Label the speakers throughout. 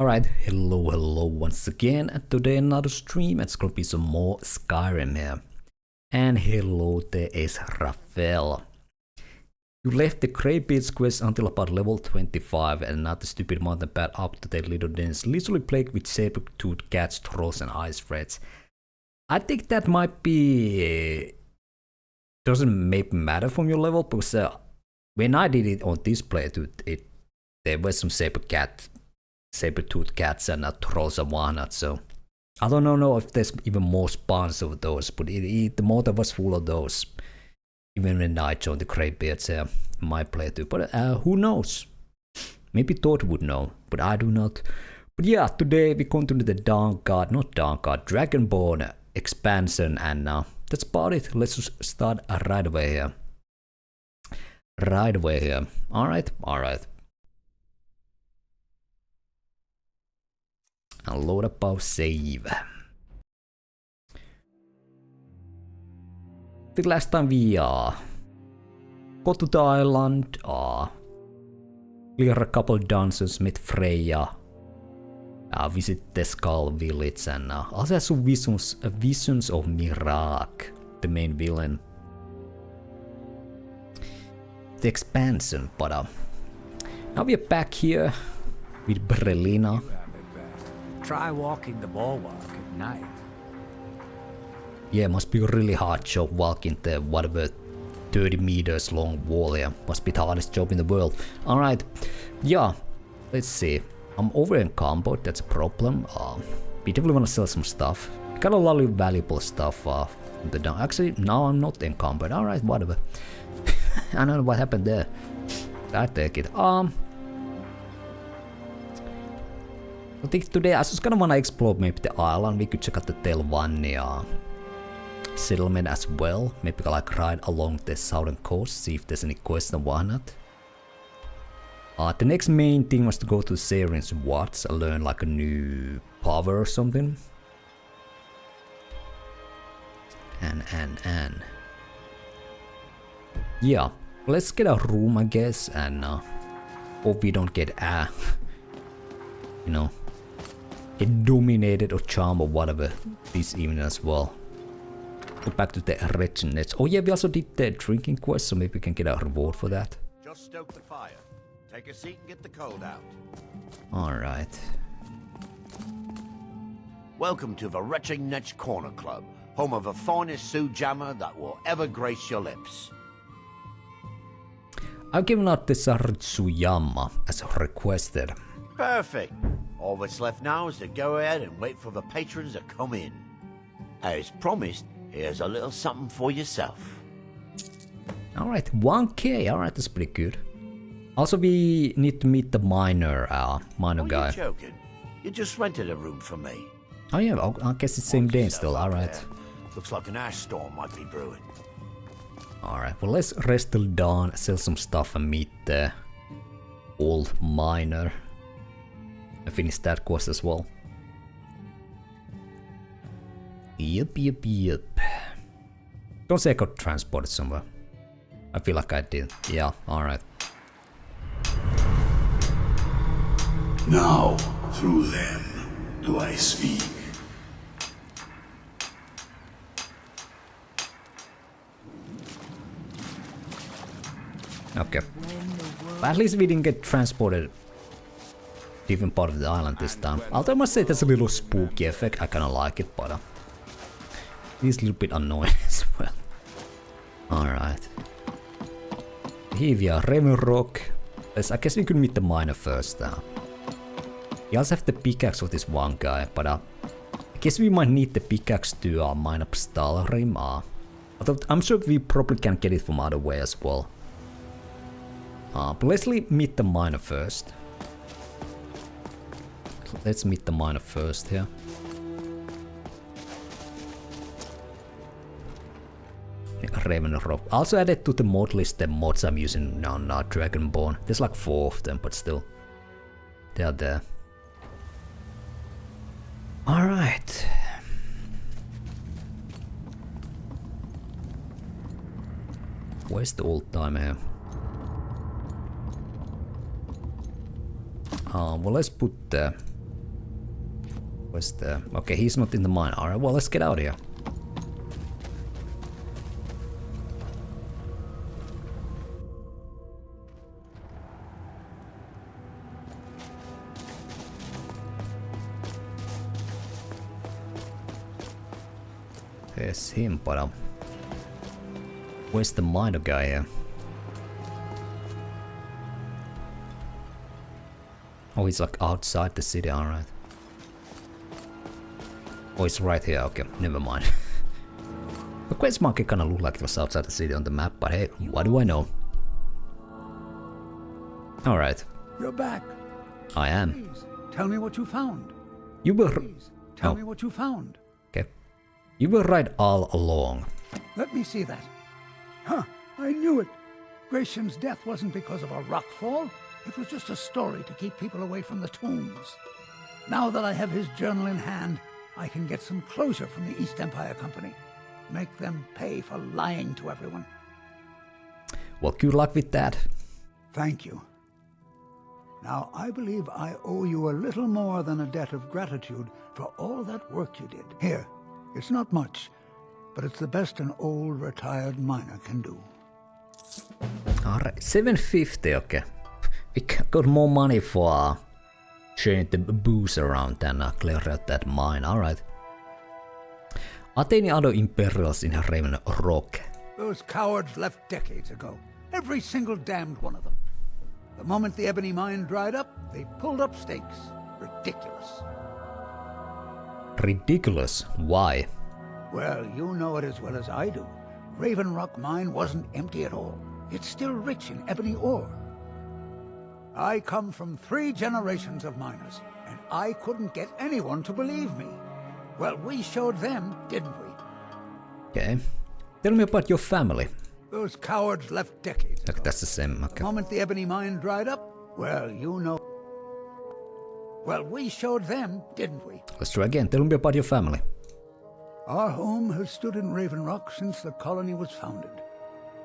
Speaker 1: Alright, hello once again, and today another stream. It's gonna be some more Skyrim here. And hello, there is Raphael. You left the Greybeard's quest until about level 25, and now the stupid mountain path up to the little dens, literally plagued with saber-toothed cats, trolls, and ice threats. I think that might be... doesn't maybe matter from your level, because when I did it on this playthrough, there was some saber-toothed cats and trolls and whatnot, so I don't know if there's even more spawns of those, but the mountain was full of those. Even when I joined the Greybeards in my playthrough, but who knows? Maybe Todd would know, but I do not. But yeah, today we continue the Dragonborn expansion, and that's about it. Let's just start right away here. Alright. And load up our save. I think last time we go to the island, clear a couple dungeons, meet Freya, visit the Skull Village, and also have some visions of Mirak, the main villain. The expansion, but now we are back here with Brelina.
Speaker 2: Try walking the bulwark at night.
Speaker 1: Yeah, must be a really hard job walking the whatever 30 meters long wall here. Must be the hardest job in the world. Alright, yeah, let's see. I'm over encumbered, that's a problem. We definitely want to sell some stuff. Got a lot of valuable stuff. Actually, now I'm not encumbered. Alright, whatever. I don't know what happened there. I take it. I think today I just kinda wanna explore maybe the island. We could check out the Telvanni settlement as well. Maybe like ride along the southern coast, see if there's any quests and whatnot. The next main thing was to go to Saren's Watts and learn like a new power or something. And yeah, let's get a room, I guess, and hope we don't get you know, get dominated or charmed or whatever this evening as well. Go back to the Reginets. Oh yeah, we also did the drinking quest, so maybe we can get a reward for that.
Speaker 3: Just stoke the fire. Take a seat and get the cold out.
Speaker 1: Alright.
Speaker 3: Welcome to the Reginets Corner Club, home of the finest Sioux jammer that will ever grace your lips.
Speaker 1: I've given out the Saritsuyama as requested.
Speaker 3: Perfect. All that's left now is to go ahead and wait for the patrons to come in. As promised, here's a little something for yourself.
Speaker 1: Alright, 1k. Alright, that's pretty good. Also, we need to meet the miner guy.
Speaker 3: Are you joking? You just rented a room for me.
Speaker 1: Oh yeah, I guess it's the same day still. Alright.
Speaker 3: Looks like an ash storm might be brewing.
Speaker 1: Alright, well let's rest till dawn, sell some stuff and meet the old miner. I finished that quest as well. Yep. Don't say I got transported somewhere. I feel like I did. Yeah, alright.
Speaker 4: Now, through them, do I speak.
Speaker 1: Okay. But at least we didn't get transported different part of the island this time. Although I must say there's a little spooky effect. I kinda like it, but it's a little bit annoying as well. Alright. Here we are, Raven Rock. I guess we could meet the miner first. We also have the pickaxe of this one guy, but I guess we might need the pickaxe to mine up Stalrim. Although I'm sure we probably can get it from other way as well. But let's meet the miner first. Let's meet the miner first here. Raven Rock. Also added to the mod list the mods I'm using on Dragonborn. There's like 4 of them, but still. They are there. Alright. Where's the old timer here? Well, let's put the Where's the... Okay, he's not in the mine. Alright, well, let's get out of here. There's him, but where's the miner guy here? Oh, he's like outside the city, alright. Oh, it's right here, okay, never mind. The quest marker kinda looked like it was outside the city on the map, but hey, what do I know? Alright.
Speaker 2: You're back.
Speaker 1: I am.
Speaker 2: Please, tell me what you found.
Speaker 1: You were...
Speaker 2: Please, tell me what you found.
Speaker 1: Okay. You were right all along.
Speaker 2: Let me see that. Huh, I knew it. Gratian's death wasn't because of a rock fall. It was just a story to keep people away from the tombs. Now that I have his journal in hand, I can get some closure from the East Empire Company. Make them pay for lying to everyone.
Speaker 1: Well, good luck with that.
Speaker 2: Thank you. Now, I believe I owe you a little more than a debt of gratitude for all that work you did. Here, it's not much, but it's the best an old retired miner can do.
Speaker 1: Alright, 750, okay. We got more money for sharing the booze around than clear out that mine, alright. Are there any other Imperials in Raven Rock?
Speaker 2: Those cowards left decades ago. Every single damned one of them. The moment the ebony mine dried up, they pulled up stakes. Ridiculous.
Speaker 1: Ridiculous? Why?
Speaker 2: Well, you know it as well as I do. Raven Rock Mine wasn't empty at all. It's still rich in ebony ore. I come from 3 generations of miners, and I couldn't get anyone to believe me. Well, we showed them, didn't we?
Speaker 1: Okay. Tell me about your family.
Speaker 2: Those cowards left decades ago.
Speaker 1: That's the same,
Speaker 2: The
Speaker 1: okay.
Speaker 2: moment the ebony mine dried up, well, you know. Well, we showed them, didn't we?
Speaker 1: Let's try again. Tell me about your family.
Speaker 2: Our home has stood in Raven Rock since the colony was founded.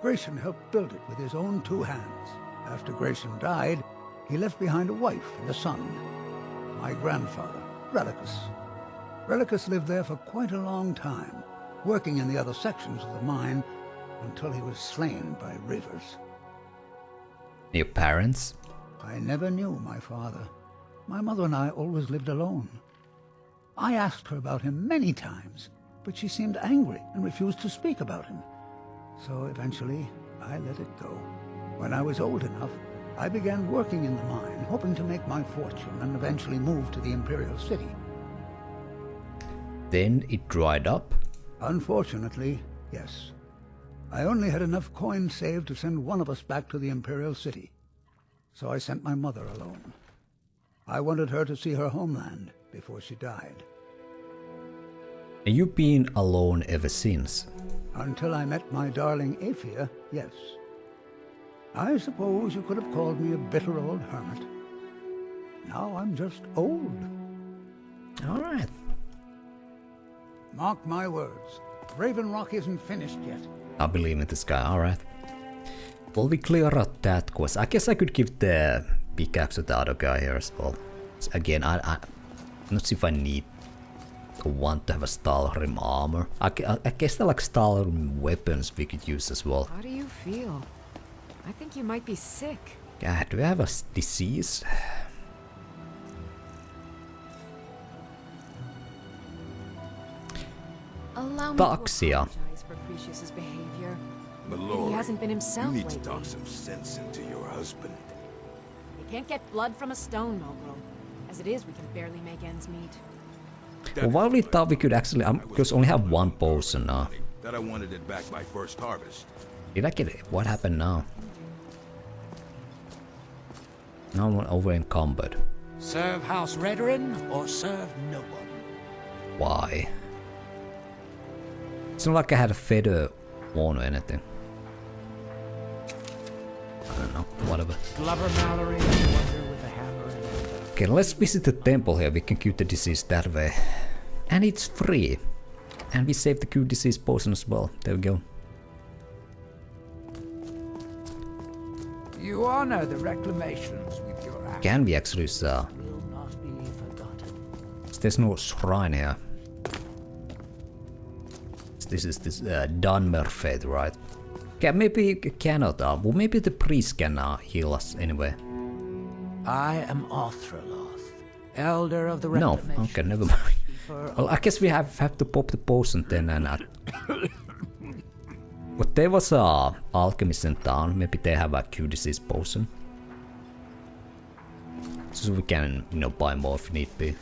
Speaker 2: Grayson helped build it with his own 2 hands. After Grayson died, he left behind a wife and a son. My grandfather, Relicus. Relicus lived there for quite a long time, working in the other sections of the mine until he was slain by Rivers.
Speaker 1: Your parents?
Speaker 2: I never knew my father. My mother and I always lived alone. I asked her about him many times, but she seemed angry and refused to speak about him. So eventually, I let it go. When I was old enough, I began working in the mine, hoping to make my fortune and eventually move to the Imperial City.
Speaker 1: Then it dried up?
Speaker 2: Unfortunately, yes. I only had enough coins saved to send one of us back to the Imperial City. So I sent my mother alone. I wanted her to see her homeland before she died.
Speaker 1: And you've been alone ever since?
Speaker 2: Until I met my darling Aphia, yes. I suppose you could have called me a bitter old hermit. Now I'm just old.
Speaker 1: Alright.
Speaker 2: Mark my words, Raven Rock isn't finished yet.
Speaker 1: I believe in this guy, alright. Well, we clear out that quest. I guess I could give the pickaxe to the other guy here as well. So again, I'm not sure if I need or want to have a Stalgrim armor. I guess the like Stalgrim weapons we could use as well.
Speaker 5: How do you feel? I think you might be sick.
Speaker 1: God, do I have a disease?
Speaker 5: Allow me
Speaker 1: Doxia.
Speaker 5: to apologize for Crucius's behavior.
Speaker 6: Mallory,
Speaker 5: He hasn't been himself
Speaker 6: you need to
Speaker 5: lately.
Speaker 6: talk some sense into your husband.
Speaker 5: You can't get blood from a stone, Mogul. As it is, we can barely make ends meet.
Speaker 1: Well, while we thought we could actually, because only have one potion now.
Speaker 6: That I wanted it back by first harvest.
Speaker 1: Did I get it? What happened now? Now I'm over encumbered.
Speaker 7: Serve House Redoran or serve no one?
Speaker 1: Why? It's not like I had a feather on or anything. I don't know, whatever.
Speaker 7: Glover Mallory, wonder with a hammer and anvil.
Speaker 1: Okay, let's visit the temple here. We can cure the disease that way. And it's free. And we save the cure disease potion as well. There we go.
Speaker 7: You honor the reclamations with your act.
Speaker 1: Can we actually use
Speaker 7: Will not be forgotten.
Speaker 1: there's no shrine here. This is this Dunmer Fate, right? Okay, maybe cannot. Well, maybe the priest can heal us anyway.
Speaker 7: I am Othraloth, elder of the
Speaker 1: No,
Speaker 7: Reclamation.
Speaker 1: okay, never mind. Well, I guess we have to pop the potion then and... But there was a alchemist in town. Maybe they have a cure disease potion. So we can, you know, buy more if need be.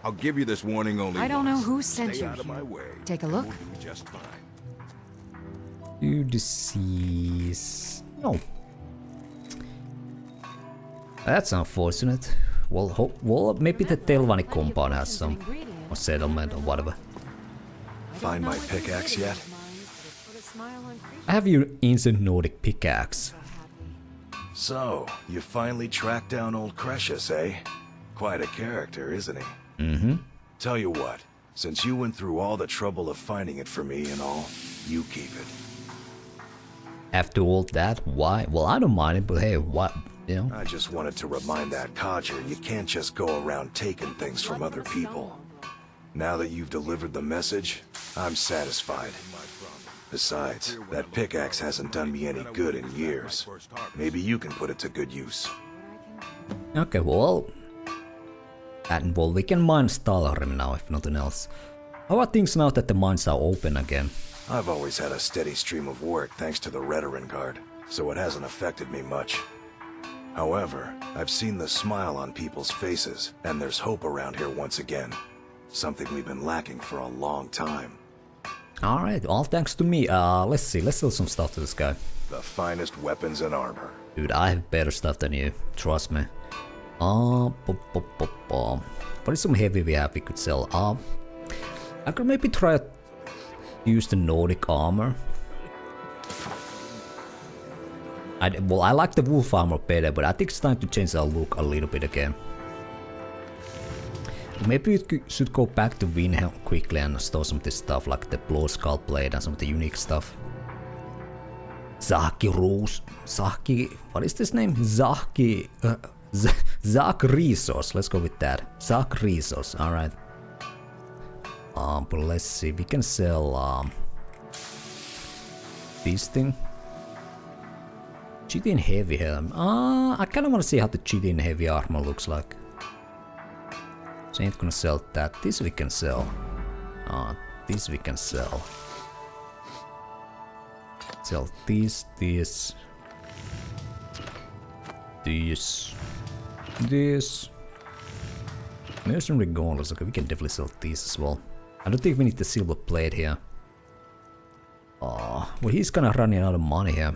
Speaker 6: I'll give you this warning only
Speaker 5: I don't know
Speaker 6: once.
Speaker 5: who sent
Speaker 6: Stay
Speaker 5: you
Speaker 6: out of my
Speaker 5: here.
Speaker 6: way.
Speaker 5: Take a look.
Speaker 6: We'll do just fine.
Speaker 1: Cure disease... No. That's unfortunate. Well, maybe the Telvanni compound has some. Or settlement or whatever.
Speaker 8: Find my pickaxe yet?
Speaker 1: I have your ancient Nordic pickaxe.
Speaker 8: So, you finally tracked down old Cretius, eh? Quite a character, isn't he?
Speaker 1: Mm-hmm.
Speaker 8: Tell you what, since you went through all the trouble of finding it for me and all, you keep it.
Speaker 1: After all that, why? Well, I don't mind it, but hey, what? You know?
Speaker 8: I just wanted to remind that codger you can't just go around taking things from other people. Now that you've delivered the message, I'm satisfied. Besides, that pickaxe hasn't done me any good in years. Maybe you can put it to good use.
Speaker 1: Okay, well... And well, we can mine Stalrim now, if nothing else. How are things now that the mines are open again?
Speaker 8: I've always had a steady stream of work thanks to the Redoran Guard, so it hasn't affected me much. However, I've seen the smile on people's faces, and there's hope around here once again. Something we've been lacking for a long time.
Speaker 1: Alright, all thanks to me. Let's see, let's sell some stuff to this guy.
Speaker 8: The finest weapons and armor.
Speaker 1: Dude, I have better stuff than you, trust me. What is some heavy we have we could sell? I could maybe try to use the Nordic armor. Well, I like the wolf armor better, but I think it's time to change our look a little bit again. Maybe we should go back to Windhelm quickly and store some of this stuff, like the Blood Skull Blade and some of the unique stuff. What is this name? Zach Resource, let's go with that. Zach Resource, alright. But let's see, we can sell this thing. Chitin heavy helm. I kinda wanna see how the chitin heavy armor looks like. So ain't gonna sell that. This we can sell. This we can sell. Sell this. Mercenary gauntlets, okay, we can definitely sell these as well. I don't think we need the silver plate here. Well, he's gonna running out of money here.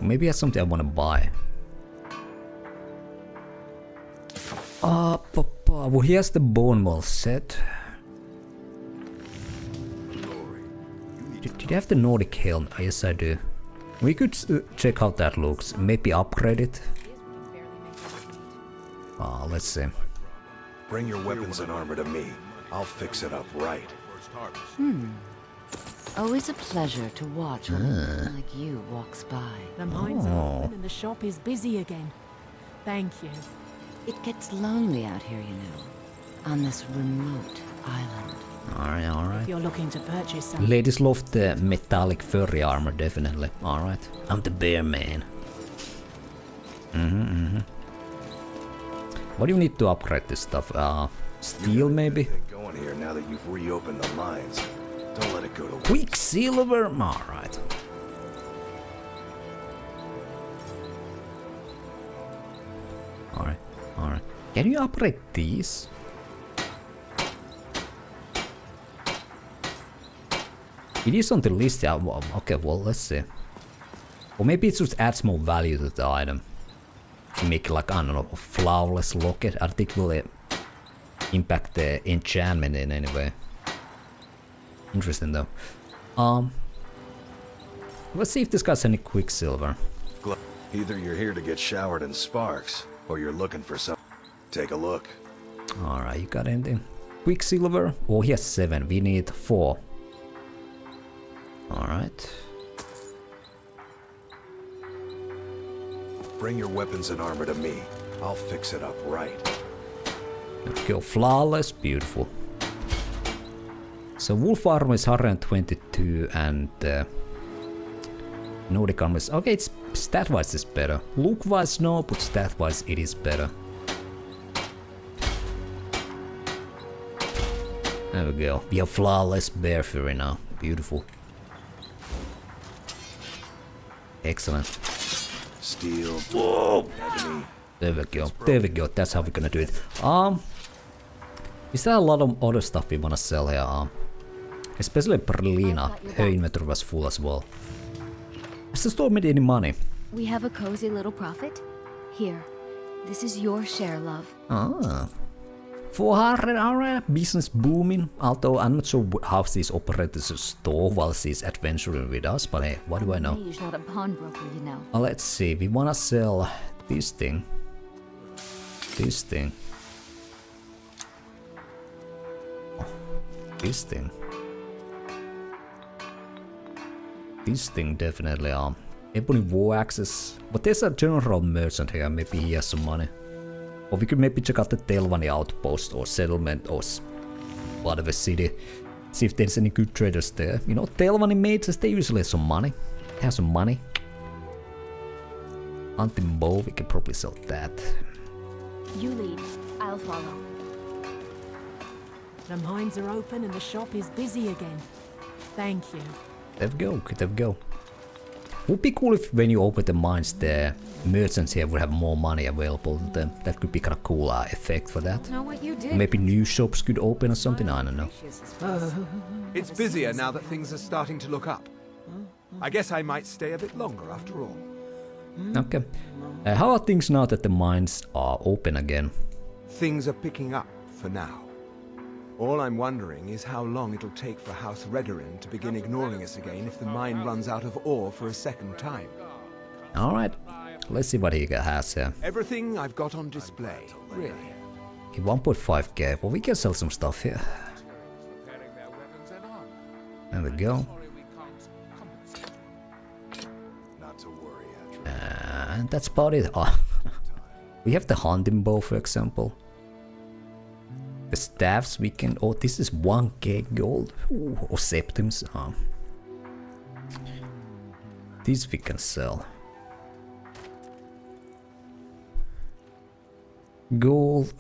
Speaker 1: Maybe that's something I wanna buy. Well, he has the bone wall set. Did you have the Nordic helm? Yes, I do. We could check how that looks. Maybe upgrade it. Let's see.
Speaker 8: Bring your weapons and armor to me. I'll fix it up right.
Speaker 9: Always a pleasure to watch when a man like you walks by.
Speaker 5: The mines are open and the shop is busy again. Thank you.
Speaker 9: It gets lonely out here, you know, on this remote island.
Speaker 1: Alright.
Speaker 5: If you're looking to purchase something.
Speaker 1: Ladies love the metallic furry armor, definitely. Alright. I'm the bear man. What do you need to upgrade this stuff? Steel maybe?
Speaker 8: Going here now that you've reopened the mines. Don't let it go to waste.
Speaker 1: Quicksilver? Alright. Alright. Can you upgrade these? It is on the list, yeah. Okay, well, let's see. Or maybe it just adds more value to the item. Make like, I don't know, a flawless locket. I think it will impact the enchantment in any way. Interesting though. Let's see if this guy's any quicksilver.
Speaker 8: Either you're here to get showered in sparks, or you're looking for some. Take a look.
Speaker 1: Alright, you got anything? Quicksilver? Oh, he has 7. We need 4. Alright.
Speaker 8: Bring your weapons and armor to me. I'll fix it up right.
Speaker 1: There we go. Flawless. Beautiful. So wolf armor is 122 and Nordic armor is... Okay, it's stat-wise is better. Look-wise no, but stat-wise it is better. There we go. We have flawless bear fury now. Beautiful. Excellent.
Speaker 8: Steel.
Speaker 1: Whoa! There we go. There we go. That's how we're gonna do it. Is there a lot of other stuff we wanna sell here? Especially Berlina. Her inventory was full as well. Has the store made any money?
Speaker 10: We have a cozy little profit. Here. This is your share, love.
Speaker 1: 400, alright. Business booming. Although I'm not sure how she's operated the store while she's adventuring with us. But hey, what do I know?
Speaker 10: Mage's not a pawnbroker, you know.
Speaker 1: Let's see. We wanna sell this thing. This thing. Oh, this thing. This thing definitely. Ebony war access. But there's a general merchant here. Maybe he has some money. Or we could maybe check out the Telvanni outpost or settlement or whatever city. See if there's any good traders there. You know, Telvanni mages, they usually have some money. Have some money. Hunting bow, we can probably sell that.
Speaker 10: You lead. I'll follow.
Speaker 5: The mines are open and the shop is busy again. Thank you.
Speaker 1: There we go, there we go. Would be cool if when you open the mines, the merchants here would have more money available to them. That could be kind of cool effect for that.
Speaker 5: Know what you did?
Speaker 1: Maybe new shops could open or something, I don't know.
Speaker 11: It's busier now that things are starting to look up. I guess I might stay a bit longer after all.
Speaker 1: Okay. How are things now that the mines are open again?
Speaker 11: Things are picking up for now. All I'm wondering is how long it'll take for House Redoran to begin ignoring us again if the mine runs out of ore for a second time.
Speaker 1: Alright, let's see what he has here.
Speaker 11: Everything I've got on display, really.
Speaker 1: 1.5k, well we can sell some stuff here. There we go.
Speaker 8: Not to worry,
Speaker 1: And that's about it. Oh. We have the hunting bow, for example. The staffs we can... Oh, this is 1k gold. Ooh, or septims. These we can sell. Gold.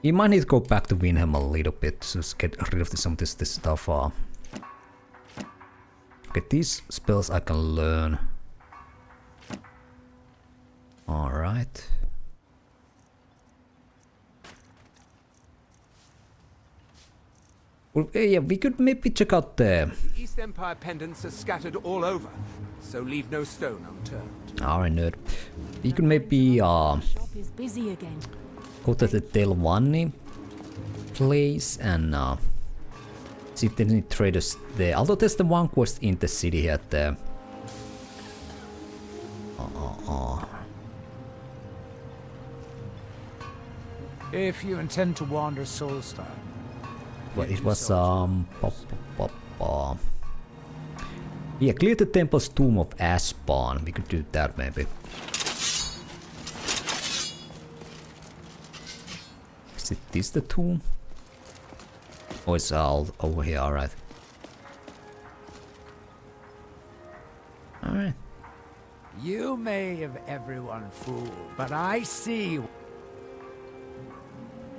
Speaker 1: You might need to go back to Winham a little bit to get rid of some of this stuff. Okay, these spells I can learn. Alright. Well, yeah, we could maybe check out the
Speaker 11: East Empire pendants are scattered all over, so leave no stone unturned.
Speaker 1: Alright, nerd. We could maybe
Speaker 5: Shop is busy again.
Speaker 1: go to the Telvanni place and see if there's any traders there. Although there's the one quest in the city here at the
Speaker 7: If you intend to wander Soulstone.
Speaker 1: But it was yeah, clear the temple's tomb of Ashspawn. We could do that maybe. Is this the tomb? Oh, it's all over here, alright. Alright.
Speaker 7: You may have everyone fooled, but I see.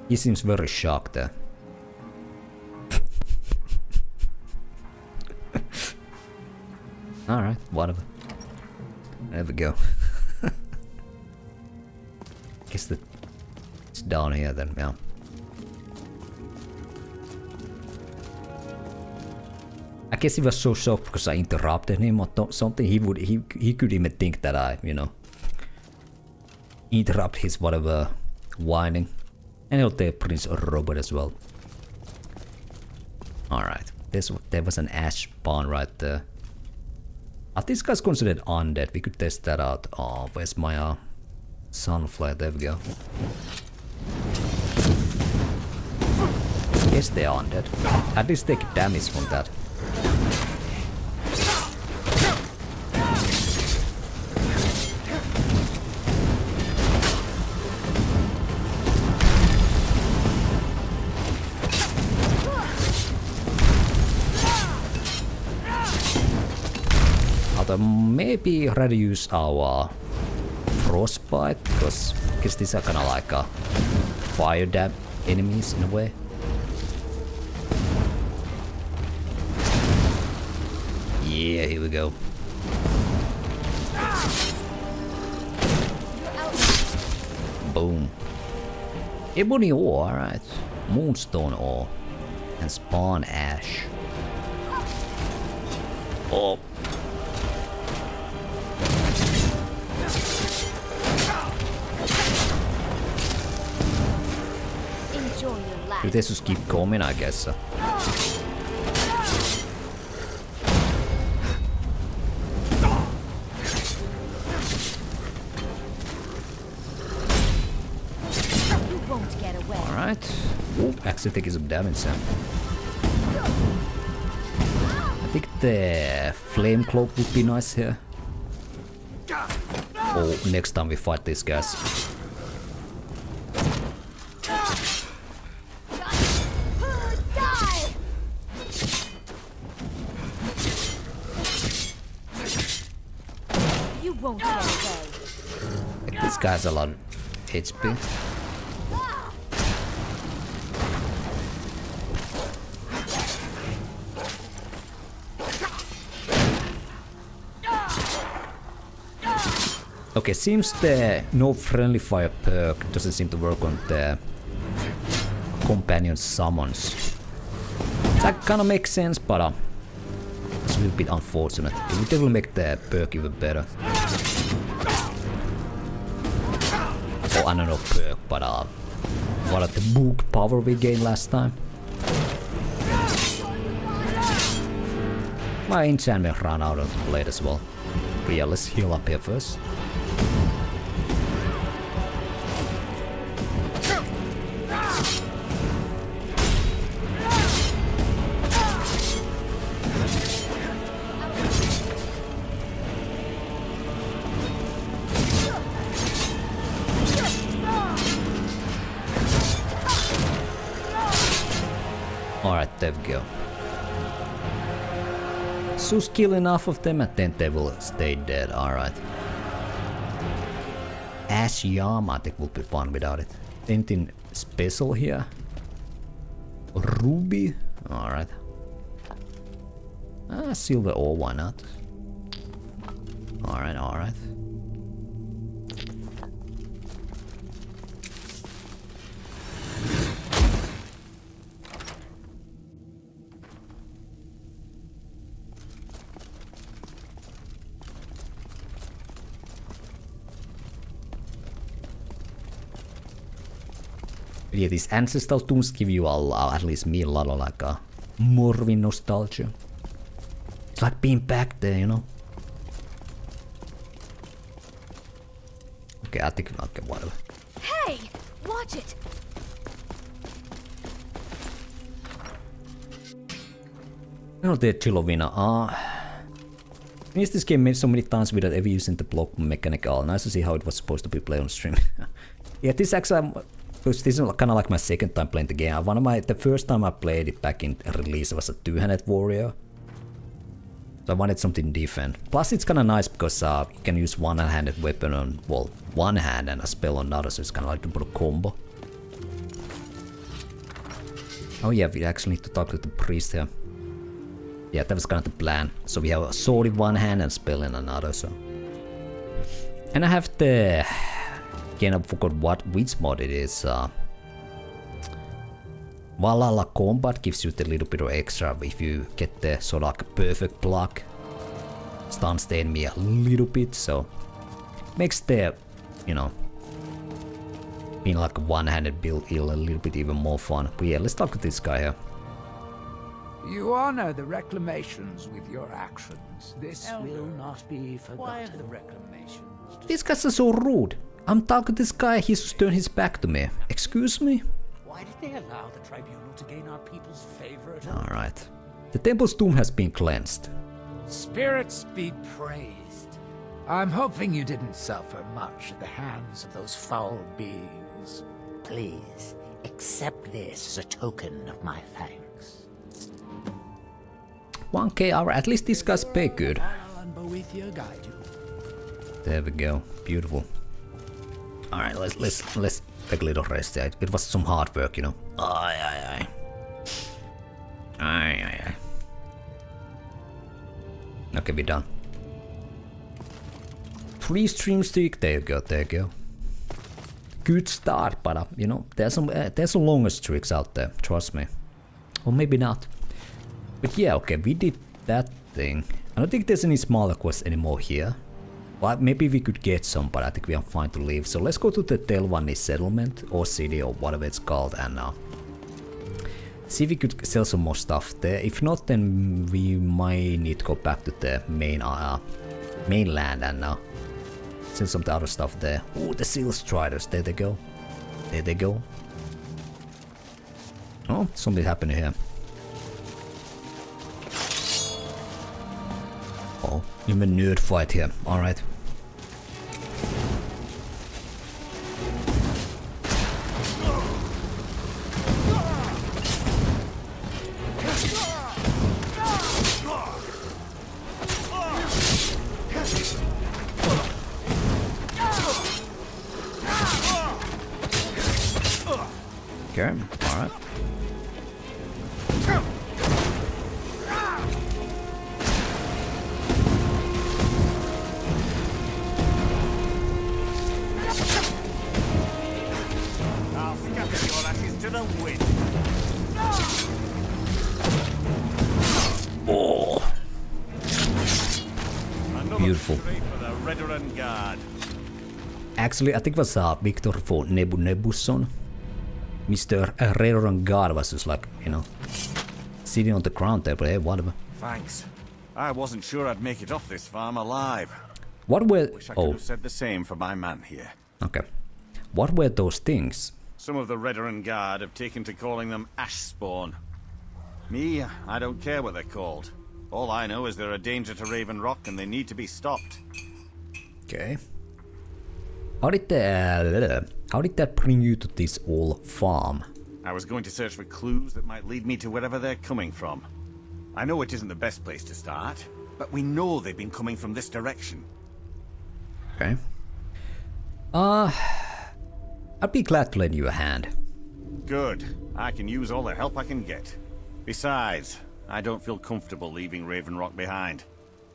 Speaker 1: He seems very shocked there. Alright, whatever. There we go. Guess that it's down here then, yeah. I guess he was so shocked because I interrupted him or something. He could even think that I, you know, interrupt his whatever whining. And he'll take Prince Robert as well. Alright, there was an Ashspawn right there. Are these guys considered undead? We could test that out. Oh, where's my sunflare? There we go. guess they are undead. At least take damage from that. Maybe rather use our frostbite, because I guess these are kinda like fire dab enemies in a way. Yeah, here we go. Boom. Ebony ore, alright. Moonstone ore. And spawn ash. Oh. They just keep coming, I guess. Alright. Actually taking some damage now. I think the flame cloak would be nice here. Oh, next time we fight these guys. This guy's a lot of HP. Okay, seems the no friendly fire perk doesn't seem to work on the companion summons. That kinda makes sense, but it's a little bit unfortunate. It would definitely make the perk even better. Oh, I don't know perk, but what of the book power we gained last time? My enchantment ran out of the blade as well. But yeah, let's heal up here first. Alright, there we go. So kill enough of them and then they will stay dead, alright. Ash Yama, I think will be fun without it. Anything special here? Ruby? Alright. Silver ore, why not? Alright, alright. Yeah, these ancestral tombs give you at least me a lot of like Morvayn nostalgia. It's like being back there, you know. Okay, I think okay, whatever.
Speaker 10: Hey, watch it.
Speaker 1: No, the Chilovina. Finished this game so many times without ever using the block mechanic. Nice to see how it was supposed to be played on stream. Yeah, this actually. Because this is kind of like my second time playing the game. The first time I played it back in release, it was a two-handed warrior. So I wanted something different. Plus it's kind of nice because you can use one-handed weapon on, well, one hand and a spell on another, so it's kind of like a combo. Oh yeah, we actually need to talk to the priest here. Yeah, that was kind of the plan. So we have a sword in one hand and spell in another, so. And I have the... Again, I forgot which mod it is. Valhalla Combat gives you the little bit of extra if you get the sort of like perfect block. Stuns the enemy a little bit, so makes the, you know, being like a one-handed build a little bit even more fun. But yeah, let's talk to this guy here.
Speaker 7: You honor the reclamations with your actions. This will not be forgotten.
Speaker 12: Why the reclamations?
Speaker 1: These guys are so rude. I'm talking to this guy, he's just turned his back to me. Excuse me?
Speaker 7: Why did they allow the tribunal to gain our people's favor at all?
Speaker 1: Alright. The temple's tomb has been cleansed.
Speaker 7: Spirits be praised. I'm hoping you didn't suffer much at the hands of those foul beings.
Speaker 12: Please, accept this as a token of my thanks.
Speaker 1: 1k hour, at least these guys pay good.
Speaker 7: I'll Boethia guide you.
Speaker 1: There we go, beautiful. Alright, let's take a little rest. It was some hard work, you know. Aye. Okay, we're done. 3 stream streak, there you go. Good start, but you know, there's some longer streaks out there, trust me. Or maybe not. But yeah, okay, we did that thing. I don't think there's any smaller quests anymore here. Well, maybe we could get some, but I think we are fine to leave. So let's go to the Telvanni settlement, or city, or whatever it's called, and see if we could sell some more stuff there. If not, then we might need to go back to the mainland and sell some of the other stuff there. Oh, the Seal Striders, there they go. There they go. Oh, something happening here. Oh, even a nerd fight here. Alright. Okay, alright.
Speaker 3: I'll scatter your ashes to the wind.
Speaker 1: Oh, beautiful.
Speaker 3: For the Redoran Guard.
Speaker 1: Actually, I think it was Victor for Nebuson. Mr. Redoran Guard was just like, you know, sitting on the ground there, but hey, whatever.
Speaker 3: Thanks. I wasn't sure I'd make it off this farm alive.
Speaker 1: What were...
Speaker 3: Wish I could have said the same for my man here.
Speaker 1: Okay. What were those things?
Speaker 3: Some of the Redoran Guard have taken to calling them ash spawn. Me, I don't care what they're called. All I know is they're a danger to Raven Rock and they need to be stopped.
Speaker 1: Okay. How did that bring you to this old farm?
Speaker 3: I was going to search for clues that might lead me to wherever they're coming from. I know it isn't the best place to start, but we know they've been coming from this direction.
Speaker 1: Okay. I'd be glad to lend you a hand.
Speaker 3: Good. I can use all the help I can get. Besides, I don't feel comfortable leaving Raven Rock behind.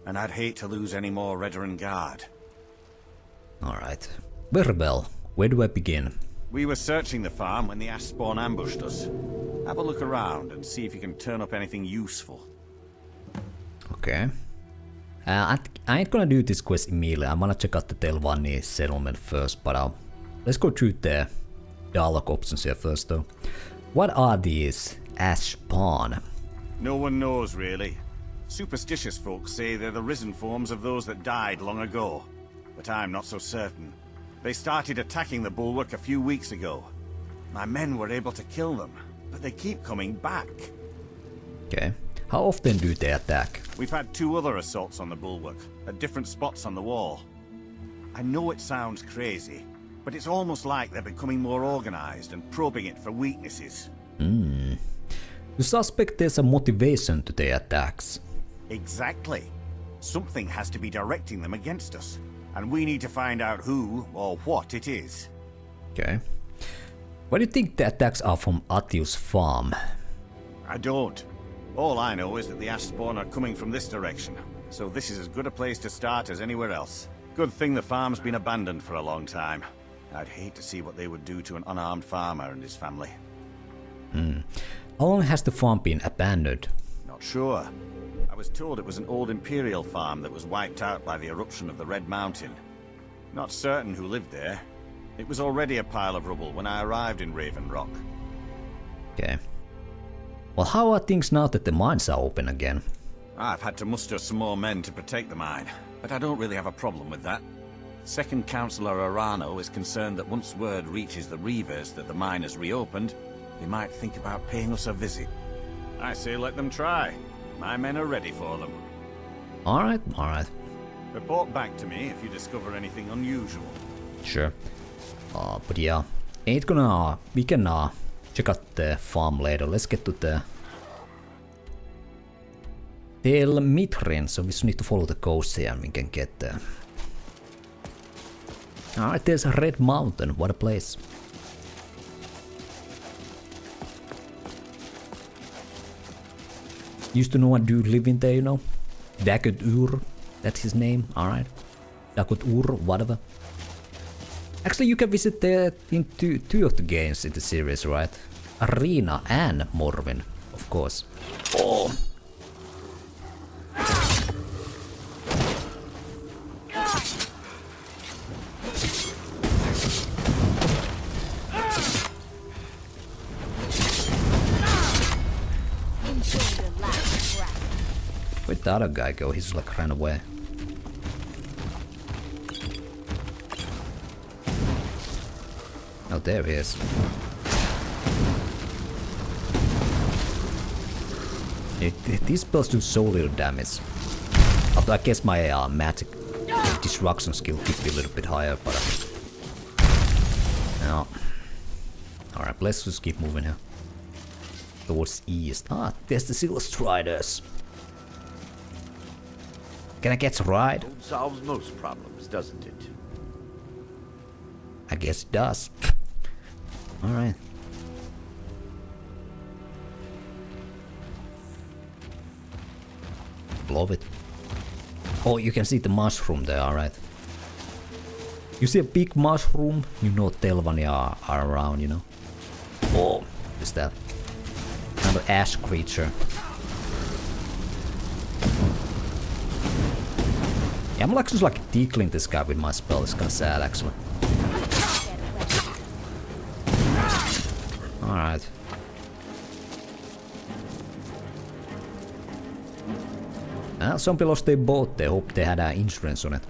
Speaker 3: And I'd hate to lose any more Redoran Guard.
Speaker 1: Alright. Very well. Where do I begin?
Speaker 3: We were searching the farm when the ash spawn ambushed us. Have a look around and see if you can turn up anything useful.
Speaker 1: Okay. I ain't gonna do this quest immediately. I wanna check out the Telvanni settlement first, but let's go through the dialogue options here first though. What are these ash spawn?
Speaker 3: No one knows really. Superstitious folks say they're the risen forms of those that died long ago. But I'm not so certain. They started attacking the bulwark a few weeks ago. My men were able to kill them, but they keep coming back.
Speaker 1: Okay. How often do they attack?
Speaker 3: We've had 2 other assaults on the bulwark, at different spots on the wall. I know it sounds crazy, but it's almost like they're becoming more organized and probing it for weaknesses.
Speaker 1: You suspect there's a motivation to their attacks?
Speaker 3: Exactly. Something has to be directing them against us. And we need to find out who or what it is.
Speaker 1: Okay. Why do you think the attacks are from Atiu's farm?
Speaker 3: I don't. All I know is that the ash spawn are coming from this direction. So this is as good a place to start as anywhere else. Good thing the farm's been abandoned for a long time. I'd hate to see what they would do to an unarmed farmer and his family.
Speaker 1: How long has the farm been abandoned?
Speaker 3: Not sure. I was told it was an old Imperial farm that was wiped out by the eruption of the Red Mountain. Not certain who lived there. It was already a pile of rubble when I arrived in Raven Rock.
Speaker 1: Okay. Well, how are things now that the mines are open again?
Speaker 3: I've had to muster some more men to protect the mine, but I don't really have a problem with that. Second Councilor Arano is concerned that once word reaches the Reavers that the mine has reopened, they might think about paying us a visit. I say let them try. My men are ready for them.
Speaker 1: Alright, alright.
Speaker 3: Report back to me if you discover anything unusual.
Speaker 1: Sure. But yeah, we can check out the farm later. Let's get to the Tel Mithryn, so we just need to follow the coast here and we can get there. Alright, there's a red mountain, what a place. Used to know a dude living there, you know? Dagut-ur, that's his name, alright. Dagut-ur, whatever. Actually, you can visit there in two of the games in the series, right? Arena and Morvayn, of course. Oh! Where'd the other guy go? He's like ran away. Oh, there he is. These spells do so little damage. Although I guess my magic disruption skill could be a little bit higher, but no. Alright, let's just keep moving here. Towards east. Ah, there's the Silver Striders. Can I get a ride?
Speaker 13: It solves most problems, doesn't it?
Speaker 1: I guess it does. Alright. Love it. Oh, you can see the mushroom there, alright. You see a big mushroom, you know Telvanni are around, you know. Oh, is that kind of ash creature. Yeah, I'm like just like tickling this guy with my spell. It's kinda sad actually. Alright. Somebody lost their boat. They hope they had insurance on it.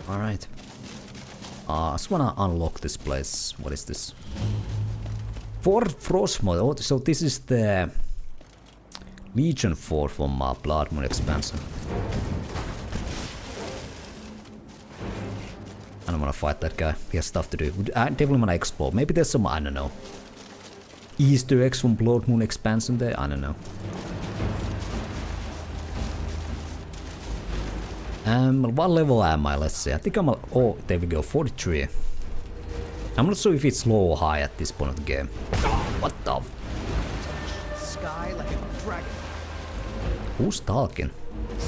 Speaker 1: Alright. I just wanna unlock this place. What is this? Fort Frostmourne. Oh, so this is the Legion Fort from Blood Moon expansion. I don't wanna fight that guy. He has stuff to do. I definitely wanna explore. Maybe there's some, I don't know, Easter eggs from Blood Moon expansion there? I don't know. What level am I? Let's see. I think I'm oh, there we go, 43. I'm not sure if it's low or high at this point of the game. What the?
Speaker 14: Sky like a dragon.
Speaker 1: Who's talking?
Speaker 14: He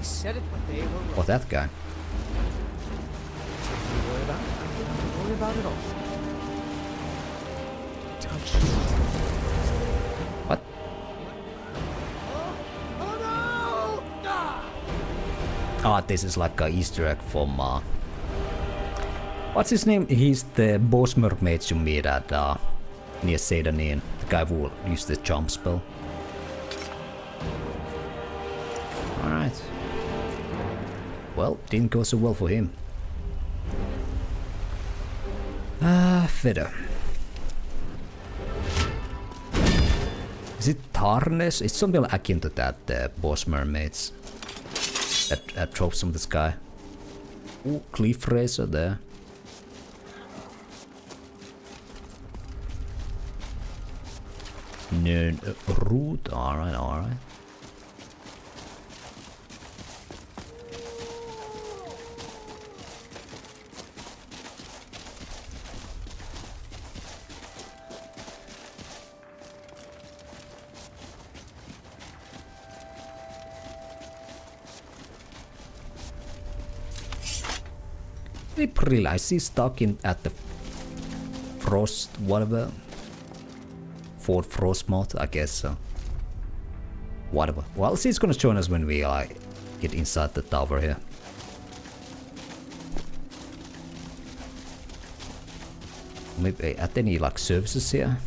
Speaker 14: said it when they were.
Speaker 1: Oh, that guy.
Speaker 14: Don't worry about it. Don't worry about it all. Touch.
Speaker 1: What? Ah, this is like a Easter egg from what's his name? He's the boss mermaid you meet at near Sedanin, the guy who used the jump spell. Alright. Well, didn't go so well for him. Feather. Is it Tarnes? It's something akin to that, boss mermaids. That drops from the sky. Ooh, cliff racer there. No, root. Alright, alright. April, I see stuck in at the frost, whatever. Fort Frostmourne, I guess so. Whatever. Well, she's gonna join us when we get inside the tower here. Maybe at any like services here.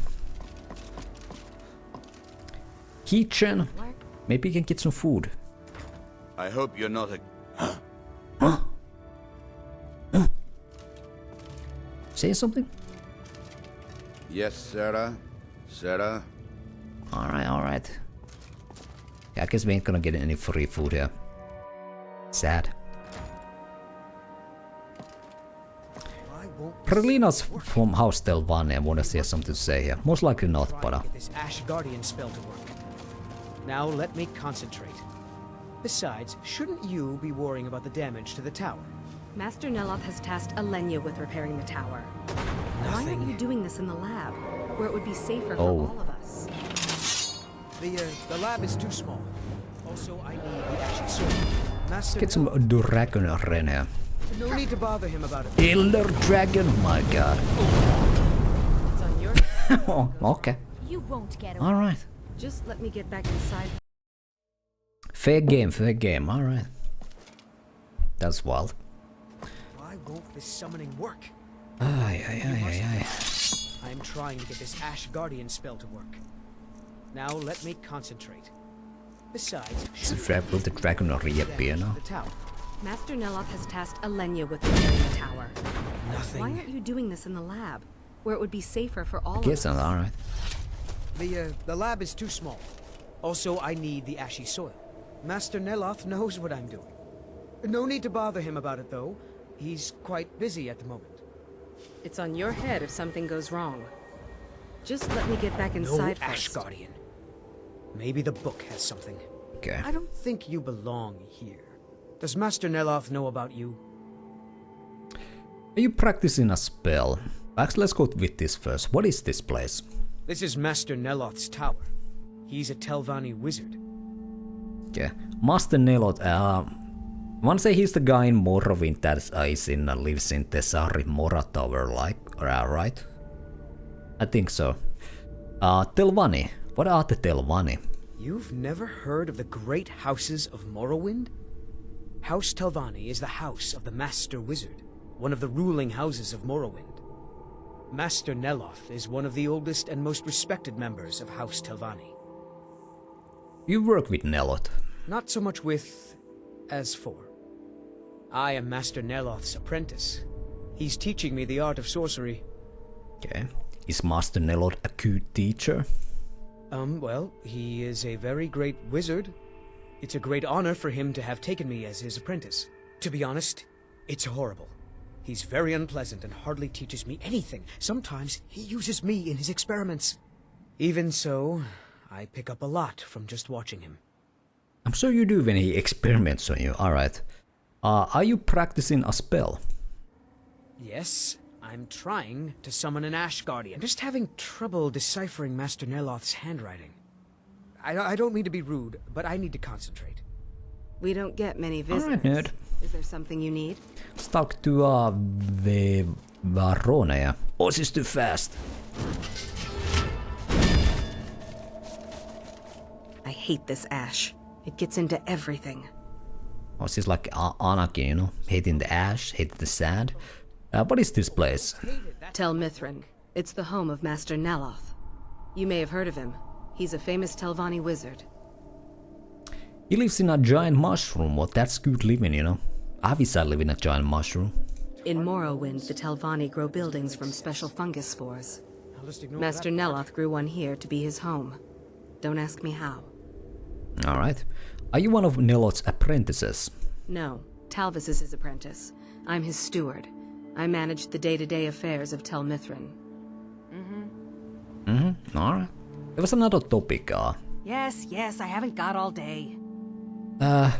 Speaker 1: Kitchen. Maybe you can get some food.
Speaker 13: I hope you're not a...
Speaker 1: Say something?
Speaker 13: Yes, Sarah? Sarah?
Speaker 1: Alright, alright. Yeah, I guess we ain't gonna get any free food here. Sad. Prelina's from House Telvanni. I wonder if she has something to say here. Most likely not, but
Speaker 14: Get this Ash Guardian spell to work. Now let me concentrate. Besides, shouldn't you be worrying about the damage to the tower?
Speaker 5: Master Neloth has tasked Alenia with repairing the tower. Why aren't you doing this in the lab, where it would be safer for all of us?
Speaker 14: The lab is too small. Also, I need the Ashy Sword. Master
Speaker 1: get some dragon ren here.
Speaker 14: No need to bother him about it.
Speaker 1: Elder dragon, my god.
Speaker 5: It's on your...
Speaker 1: Oh, okay.
Speaker 10: You won't get away.
Speaker 1: Alright.
Speaker 5: Just let me get back inside.
Speaker 1: Fair game, alright. That's wild.
Speaker 14: Why won't this summoning work?
Speaker 1: Aye.
Speaker 14: I'm trying to get this Ash Guardian spell to work. Now let me concentrate. Besides,
Speaker 1: Will the dragon reappear now?
Speaker 5: Master Neloth has tasked Alenia with repairing the tower.
Speaker 14: Nothing.
Speaker 5: Why aren't you doing this in the lab, where it would be safer for all
Speaker 1: Guess
Speaker 5: of us?
Speaker 1: alright.
Speaker 14: The lab is too small. Also, I need the ashy soil. Master Neloth knows what I'm doing. No need to bother him about it, though. He's quite busy at the moment.
Speaker 5: It's on your head if something goes wrong. Just let me get back inside
Speaker 14: No Ash Guardian. Maybe the book has something.
Speaker 1: Okay.
Speaker 14: I don't think you belong here. Does Master Neloth know about you?
Speaker 1: Are you practicing a spell? Actually, let's go with this first. What is this place?
Speaker 14: This is Master Neloth's tower. He's a Telvanni wizard.
Speaker 1: Okay. Master Neloth, I wanna say he's the guy in Morrowind that lives in Tesari Mora Tower, like, right? I think so. Telvanni. What are the Telvanni?
Speaker 14: You've never heard of the great houses of Morrowind? House Telvanni is the house of the Master Wizard, one of the ruling houses of Morrowind. Master Neloth is one of the oldest and most respected members of House Telvanni.
Speaker 1: You work with Neloth?
Speaker 14: Not so much with, as for. I am Master Neloth's apprentice. He's teaching me the art of sorcery.
Speaker 1: Okay. Is Master Neloth a good teacher?
Speaker 14: Well, he is a very great wizard. It's a great honor for him to have taken me as his apprentice. To be honest, it's horrible. He's very unpleasant and hardly teaches me anything. Sometimes he uses me in his experiments. Even so, I pick up a lot from just watching him.
Speaker 1: I'm sure you do when he experiments on you. Alright. Are you practicing a spell?
Speaker 14: Yes, I'm trying to summon an Ash Guardian. I'm just having trouble deciphering Master Neloth's handwriting. I don't mean to be rude, but I need to concentrate.
Speaker 5: We don't get many visitors.
Speaker 1: Alright, nerd.
Speaker 5: Is there something you need?
Speaker 1: Let's talk to the Varone. Oh, she's too fast.
Speaker 5: I hate this ash. It gets into everything.
Speaker 1: Oh, she's like Anakin, you know? Hating the ash, hating the sand. What is this place?
Speaker 5: Tel Mithryn. It's the home of Master Neloth. You may have heard of him. He's a famous Telvanni wizard.
Speaker 1: He lives in a giant mushroom. Well, that's good living, you know? I wish I live in a giant mushroom.
Speaker 5: In Morrowind, the Telvanni grow buildings from special fungus spores. Master Neloth grew one here to be his home. Don't ask me how.
Speaker 1: Alright. Are you one of Neloth's apprentices?
Speaker 5: No, Talvis is his apprentice. I'm his steward. I manage the day-to-day affairs of Tel Mithryn.
Speaker 1: Alright. There was another topic,
Speaker 5: Yes, I haven't got all day.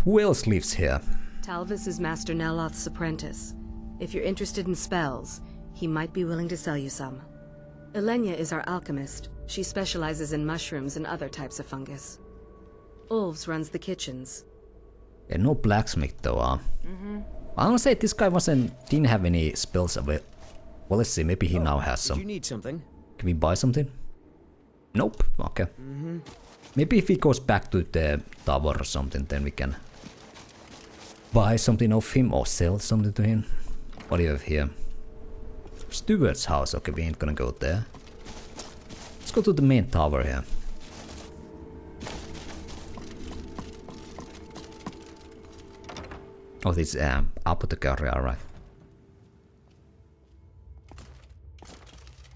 Speaker 1: who else lives here?
Speaker 5: Talvis is Master Neloth's apprentice. If you're interested in spells, he might be willing to sell you some. Alenia is our alchemist. She specializes in mushrooms and other types of fungus. Ulves runs the kitchens.
Speaker 1: Yeah, no blacksmith though, I'm gonna say this guy didn't have any spells available. Well, let's see, maybe he now has some.
Speaker 14: Did you need something?
Speaker 1: Can we buy something? Nope, okay. Maybe if he goes back to the tower or something, then we can buy something of him or sell something to him. What do you have here? Steward's house, okay, we ain't gonna go there. Let's go to the main tower here. Oh, this apothecary, alright.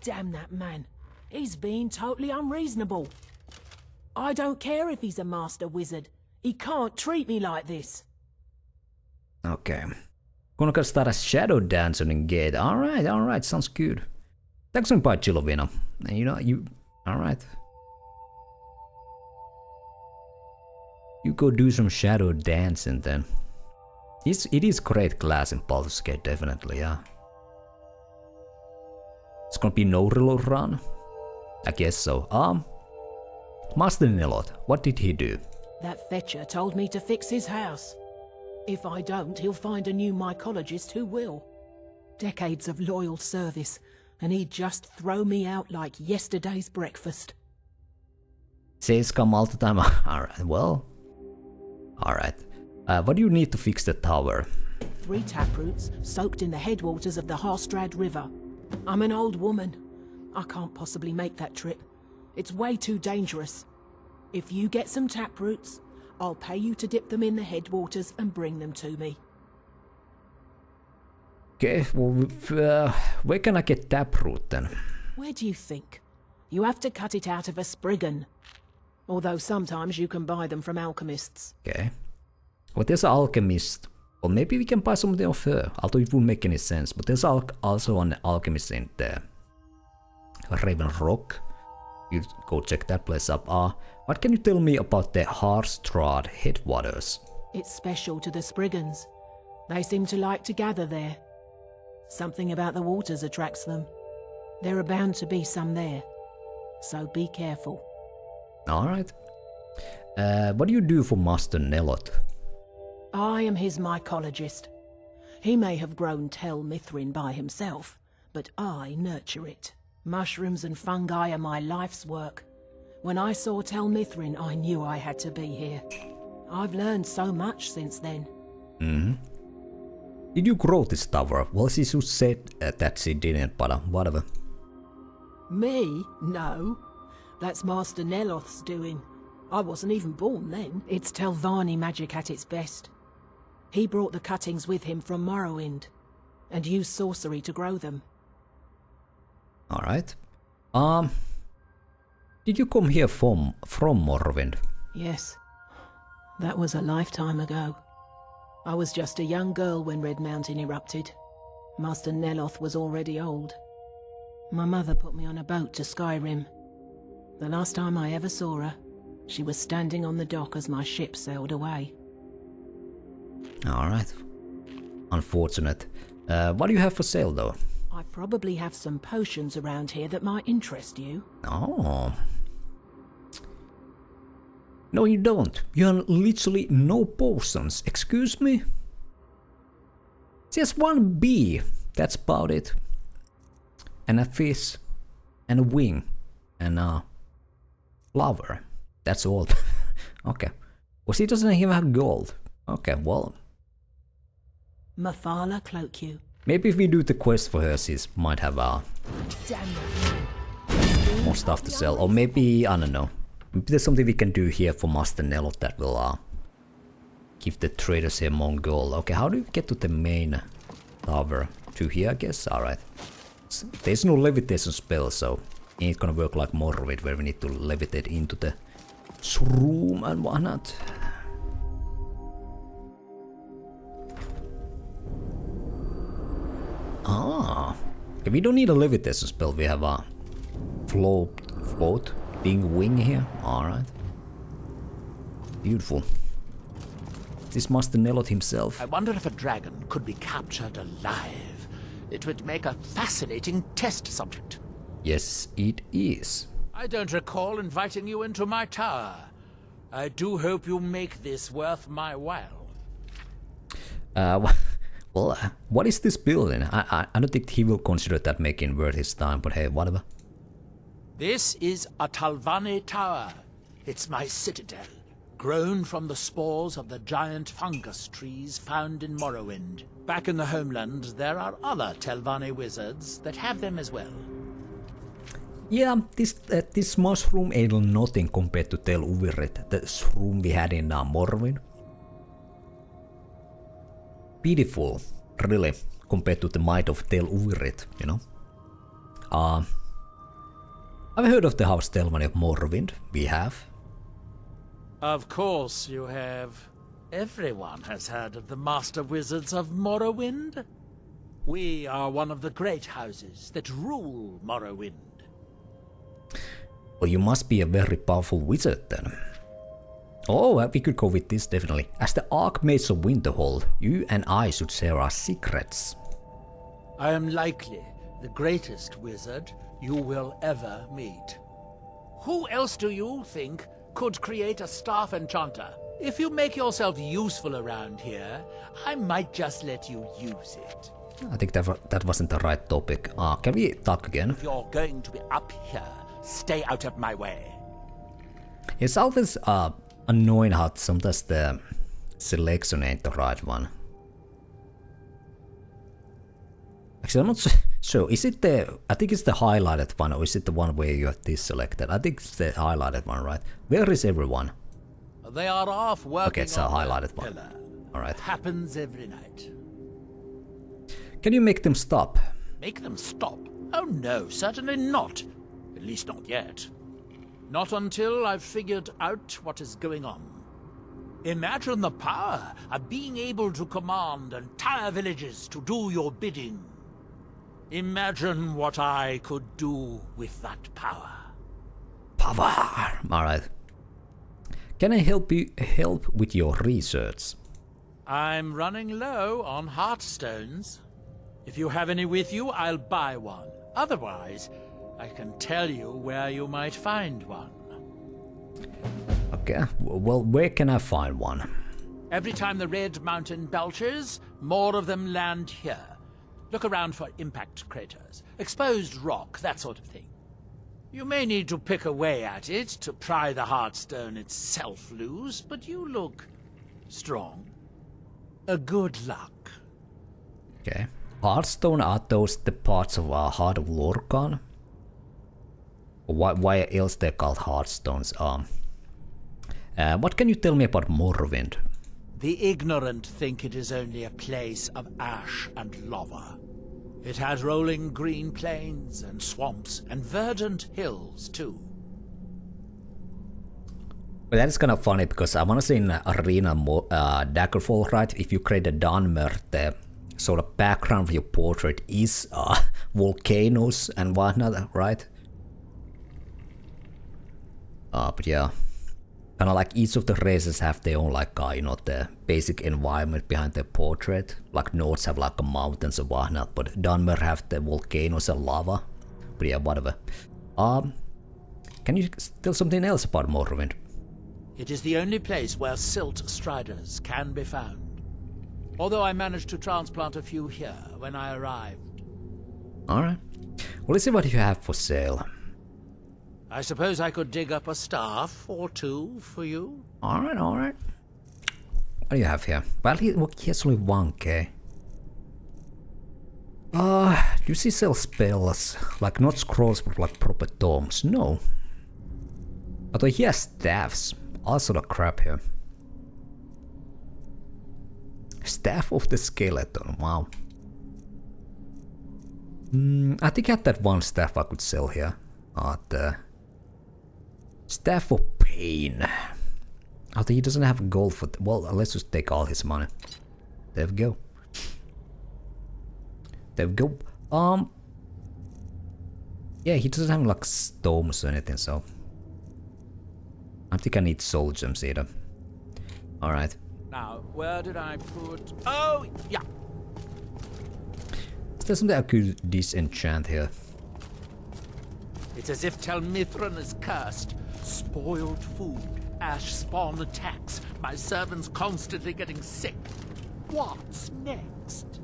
Speaker 15: Damn that man. He's being totally unreasonable. I don't care if he's a master wizard. He can't treat me like this.
Speaker 1: Okay. Gonna start a shadow dance on the gate. Alright, sounds good. Thanks for Chilovina. And you alright. You go do some shadow dancing then. It is great class in Baldur's Gate, definitely, yeah. It's gonna be no reload run? I guess so. Master Neloth, what did he do?
Speaker 15: That fetcher told me to fix his house. If I don't, he'll find a new mycologist who will. Decades of loyal service, and he'd just throw me out like yesterday's breakfast.
Speaker 1: Says come all the time. Alright, well. Alright. What do you need to fix the tower?
Speaker 15: 3 taproots soaked in the headwaters of the Harstrad River. I'm an old woman. I can't possibly make that trip. It's way too dangerous. If you get some taproots, I'll pay you to dip them in the headwaters and bring them to me.
Speaker 1: Okay, well, where can I get taproot then?
Speaker 15: Where do you think? You have to cut it out of a spriggan. Although sometimes you can buy them from alchemists.
Speaker 1: Okay. Well, there's an alchemist. Well, maybe we can buy something of her, although it wouldn't make any sense. But there's also an alchemist in there. Raven Rock. You go check that place up. What can you tell me about the Harstrad headwaters?
Speaker 15: It's special to the Spriggans. They seem to like to gather there. Something about the waters attracts them. There are bound to be some there. So be careful.
Speaker 1: Alright. What do you do for Master Neloth?
Speaker 15: I am his mycologist. He may have grown Tel Mithryn by himself, but I nurture it. Mushrooms and fungi are my life's work. When I saw Tel Mithryn, I knew I had to be here. I've learned so much since then.
Speaker 1: Did you grow this tower? Well, she should said that she didn't, but whatever.
Speaker 15: Me? No. That's Master Neloth's doing. I wasn't even born then. It's Telvanni magic at its best. He brought the cuttings with him from Morrowind, and used sorcery to grow them.
Speaker 1: Alright. Did you come here from Morrowind?
Speaker 15: Yes. That was a lifetime ago. I was just a young girl when Red Mountain erupted. Master Neloth was already old. My mother put me on a boat to Skyrim. The last time I ever saw her, she was standing on the dock as my ship sailed away.
Speaker 1: Alright. Unfortunate. What do you have for sale though?
Speaker 15: I probably have some potions around here that might interest you.
Speaker 1: Oh. No, you don't. You have literally no potions. Excuse me? Just one bee. That's about it. And a fish. And a wing. And a flower. That's all. Okay. Well, she doesn't even have gold. Okay, well.
Speaker 15: Mafala cloak you.
Speaker 1: Maybe if we do the quest for her, she might have more stuff to sell. Or maybe, I don't know. Maybe there's something we can do here for Master Neloth that will give the traders here more gold. Okay, how do we get to the main tower? To here, I guess? Alright. There's no levitation spell, so it ain't gonna work like Morrowind, where we need to levitate into the room and whatnot. Okay, we don't need a levitation spell, we have a float thing wing here. Alright. Beautiful. This Master Neloth himself.
Speaker 12: I wonder if a dragon could be captured alive. It would make a fascinating test subject.
Speaker 1: Yes, it is.
Speaker 16: I don't recall inviting you into my tower. I do hope you make this worth my while.
Speaker 1: Well, what is this building? I don't think he will consider that making worth his time, but hey, whatever.
Speaker 16: This is a Telvanni tower. It's my citadel, grown from the spores of the giant fungus trees found in Morrowind. Back in the homeland, there are other Telvanni wizards that have them as well.
Speaker 1: Yeah, this mushroom ain't nothing compared to Tel Mithryn, the room we had in Morrowind. Beautiful, really, compared to the might of Tel Mithryn, you know. I've heard of the House Telvanni of Morrowind. We have.
Speaker 16: Of course you have. Everyone has heard of the Master Wizards of Morrowind. We are one of the great houses that rule Morrowind.
Speaker 1: Well, you must be a very powerful wizard then. Oh, we could go with this definitely. As the Archmage of Winterhold, you and I should share our secrets.
Speaker 16: I am likely the greatest wizard you will ever meet. Who else do you think could create a staff enchanter? If you make yourself useful around here, I might just let you use it.
Speaker 1: I think that wasn't the right topic. Can we talk again?
Speaker 16: If you're going to be up here, stay out of my way.
Speaker 1: It's always annoying how sometimes the selection ain't the right one. Actually, I'm not sure. Is it the... I think it's the highlighted one, or is it the one where you have this selected? I think it's the highlighted one, right? Where is everyone?
Speaker 16: They are off working.
Speaker 1: Okay, it's a highlighted one. Alright.
Speaker 16: Happens every night.
Speaker 1: Can you make them stop?
Speaker 16: Make them stop? Oh no, certainly not. At least not yet. Not until I've figured out what is going on. Imagine the power of being able to command entire villages to do your bidding. Imagine what I could do with that power.
Speaker 1: Power! Alright. Can I help with your research?
Speaker 16: I'm running low on heartstones. If you have any with you, I'll buy one. Otherwise, I can tell you where you might find one.
Speaker 1: Okay, well, where can I find one?
Speaker 16: Every time the Red Mountain belches, more of them land here. Look around for impact craters, exposed rock, that sort of thing. You may need to pick away at it to pry the heartstone itself loose, but you look strong. Good luck.
Speaker 1: Okay. Heartstone, are those the parts of our Heart of Lorkhan? Why else they're called Heartstones? What can you tell me about Morrowind?
Speaker 16: The ignorant think it is only a place of ash and lava. It has rolling green plains and swamps and verdant hills too.
Speaker 1: Well, that is kind of funny because I want to say in Arena Daggerfall, right? If you create a Dunmer, the sort of background of your portrait is volcanoes and whatnot, right? But yeah, kind of like each of the races have their own, like, you know, the basic environment behind their portrait. Like Nords have like mountains and whatnot, but Dunmer have the volcanoes and lava. But yeah, whatever. Can you tell something else about Morrowind?
Speaker 16: It is the only place where silt striders can be found. Although I managed to transplant a few here when I arrived.
Speaker 1: Alright. Well, let's see what you have for sale.
Speaker 16: I suppose I could dig up a staff or two for you?
Speaker 1: Alright, alright. What do you have here? Well, he has only 1k. Do you see sell spells? Like not scrolls, but like proper tomes? No. Although he has staffs. All sort of crap here. Staff of the Skeleton, wow. I think I had that one staff I could sell here. The Staff of Pain. Although he doesn't have gold for... Well, let's just take all his money. There we go. There we go. Yeah, he doesn't have like stones or anything, so... I think I need soul gems either. Alright.
Speaker 16: Now, where did I put... Oh, yeah.
Speaker 1: Is there something I could disenchant here?
Speaker 16: It's as if Tel Mithryn is cursed. Spoiled food, ash spawn attacks, my servants constantly getting sick. What's next?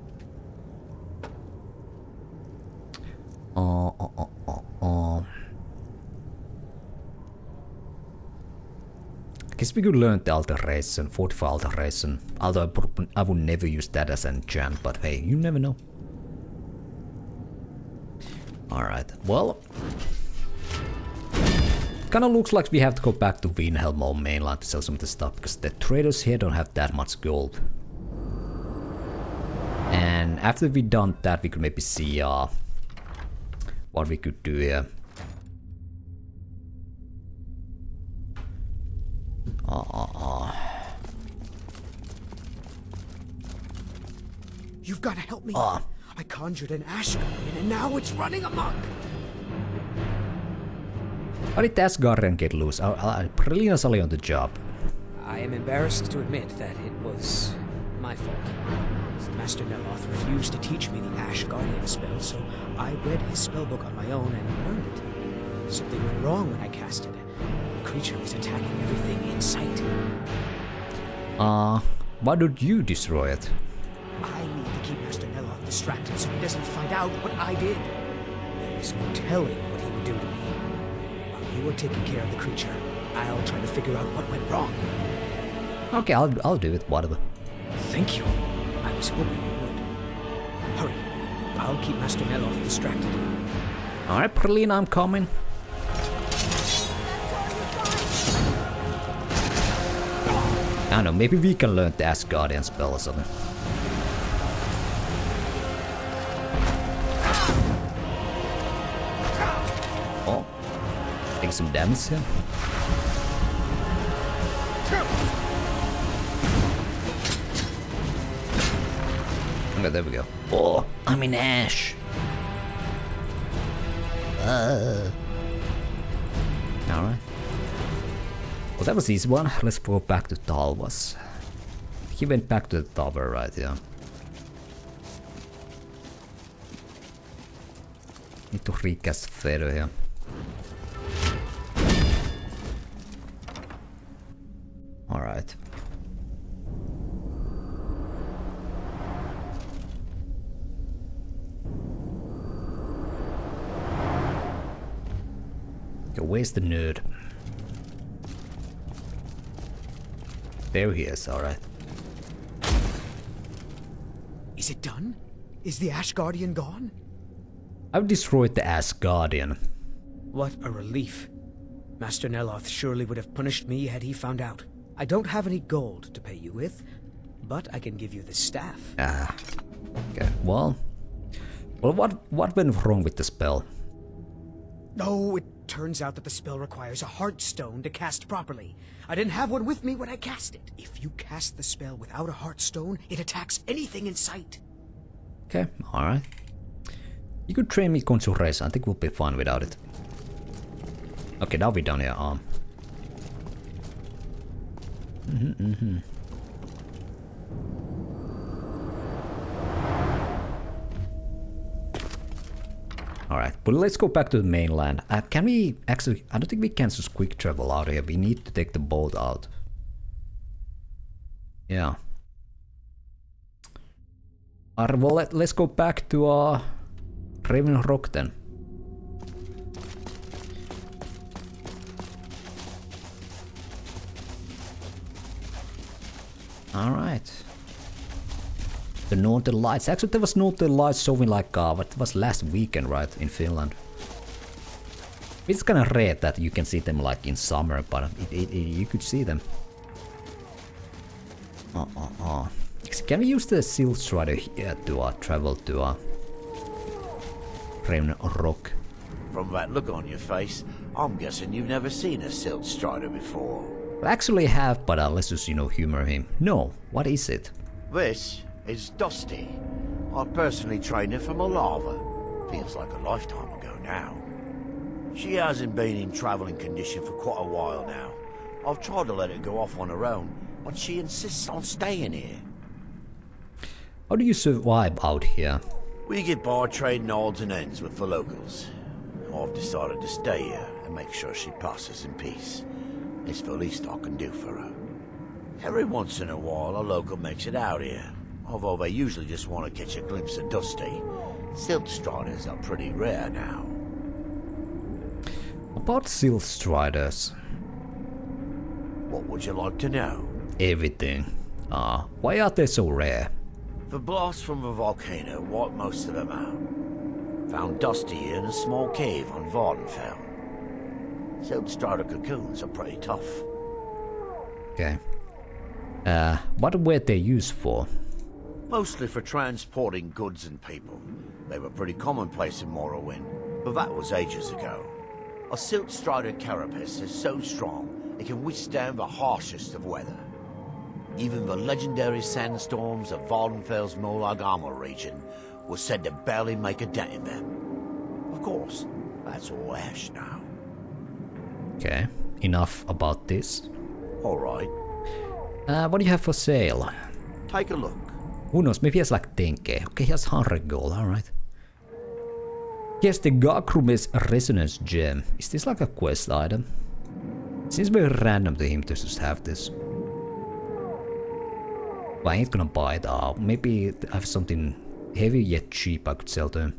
Speaker 1: I guess we could learn the alteration, fortify alteration. Although I would never use that as an enchant, but hey, you never know. Alright, well... Kinda looks like we have to go back to Vinhelm or mainland to sell some of the stuff, because the traders here don't have that much gold. And after we've done that, we could maybe see what we could do here.
Speaker 14: You've got to help me. I conjured an ash guardian and now it's running amok.
Speaker 1: How did the Asgardian get loose? Prelina's only on the job.
Speaker 14: I am embarrassed to admit that it was my fault. Master Neloth refused to teach me the Ash Guardian spell, so I read his spellbook on my own and learned it. Something went wrong when I cast it. The creature was attacking everything in sight.
Speaker 1: Why did you destroy it?
Speaker 14: I need to keep Master Neloth distracted so he doesn't find out what I did. There is no telling what he would do to me. While you are taking care of the creature, I'll try to figure out what went wrong.
Speaker 1: Okay, I'll do it, whatever.
Speaker 14: Thank you. I was hoping you would. Hurry. I'll keep Master Neloth distracted.
Speaker 1: Alright, Prelina, I'm coming. I don't know, maybe we can learn the Asgardian spell or something. Oh. Take some damage here. Okay, there we go. Oh, I'm in ash. Alright. Well, that was easy one. Let's go back to Talvas. He went back to the tower, right? Yeah. Need to recast Feather here. Alright. Okay, where's the nerd? There he is, alright.
Speaker 14: Is it done? Is the Ash Guardian gone?
Speaker 1: I've destroyed the Asgardian.
Speaker 14: What a relief. Master Neloth surely would have punished me had he found out. I don't have any gold to pay you with, but I can give you the staff.
Speaker 1: Okay, well, what went wrong with the spell?
Speaker 14: Oh, it turns out that the spell requires a heartstone to cast properly. I didn't have one with me when I cast it. If you cast the spell without a heartstone, it attacks anything in sight.
Speaker 1: Okay, alright. You could train me conjuration, I think we'll be fine without it. Okay, now we're done here. Alright, but let's go back to the mainland. Can we actually... I don't think we can just quick travel out here. We need to take the boat out. Yeah. Alright, well, let's go back to Raven Rock then. Alright. The Northern Lights. Actually, there was Northern Lights showing like, what was last weekend, right, in Finland. It's kind of rare that you can see them like in summer, but you could see them. Can we use the Silt Strider here to travel to Raven Rock?
Speaker 17: From that look on your face, I'm guessing you've never seen a Silt Strider before.
Speaker 1: I actually have, but let's just, humor him. No, what is it?
Speaker 17: This is Dusty. I personally trained her from a lava. Feels like a lifetime ago now. She hasn't been in traveling condition for quite a while now. I've tried to let her go off on her own, but she insists on staying here.
Speaker 1: How do you survive out here?
Speaker 17: We get by trading odds and ends with the locals. I've decided to stay here and make sure she passes in peace. It's the least I can do for her. Every once in a while, a local makes it out here, although they usually just want to catch a glimpse of Dusty. Silt Striders are pretty rare now.
Speaker 1: About Silt Striders?
Speaker 17: What would you like to know?
Speaker 1: Everything. Why are they so rare?
Speaker 17: The blast from the volcano wiped most of them out. Found Dusty in a small cave on Vardenfell. Silt Strider cocoons are pretty tough.
Speaker 1: Okay. What were they used for?
Speaker 17: Mostly for transporting goods and people. They were pretty commonplace in Morrowind, but that was ages ago. A Silt Strider carapace is so strong, it can withstand the harshest of weather. Even the legendary sandstorms of Vardenfell's Molag Armor region were said to barely make a dent in them. Of course, that's all ash now.
Speaker 1: Okay, enough about this.
Speaker 17: Alright.
Speaker 1: What do you have for sale?
Speaker 17: Take a look.
Speaker 1: Who knows, maybe he has like 10k. Okay, he has 100 gold, alright. Here's the Gakrume's Resonance Gem. Is this like a quest item? Seems very random to him to just have this. But I ain't gonna buy it. Maybe I have something heavy yet cheap I could sell to him.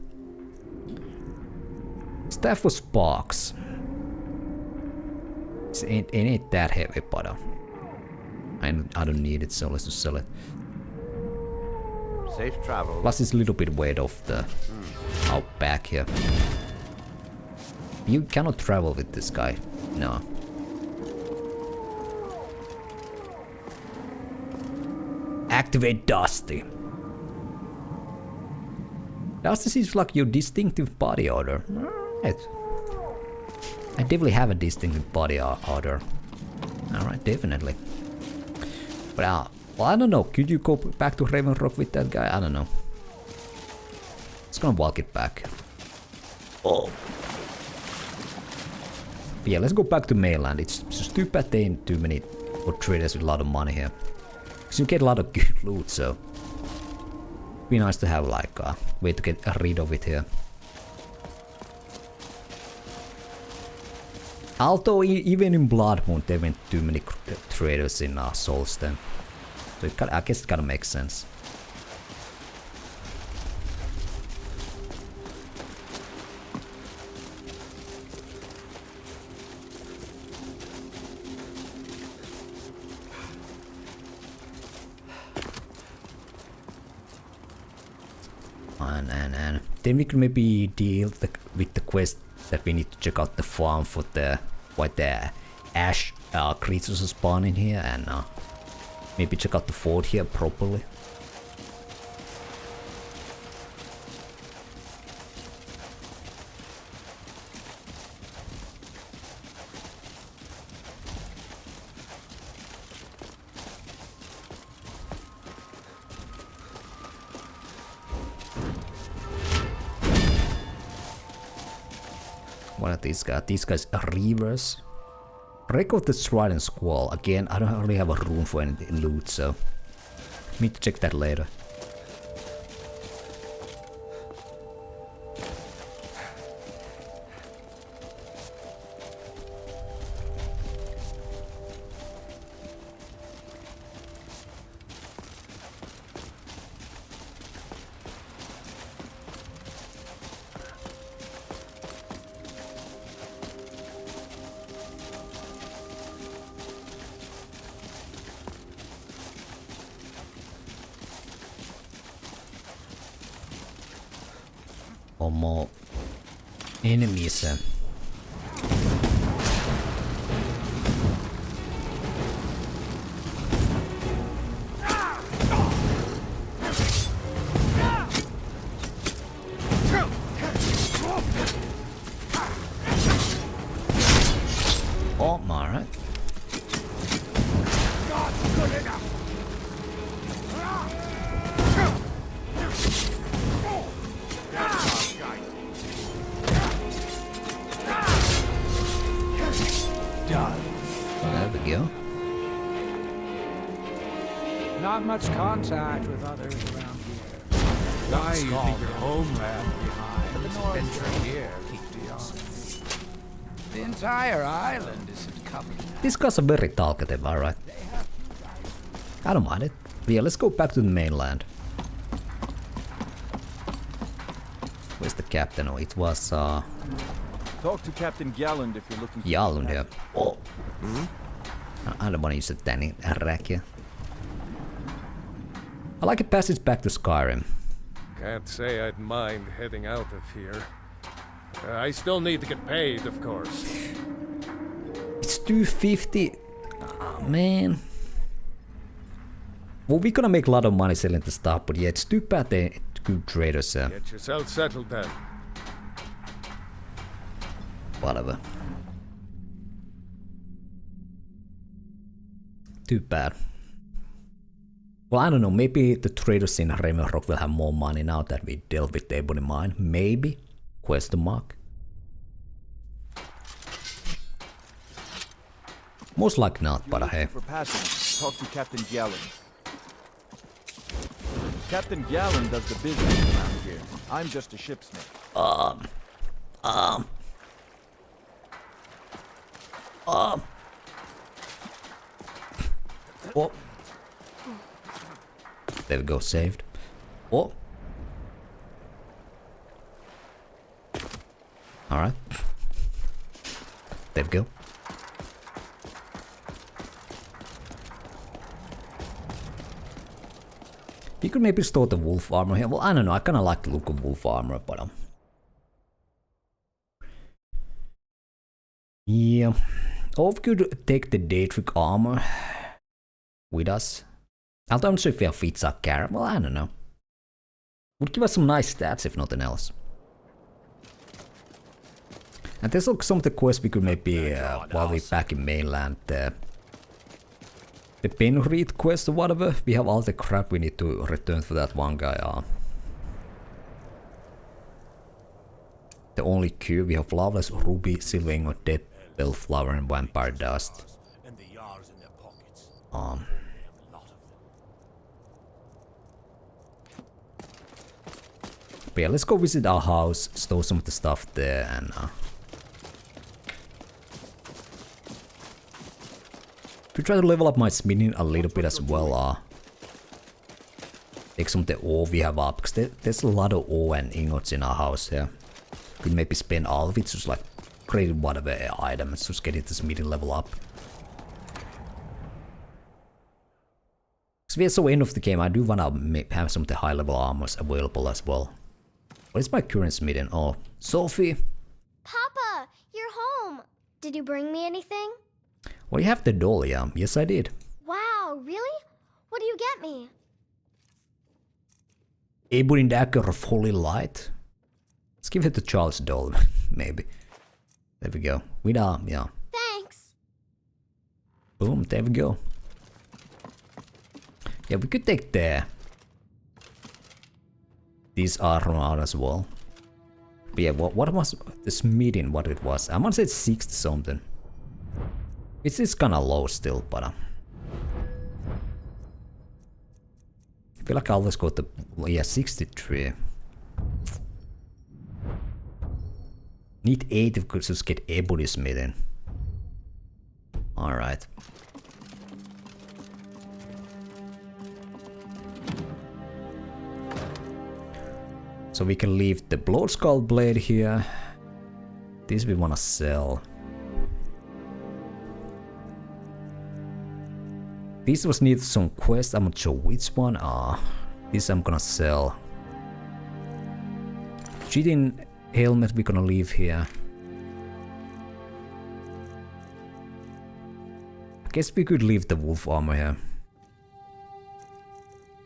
Speaker 1: Staff for Sparks. It ain't that heavy, but I don't need it, so let's just sell it.
Speaker 17: Safe travel.
Speaker 1: Plus it's a little bit weight off the out back here. You cannot travel with this guy. No. Activate Dusty. Dusty seems like your distinctive body odor. Right. I definitely have a distinctive body odor. Alright, definitely. But well, I don't know. Could you go back to Raven Rock with that guy? I don't know. It's gonna walk it back. Oh. But yeah, let's go back to mainland. It's just too bad there ain't too many traders with a lot of money here. Because you get a lot of good loot, so be nice to have like a way to get rid of it here. Although even in Bloodmoon there weren't too many traders in Solstem. So I guess it kinda makes sense. And then we could maybe deal with the quest that we need to check out the farm for the ash creatures are spawning here, and maybe check out the fort here properly. What are these guys? These guys are reavers. Break of the Stride and Squall. Again, I don't really have a room for any loot, so need to check that later. Or more enemies. Oh, alright. There we go.
Speaker 7: Not much contact with others around here. Why you leave your homeland behind? This adventure here keep beyond. The entire island isn't covered.
Speaker 1: These guys are very talkative, alright. I don't mind it. But yeah, let's go back to the mainland. Where's the captain? Oh, it was
Speaker 18: Talk to Captain Galland if you're looking for
Speaker 1: Jalund here. Oh. I don't want to use the Danny rack here. I like a passage back to Skyrim.
Speaker 19: Can't say I'd mind heading out of here. I still need to get paid, of course.
Speaker 1: It's 250. Oh, man. Well, we're gonna make a lot of money selling the stuff, but yeah, it's too bad they're good traders.
Speaker 19: Get yourself settled then.
Speaker 1: Whatever. too bad. Well, I don't know, maybe the traders in Ravenrock will have more money now that we dealt with the Ebony Mine. Maybe? Question mark. Most likely not, but hey.
Speaker 18: For passing, talk to Captain Gallen. Captain Gallen does the business around here. I'm just a shipsmith.
Speaker 1: Oh. There we go, saved. Oh. Alright. There we go. You could maybe store the wolf armor here. Well, I don't know. I kind of like the look of wolf armor, but yeah. Or we could take the Daedric armor with us. I don't know if we have feats are carry. Well, I don't know. Would give us some nice stats if nothing else. And there's also some of the quests we could maybe while we're back in mainland. The Penreath quest or whatever. We have all the crap we need to return for that one guy. The only cure we have: flawless ruby, silver ingot, dead bellflower, and vampire dust. But yeah, let's go visit our house, store some of the stuff there, and to try to level up my smithing a little bit as well. Take some of the ore we have up, because there's a lot of ore and ingots in our house here. Could maybe spend all of it, just like create whatever items, just get it to smithing level up. Because we are so end of the game, I do want to have some of the high level armors available as well. What is my current smithing? Oh, Sophie!
Speaker 10: Papa, you're home. Did you bring me anything?
Speaker 1: Well, you have the doll, yeah. Yes, I did.
Speaker 10: Wow, really? What do you get me?
Speaker 1: Ebony dagger of holy light. Let's give it to Charles' doll, maybe. There we go. With yeah.
Speaker 10: Thanks.
Speaker 1: Boom, there we go. Yeah, we could take these armor out as well. But yeah, what was the smithing? What it was? I'm gonna say 60 something. It's kind of low still, but I feel like I always got the 63. Need 8 if we could just get ebony smithing. All right. So we can leave the Bloodskull blade here. This we wanna sell. This was need some quest. I'm not sure which one. This I'm gonna sell. Cheating helmet we're gonna leave here. I guess we could leave the wolf armor here.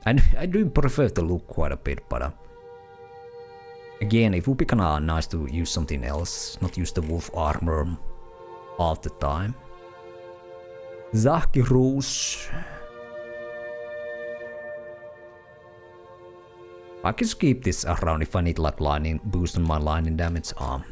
Speaker 1: I do prefer the look quite a bit, but again, it would be kinda nice to use something else, not use the wolf armor all the time. Zahki Rouge. I can just keep this around if I need like lightning boost on my lightning damage arm.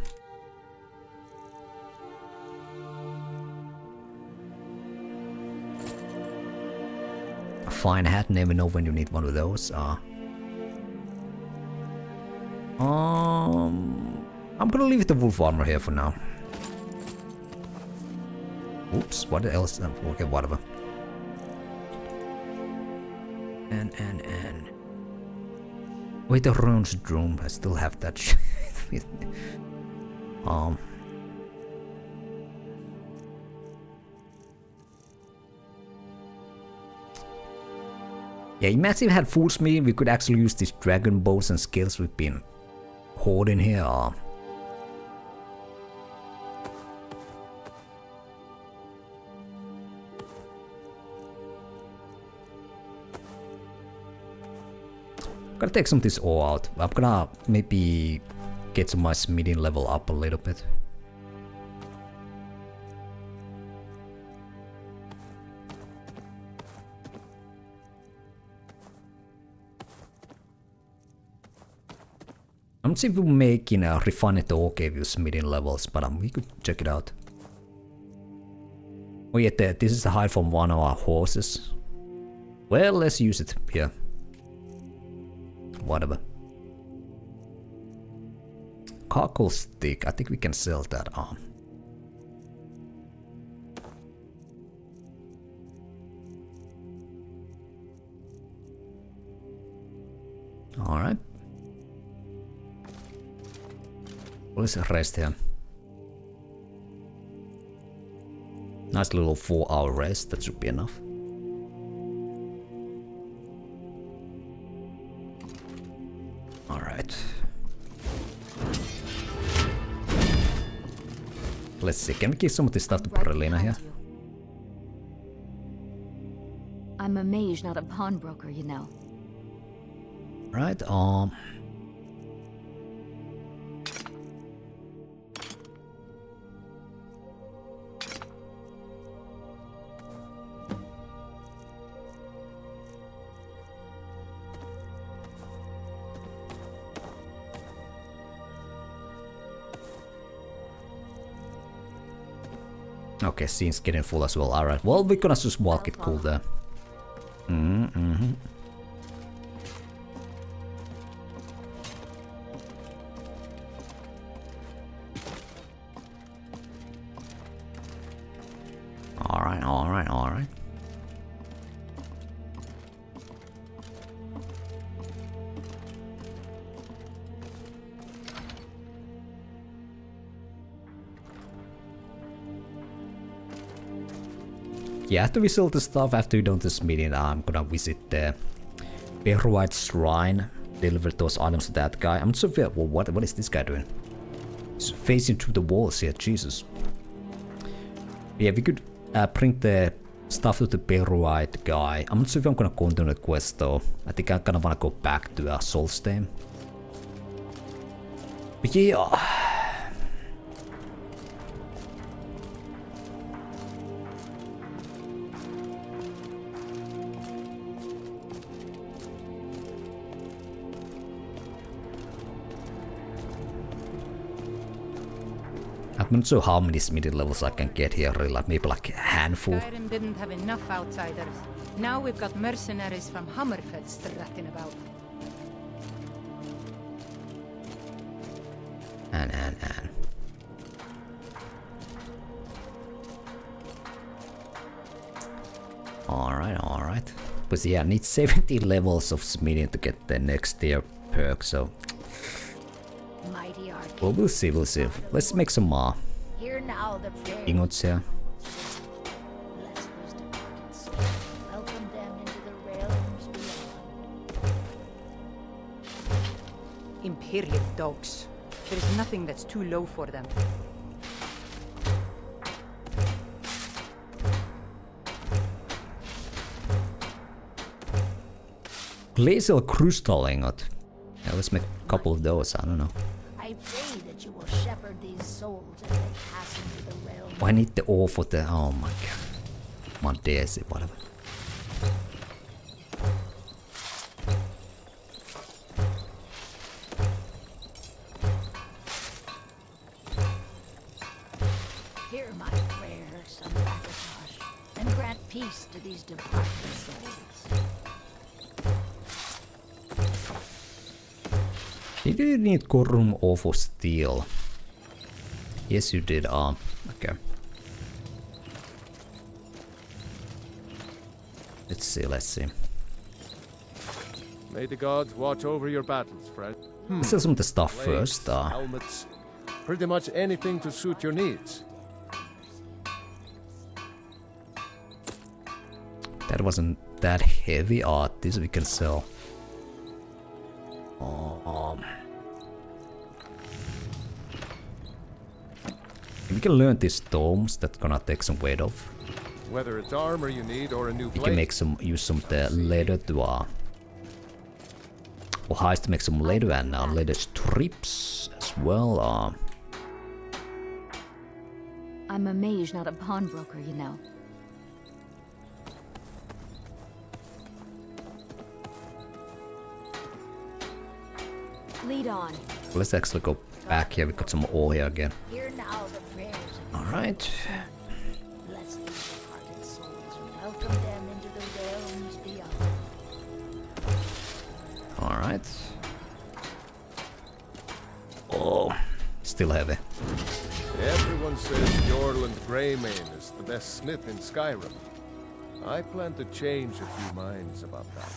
Speaker 1: A fine hat, never know when you need one of those. I'm gonna leave the wolf armor here for now. Oops, what else? Okay, whatever. And. Wait, the runes room. I still have that shit. Yeah, imagine if we had full smithing, we could actually use these dragon bows and skills we've been hoarding here. Gotta take some of this ore out. I'm gonna maybe get some of my smithing level up a little bit. I'm not sure if we're making a refined ore cave use medium levels, but we could check it out. Oh yeah, this is a hide from one of our horses. Well, let's use it here. Whatever. Cockle stick, I think we can sell that on. Alright. Let's rest here. Nice little 4-hour rest, that should be enough. Alright. Let's see, can we give some of this stuff to Berlina here?
Speaker 10: I'm a mage, not a pawnbroker, you know.
Speaker 1: Right, okay, scene's getting full as well. Alright, well, we're gonna just walk it cool there. Mm-hmm. Alright. Yeah, after we sell the stuff, after we done this meeting, I'm gonna visit the Beruite Shrine, deliver those items to that guy. I'm not sure if, well, what is this guy doing? He's facing through the walls here, Jesus. Yeah, we could bring the stuff to the Beruite guy. I'm not sure if I'm gonna continue the quest though. I think I kind of wanna go back to Solstheim. But yeah. I'm not sure how many middle levels I can get here, really, like maybe like a handful.
Speaker 20: Skyrim didn't have enough outsiders. Now we've got mercenaries from Hammerfell strutting about.
Speaker 1: And. Alright. But yeah, I need 70 levels of smithing to get the next tier perk, so... Well, we'll see. Let's make some ingots here.
Speaker 20: Imperial dogs. There's nothing that's too low for them.
Speaker 1: Glacial crystal ingot. Yeah, let's make a couple of those, I don't know.
Speaker 10: I pray that you will shepherd these souls as they pass into the realm.
Speaker 1: Oh, I need the ore for the... oh my god. Montesi, whatever.
Speaker 10: Hear my prayer, son of Akatosh, and grant peace to these departed souls.
Speaker 1: Did you need Corum ore for steel? Yes, you did. Okay. Let's see.
Speaker 19: May the gods watch over your battles, friend.
Speaker 1: Let's sell some of the stuff
Speaker 19: Blades,
Speaker 1: first.
Speaker 19: helmets, pretty much anything to suit your needs.
Speaker 1: That wasn't that heavy. This we can sell. We can learn these stones. That's gonna take some weight off.
Speaker 19: Whether it's armor you need or a new
Speaker 1: We
Speaker 19: blade.
Speaker 1: can make use some of the leather to or hides to make some leather and leather strips as well.
Speaker 10: I'm a mage, not a pawnbroker, you know. Lead on.
Speaker 1: Let's actually go back here. We got some ore here again.
Speaker 10: Hear now the prayers of
Speaker 1: Alright.
Speaker 10: bless these departed souls and welcome them into the realms beyond.
Speaker 1: Alright. Oh, still heavy.
Speaker 19: Everyone says Jorland Greymane is the best smith in Skyrim. I plan to change a few minds about that.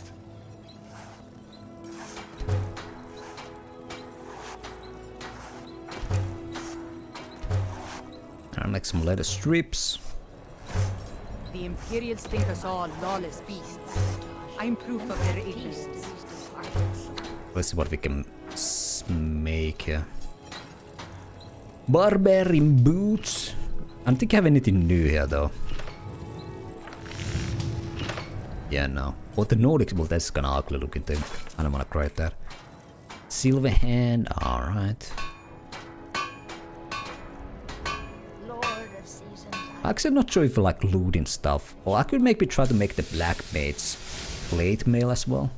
Speaker 1: I'll make some leather strips.
Speaker 20: The Imperials think us all lawless beasts. I'm proof of their ignorance.
Speaker 1: Let's see what we can make here. Barbarian boots. I don't think I have anything new here though. Yeah, no. Well, the Nordic, well, that's kinda ugly looking thing. I don't wanna create that. Silver hand, alright. Actually, I'm not sure if I like looting stuff. Or I could maybe try to make the black mage plate mail as well.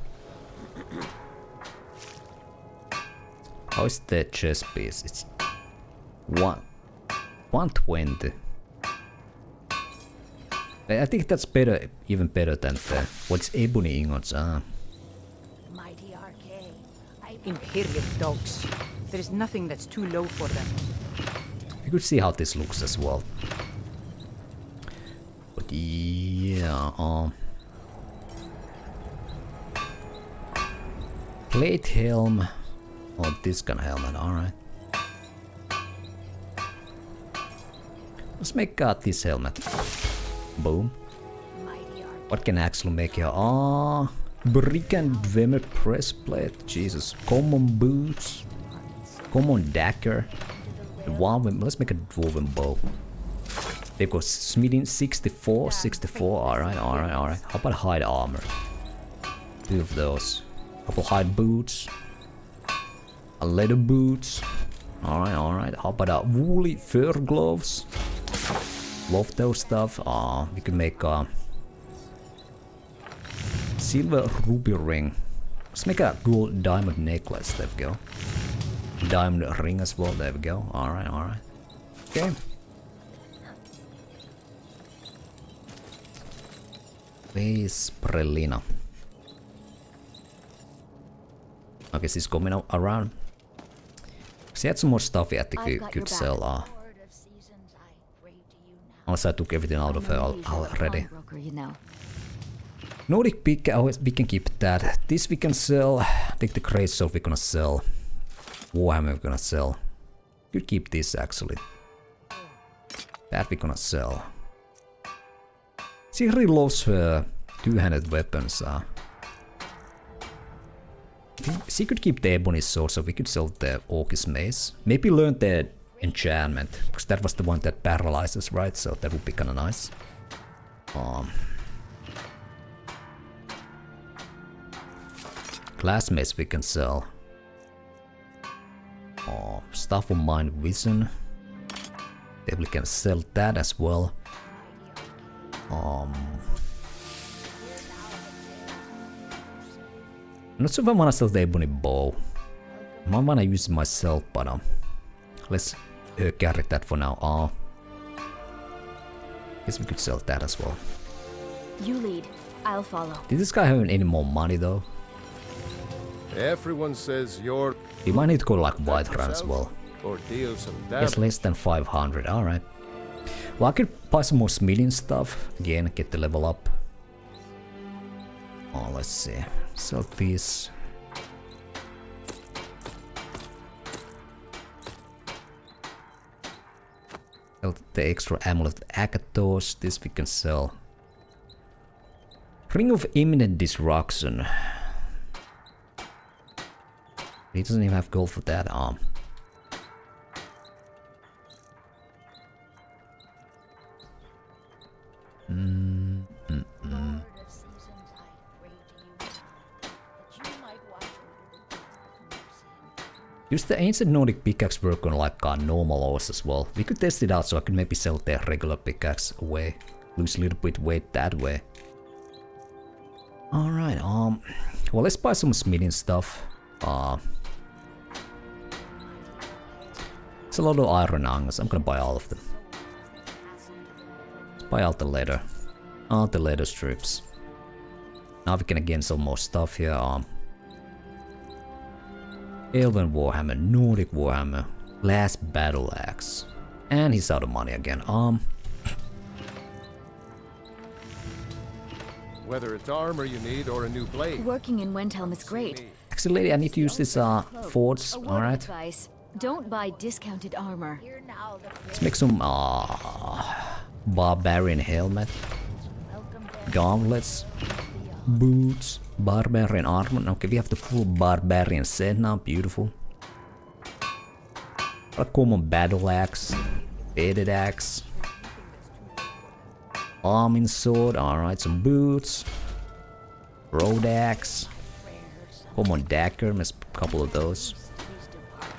Speaker 1: How is the chest piece? It's 120. I think that's better, even better than the what's ebony ingots are.
Speaker 10: Mighty arcade.
Speaker 20: Imperial dogs. There is nothing that's too low for them.
Speaker 1: You could see how this looks as well. But yeah, plate helm. Oh, this kind of helmet, alright. Let's make this helmet. Boom. What can I actually make here? Brick and Dwemer breastplate. Jesus. Common boots. Common dagger. Dwarven. Let's make a dwarven bow. They've got smithing 64. 64. Alright. How about hide armor? 2 of those. Couple hide boots. A leather boots. Alright. How about woolly fur gloves? Love those stuff. We can make a silver ruby ring. Let's make a gold diamond necklace. There we go. Diamond ring as well. There we go. Alright. Okay. Where's Prelina? Okay, she's coming around. She had some more stuff I think we could sell. Unless I took everything out of her already. Nordic pick, we can keep that. This we can sell. I think the great sword we're gonna sell. Warhammer we're gonna sell. Could keep this actually. That we're gonna sell. She really loves her two-handed weapons. She could keep the ebony sword, so we could sell the Orcish mace. Maybe learn the enchantment, because that was the one that paralyzes, right? So that would be kinda nice. Glass mace we can sell. Stuff of mind vision. Maybe we can sell that as well. I'm not sure if I wanna sell the ebony bow. I might wanna use it myself, but let's carry that for now. Guess we could sell that as well.
Speaker 10: You lead. I'll follow.
Speaker 1: Did this guy have any more money though?
Speaker 19: Everyone says you're...
Speaker 1: You might need to go like Whiterun as well.
Speaker 19: Or deal some damage.
Speaker 1: Yes, less than 500. Alright. Well, I could buy some more smithing stuff. Again, get the level up. Let's see. Sell this. Sell the extra amulet Agathos. This we can sell. Ring of imminent destruction. He doesn't even have gold for that. Use the ancient Nordic pickaxe work on like normal ores as well. We could test it out, so I could maybe sell the regular pickaxe away. Lose a little bit weight that way. Alright, well, let's buy some smithing stuff. It's a lot of iron ingots. I'm gonna buy all of them. Let's buy all the leather. All the leather strips. Now we can again sell more stuff here. Elven Warhammer, Nordic Warhammer, Last Battle Axe. And he's out of money again.
Speaker 19: Whether it's armor you need or a new blade.
Speaker 21: Working in Wendhelm is great.
Speaker 1: Actually, lady, I need to use this forts. Alright.
Speaker 21: Advice. Don't buy discounted armor.
Speaker 1: Let's make some barbarian helmet. Gauntlets. Boots. Barbarian armor. Okay, we have the full barbarian set now. Beautiful. A common battle axe. Bearded axe. Arming sword. Alright, some boots. Road axe. Common dagger. There's a couple of those.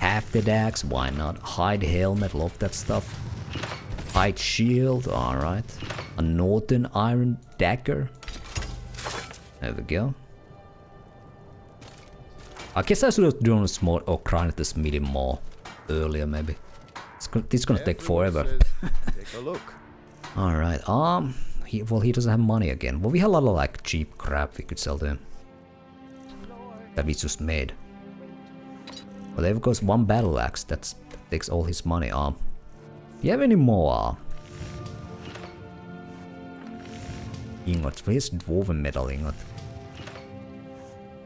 Speaker 1: Hafted axe. Why not? Hide helmet. Love that stuff. Hide shield. Alright. A northern iron dagger. There we go. I guess I should have done a small or grinded this medium more earlier maybe. This is gonna take forever.
Speaker 19: Take a look.
Speaker 1: Alright, he doesn't have money again. Well, we have a lot of like cheap crap we could sell to him. That we just made. Well, there goes one battle axe. That takes all his money. Do you have any more? Ingots. Where's dwarven metal ingot?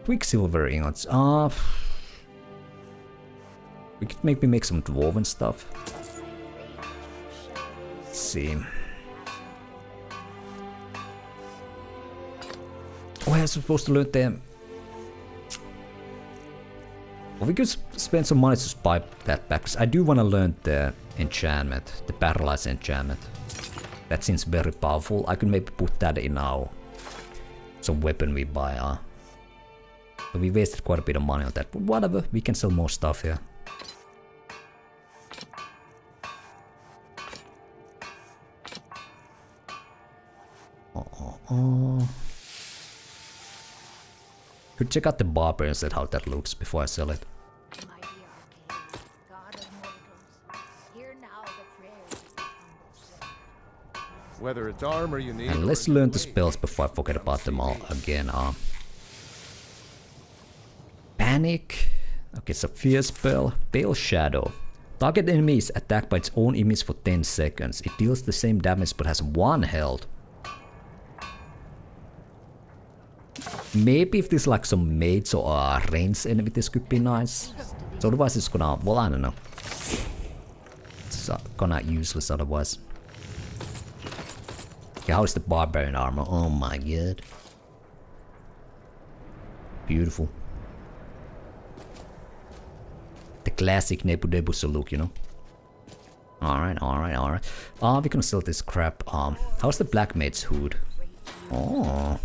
Speaker 1: Quicksilver ingots. We could maybe make some dwarven stuff. Let's see. Oh, I was supposed to learn them. Well, we could spend some money to buy that back. I do want to learn the enchantment, the paralyzed enchantment. That seems very powerful. I could maybe put that in our some weapon we buy. But we wasted quite a bit of money on that. But whatever, we can sell more stuff here. Could check out the barbarian set, how that looks before I sell it.
Speaker 19: Whether it's armor you need.
Speaker 1: And let's learn the spells before I forget about them all again. Panic. Okay, it's a fear spell. Pale Shadow. Target enemy is attacked by its own image for 10 seconds. It deals the same damage but has 1 health. Maybe if there's like some mage or range enemy, this could be nice. So otherwise it's gonna, well, I don't know. It's gonna useless otherwise. Okay, how's the barbarian armor? Oh my god. Beautiful. The classic Nebuka look, you know. Alright. We're gonna sell this crap. How's the black mage's hood? Oh.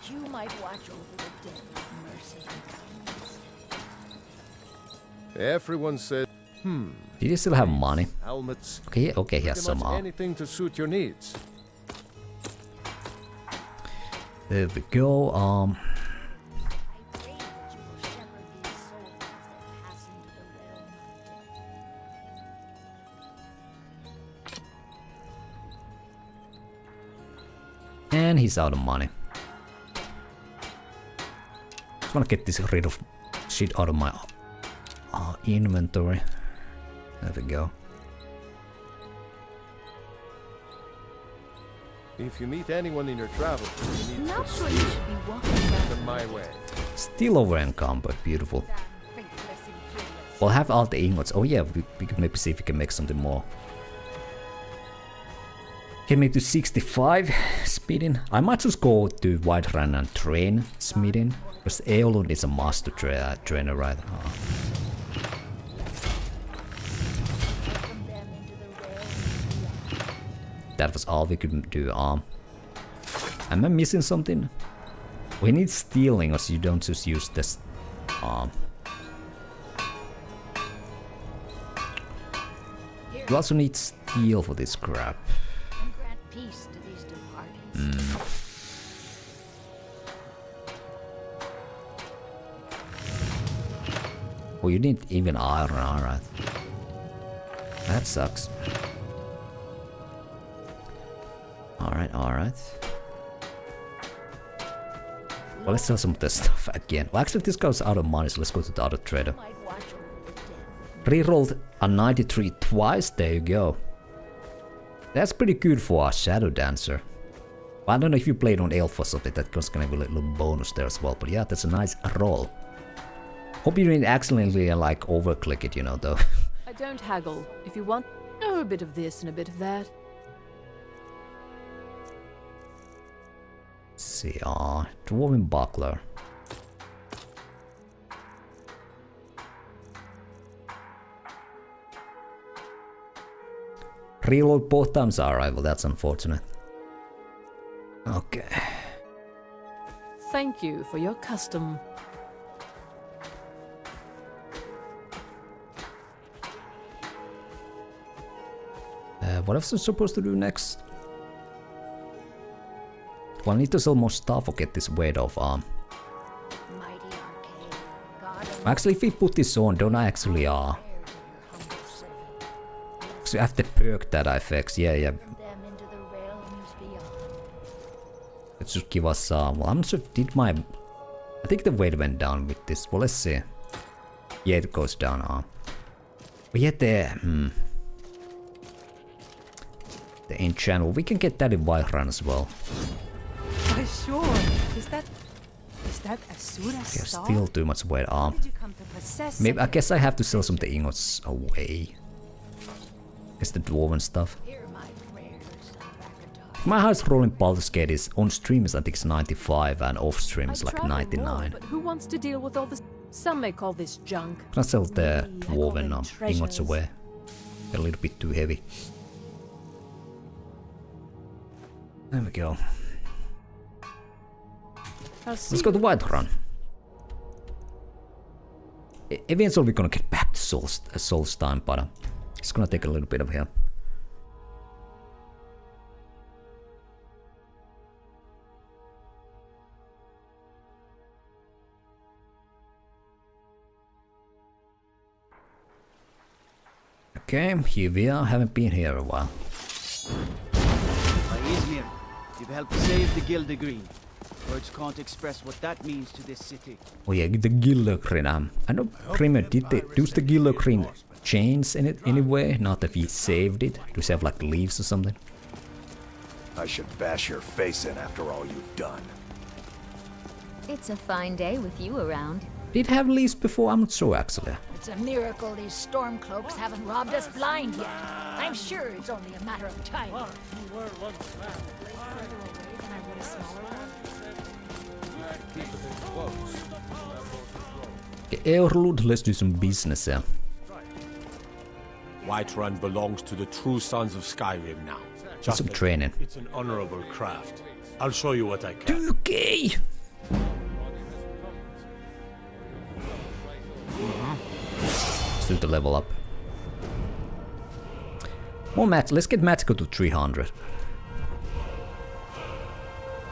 Speaker 10: You might watch over the dead with mercy and kindness.
Speaker 19: Everyone said,
Speaker 1: Did you still have money?
Speaker 19: helmets.
Speaker 1: Okay, he has some.
Speaker 19: Anything to suit your needs.
Speaker 1: There we go. And he's out of money. Just wanna get this rid of shit out of my inventory. There we go.
Speaker 19: If you meet anyone in your travels, you need
Speaker 21: Not
Speaker 19: to
Speaker 21: sure you should be walking around.
Speaker 19: them my way.
Speaker 1: Still over encumbered, beautiful. We'll have all the ingots. Oh yeah, we could maybe see if we can make something more. Can make to 65 speeding. I might just go to Whiterun and train smithing. Because Eolund is a master trainer, right? That was all we could do. Am I missing something? We need stealing, or so you don't just use this. You also need steel for this crap.
Speaker 10: Peace to these departed.
Speaker 1: Oh, you need even iron, alright. That sucks. Alright, alright. Well, let's sell some of this stuff again. Well, actually, this guy's out of money, so let's go to the other trader. Rerolled a 93 twice, there you go. That's pretty good for a Shadow Dancer. Well, I don't know if you played on Elf or something, that's gonna be a little bonus there as well, but yeah, that's a nice roll. Hope you didn't accidentally, like, overclick it, you know, though.
Speaker 4: I don't haggle. If you want, oh, a bit of this and a bit of that.
Speaker 1: Let's see, Dwarven Buckler. Reload both times, alright, well that's unfortunate. Okay.
Speaker 4: Thank you for your custom.
Speaker 1: What else am I supposed to do next? Well, I need to sell more stuff or get this weight off. Actually, if we put this on, don't I actually so I have to perk that effects, yeah. Let's just give us well, I'm not sure did my... I think the weight went down with this. Well, let's see. Yeah, it goes down. But yeah, the enchant, we can get that in Whiterun as well.
Speaker 20: Why, sure. Is that Asura's star?
Speaker 1: Still too much weight. Maybe I guess I have to sell some of the ingots away. It's the dwarven stuff. My highest roll in Baldur's Gate is on stream is I think it's 95 and off stream is like 99.
Speaker 4: But who wants to deal with all this? Some may call this junk.
Speaker 1: Can I sell the dwarven ingots away? They're a little bit too heavy. There we go. Let's go to Whiterun. Eventually we're gonna get back to Solstheim, but it's gonna take a little bit of help. Okay, here we are. Haven't been here a while.
Speaker 22: Izmir, you've helped save the Gildegreen. Words can't express what that means to this city.
Speaker 1: Oh yeah, the Gildegreen. I don't remember, did they use the Gildegreen chains in it anyway? Not that we saved it. Do we have like leaves or something?
Speaker 8: I should bash your face in after all you've done.
Speaker 21: It's a fine day with you around.
Speaker 1: Did have leaves before? I'm not sure actually.
Speaker 10: It's a miracle these storm cloaks haven't robbed us blind yet. I'm sure it's only a matter of time.
Speaker 1: Okay, Eorlund, let's do some business here.
Speaker 23: Whiterun belongs to the true sons of Skyrim now.
Speaker 1: Just some training.
Speaker 23: It's an honorable craft. I'll show you what I can.
Speaker 1: Okay. Let's do the level up. More match. Let's get magical to 300.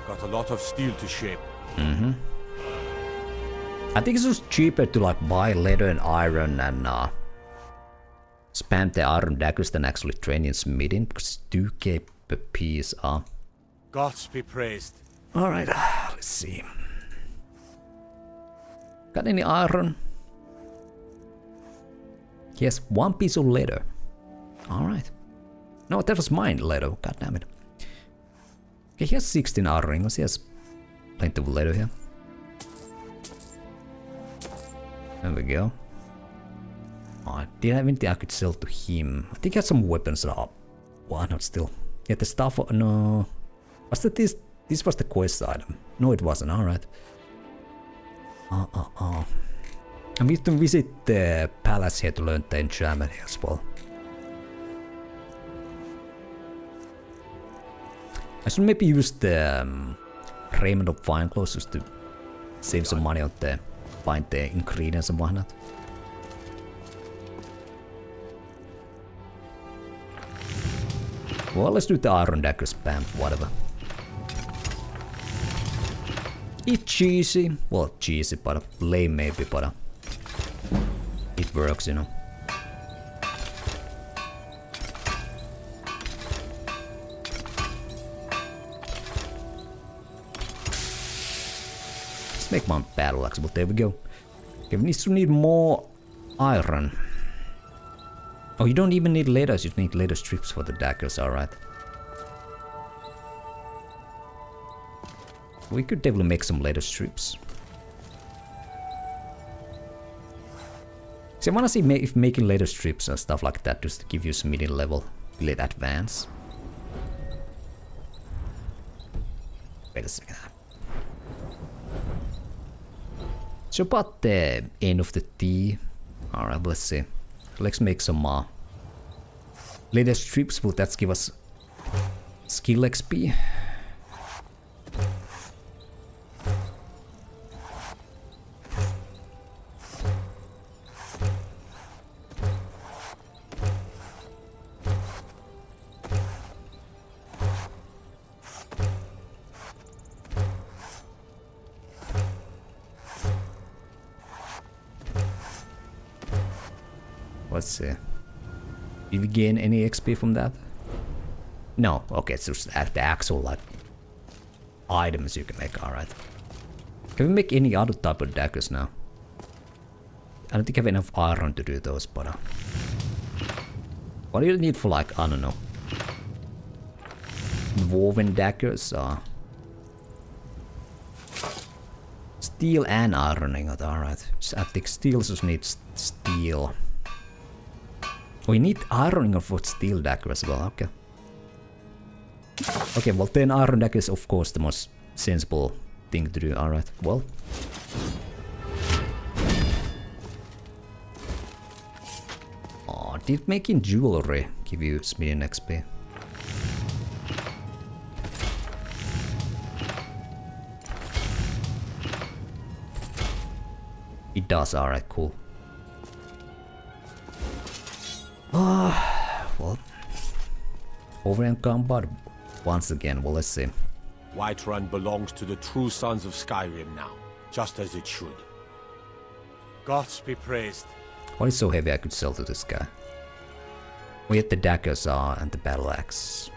Speaker 23: Got a lot of steel to shape.
Speaker 1: I think it's just cheaper to like buy leather and iron and spam the iron daggers than actually train in smithing because it's 2k per piece.
Speaker 23: Gods be praised.
Speaker 1: Alright, let's see. Got any iron? Yes, one piece of leather. Alright. No, that was mine leather. God damn it. Okay, he has 16 iron rings. He has plenty of leather here. There we go. Oh, I didn't have anything I could sell to him. I think he has some weapons that are... Why not still? Yeah, the stuff... No. Was that this? This was the quest item. No, it wasn't. Alright. I need to visit the palace here to learn the enchantment here as well. I should maybe use the Raiment of Fine Clothes just to save some money on the find the ingredients and whatnot. Well, let's do the iron dagger spam, whatever. It's cheesy. Well, cheesy, but lame maybe, but it works, you know. Let's make one battle axe, but there we go. Okay, we need more iron. Oh, you don't even need leathers, you need leather strips for the daggers, alright. We could definitely make some leather strips. See, I wanna see if making leather strips and stuff like that just to give you some middle level. Let advance. Wait a second. So about the end of the tea. Alright, let's see. Let's make some leather strips. Will that give us skill XP? Let's see. Did we gain any XP from that? No. Okay, it's just the actual like items you can make. All right. Can we make any other type of daggers now? I don't think I have enough iron to do those, but what do you need for like, I don't know, woven daggers? Steel and ironing. All right. So I think steel just needs steel. We need ironing for steel dagger as well, okay. Okay, well then iron dagger is of course the most sensible thing to do, alright, well. Oh, did making jewelry give you smithing XP? It does, alright, cool. Well, over in combat once again. Well, let's see.
Speaker 23: Whiterun belongs to the true sons of Skyrim now, just as it should. Gods be praised.
Speaker 1: What is so heavy I could sell to this guy? We had the daggers and the battle axe.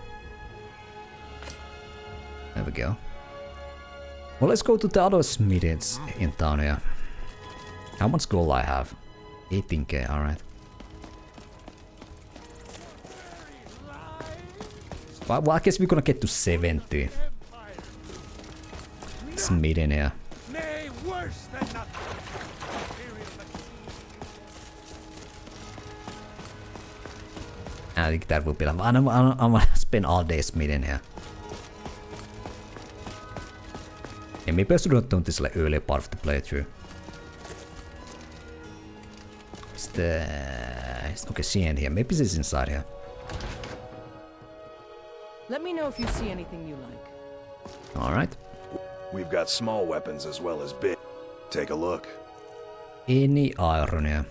Speaker 1: There we go. Well, let's go to the other smiths in town here. How much gold I have? 18k, alright. Well, I guess we're gonna get to 70. Smith in here. I think that will be enough. I'm gonna spend all day Smith in here. Yeah, maybe I should have done this like early part of the playthrough. It's the... Okay, she ain't here. Maybe she's inside here.
Speaker 4: Let me know if you see anything you like.
Speaker 1: Alright.
Speaker 8: We've got small weapons as well as big. Take a look.
Speaker 1: Any iron here.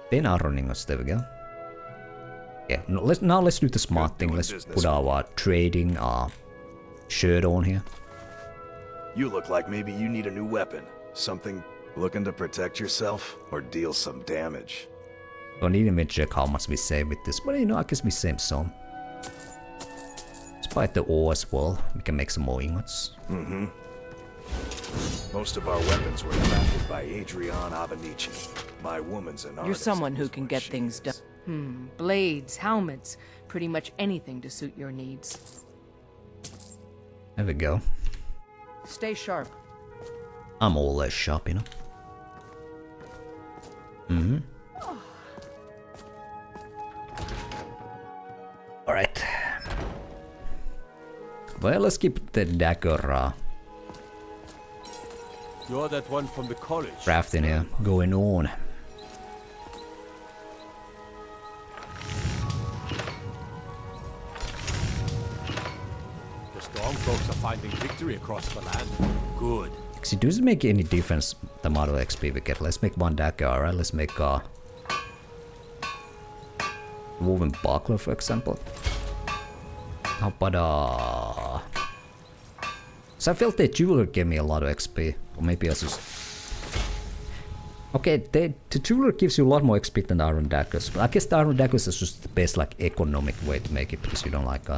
Speaker 1: 10 ironing us, there we go. Yeah, now let's do the smart thing. Let's put our trading shirt on here.
Speaker 8: You look like maybe you need a new weapon. Something looking to protect yourself or deal some damage.
Speaker 1: Don't even check how much we save with this, but you know, I guess we save some. Despite the ore as well, we can make some more ingots.
Speaker 8: Mm-hmm. Most of our weapons were crafted by Adrian Avenici. My woman's an artist.
Speaker 4: You're someone who can get things done. Blades, helmets, pretty much anything to suit your needs.
Speaker 1: There we go.
Speaker 4: Stay sharp.
Speaker 1: I'm always sharp, you know. Mm-hmm. Alright. Well, let's keep the dagger
Speaker 23: You're that one from the college.
Speaker 1: crafting here going on.
Speaker 23: The storm folks are finding victory across the land. Good.
Speaker 1: Actually, does it make any difference the amount of XP we get? Let's make one dagger, alright? Let's make a woven buckler, for example. How about so I felt the jeweler gave me a lot of XP. Or maybe I just... Okay, the jeweler gives you a lot more XP than the iron daggers. But I guess the iron daggers is just the best like economic way to make it, because you don't like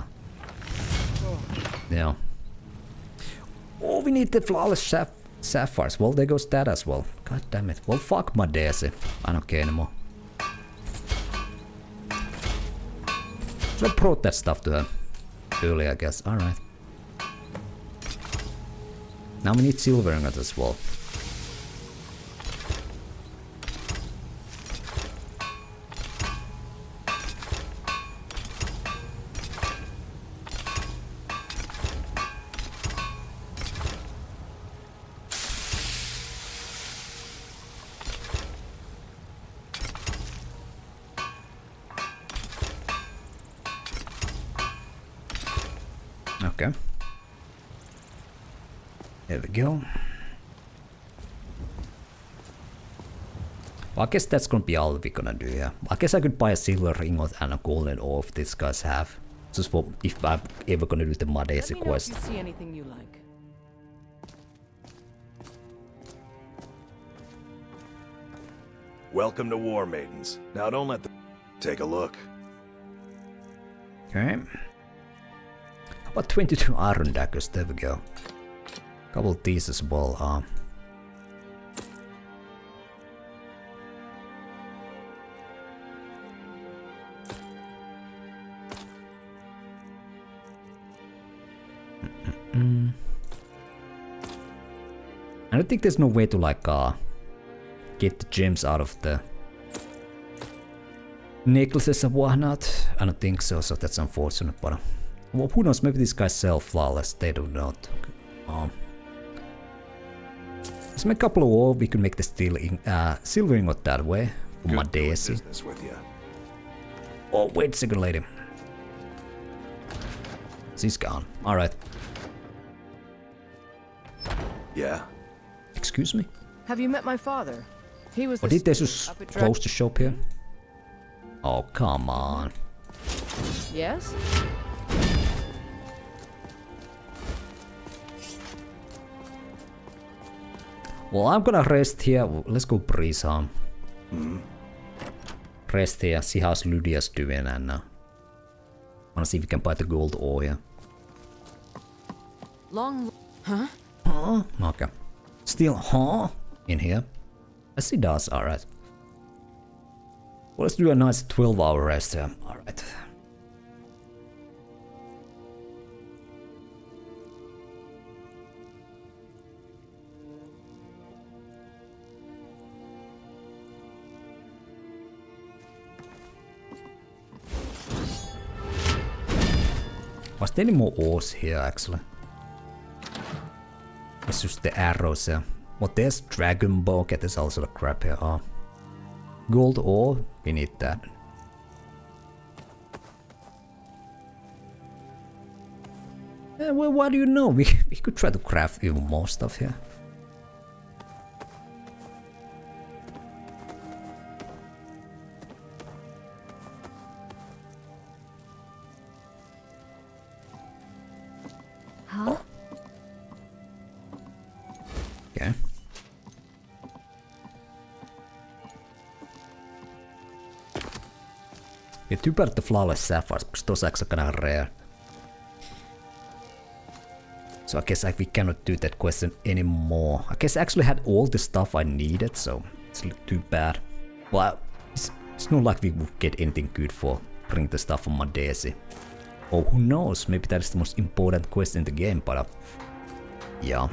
Speaker 1: yeah. Oh, we need the flawless Sapphires. Well, there goes that as well. God damn it. Well, fuck my Daisy. I don't care anymore. So I brought that stuff to her earlier, I guess. Alright. Now we need silver ingots as well. Okay. There we go. Well, I guess that's gonna be all we're gonna do, yeah. I guess I could buy a silver ingot and a golden ore if these guys have. Just for if I'm ever gonna do the Madesi quest.
Speaker 4: Let me know if you see anything you like.
Speaker 8: Welcome to War Maidens. Now don't let them... Take a look.
Speaker 1: Okay. How about 22 iron daggers? There we go. Couple of these as well. I don't think there's no way to like get the gems out of the necklaces and whatnot. I don't think so, so that's unfortunate, but well, who knows, maybe these guys sell flawless, they do not. Let's make a couple of ore, we can make the silver ingot that way for my Daisy. Oh, wait a second, lady. She's gone. Alright.
Speaker 8: Yeah?
Speaker 1: Excuse me?
Speaker 4: Have you met my father? He was
Speaker 1: Did they just close the shop here? Oh, come on.
Speaker 4: Yes?
Speaker 1: Well, I'm gonna rest here. Let's go breeze home. Rest here, see how Lydia's doing, and wanna see if we can buy the gold ore here.
Speaker 4: Huh?
Speaker 1: Huh? Okay. Still huh? In here? Yes, it does, alright. Well, let's do a nice 12-hour rest here. Alright. Was there any more ores here, actually? It's just the arrows here. Well, there's Dragonborn, okay, there's also the crap here. Gold ore, we need that. Well, what do you know? We could try to craft even more stuff here.
Speaker 21: Huh?
Speaker 1: Okay. Yeah, too bad the flawless sapphires, because those are actually kinda rare. So I guess we cannot do that question anymore. I guess I actually had all the stuff I needed, so it's too bad. Well, it's not like we would get anything good for bringing the stuff from my Daisy. Or who knows, maybe that is the most important quest in the game, but yeah.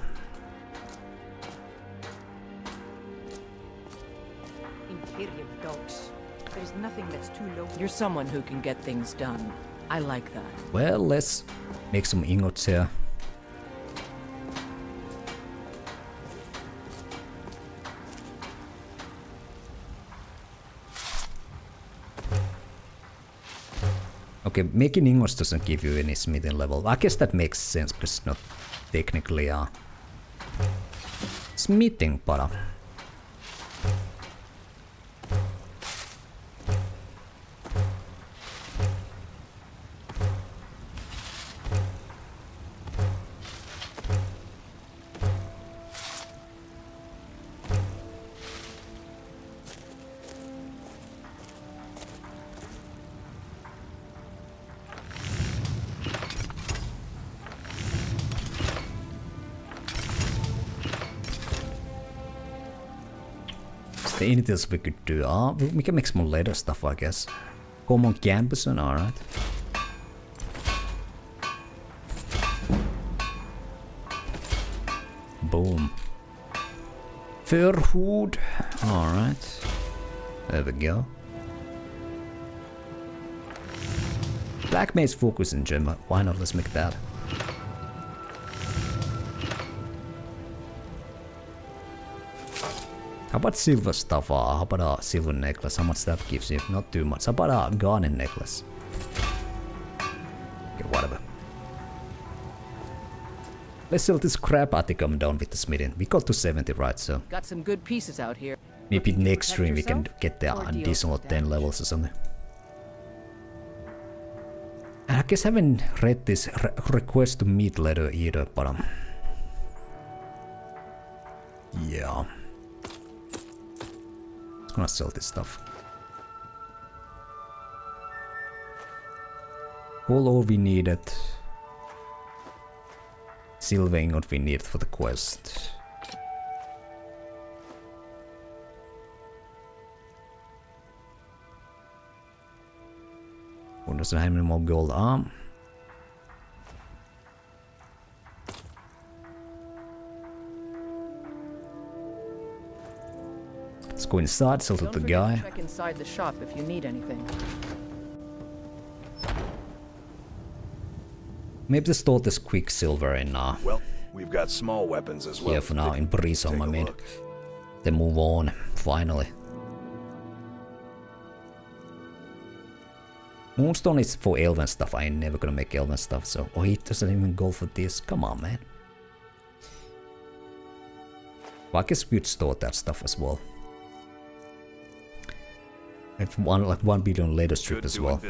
Speaker 4: Imperial dogs. There's nothing that's too low. You're someone who can get things done. I like that.
Speaker 1: Well, let's make some ingots here. Okay, making ingots doesn't give you any smithing level. I guess that makes sense because it's not technically smithing, but Anything else we could do? We can make some later stuff, I guess. Common campus, alright. Boom. Fur hood. Alright. There we go. Black Mage focus in gem. Why not? Let's make that. How about silver stuff? How about a silver necklace? How much that gives you? Not too much. How about a garnet necklace? Okay, whatever. Let's sell this crap. I think I'm done with the smithing. We got to 70, right? So
Speaker 4: got some good pieces out here.
Speaker 1: maybe next stream we can get the additional 10 levels or something. I guess I haven't read this request to meet letter either, but yeah. Just gonna sell this stuff. Gold ore we needed. Silver ingot we need for the quest. Who doesn't have any more gold arm? Let's go inside, sell to the guy.
Speaker 4: Check inside the shop if you need anything.
Speaker 1: Maybe store this quicksilver in
Speaker 8: well, we've got small weapons as well.
Speaker 1: Yeah, for now in Brisson, I mean. Then move on, finally. Moonstone is for elven stuff. I ain't never gonna make elven stuff, so... Oh, he doesn't even go for this. Come on, man. Well, I guess we'd store that stuff as well. And like 1 billion later strip as well.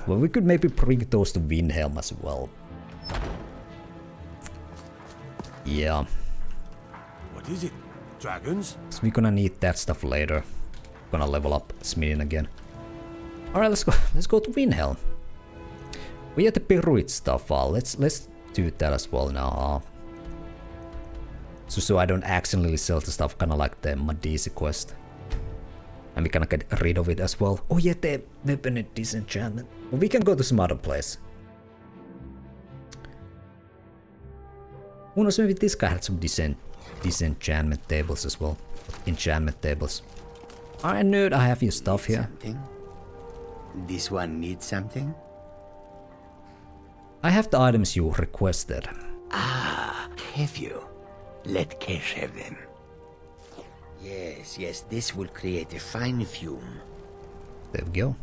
Speaker 1: Well, we could maybe bring those to Windhelm as well. Yeah.
Speaker 23: What is it? Dragons?
Speaker 1: So we're gonna need that stuff later. Gonna level up smithing again. Alright, let's go. Let's go to Windhelm. We had the Peruit stuff. Let's do that as well now. So I don't accidentally sell the stuff, kinda like the Madisi quest. And we can get rid of it as well. Oh yeah, the weapon disenchantment. Well, we can go to some other place. Who knows, maybe this guy had some disenchantment tables as well. Enchantment tables. Alright, nerd, I have your stuff here.
Speaker 2: Something? This one needs something?
Speaker 1: I have the items you requested.
Speaker 2: Ah, have you? Let Kesh have them. Yes, this will create a fine fume.
Speaker 1: There we go.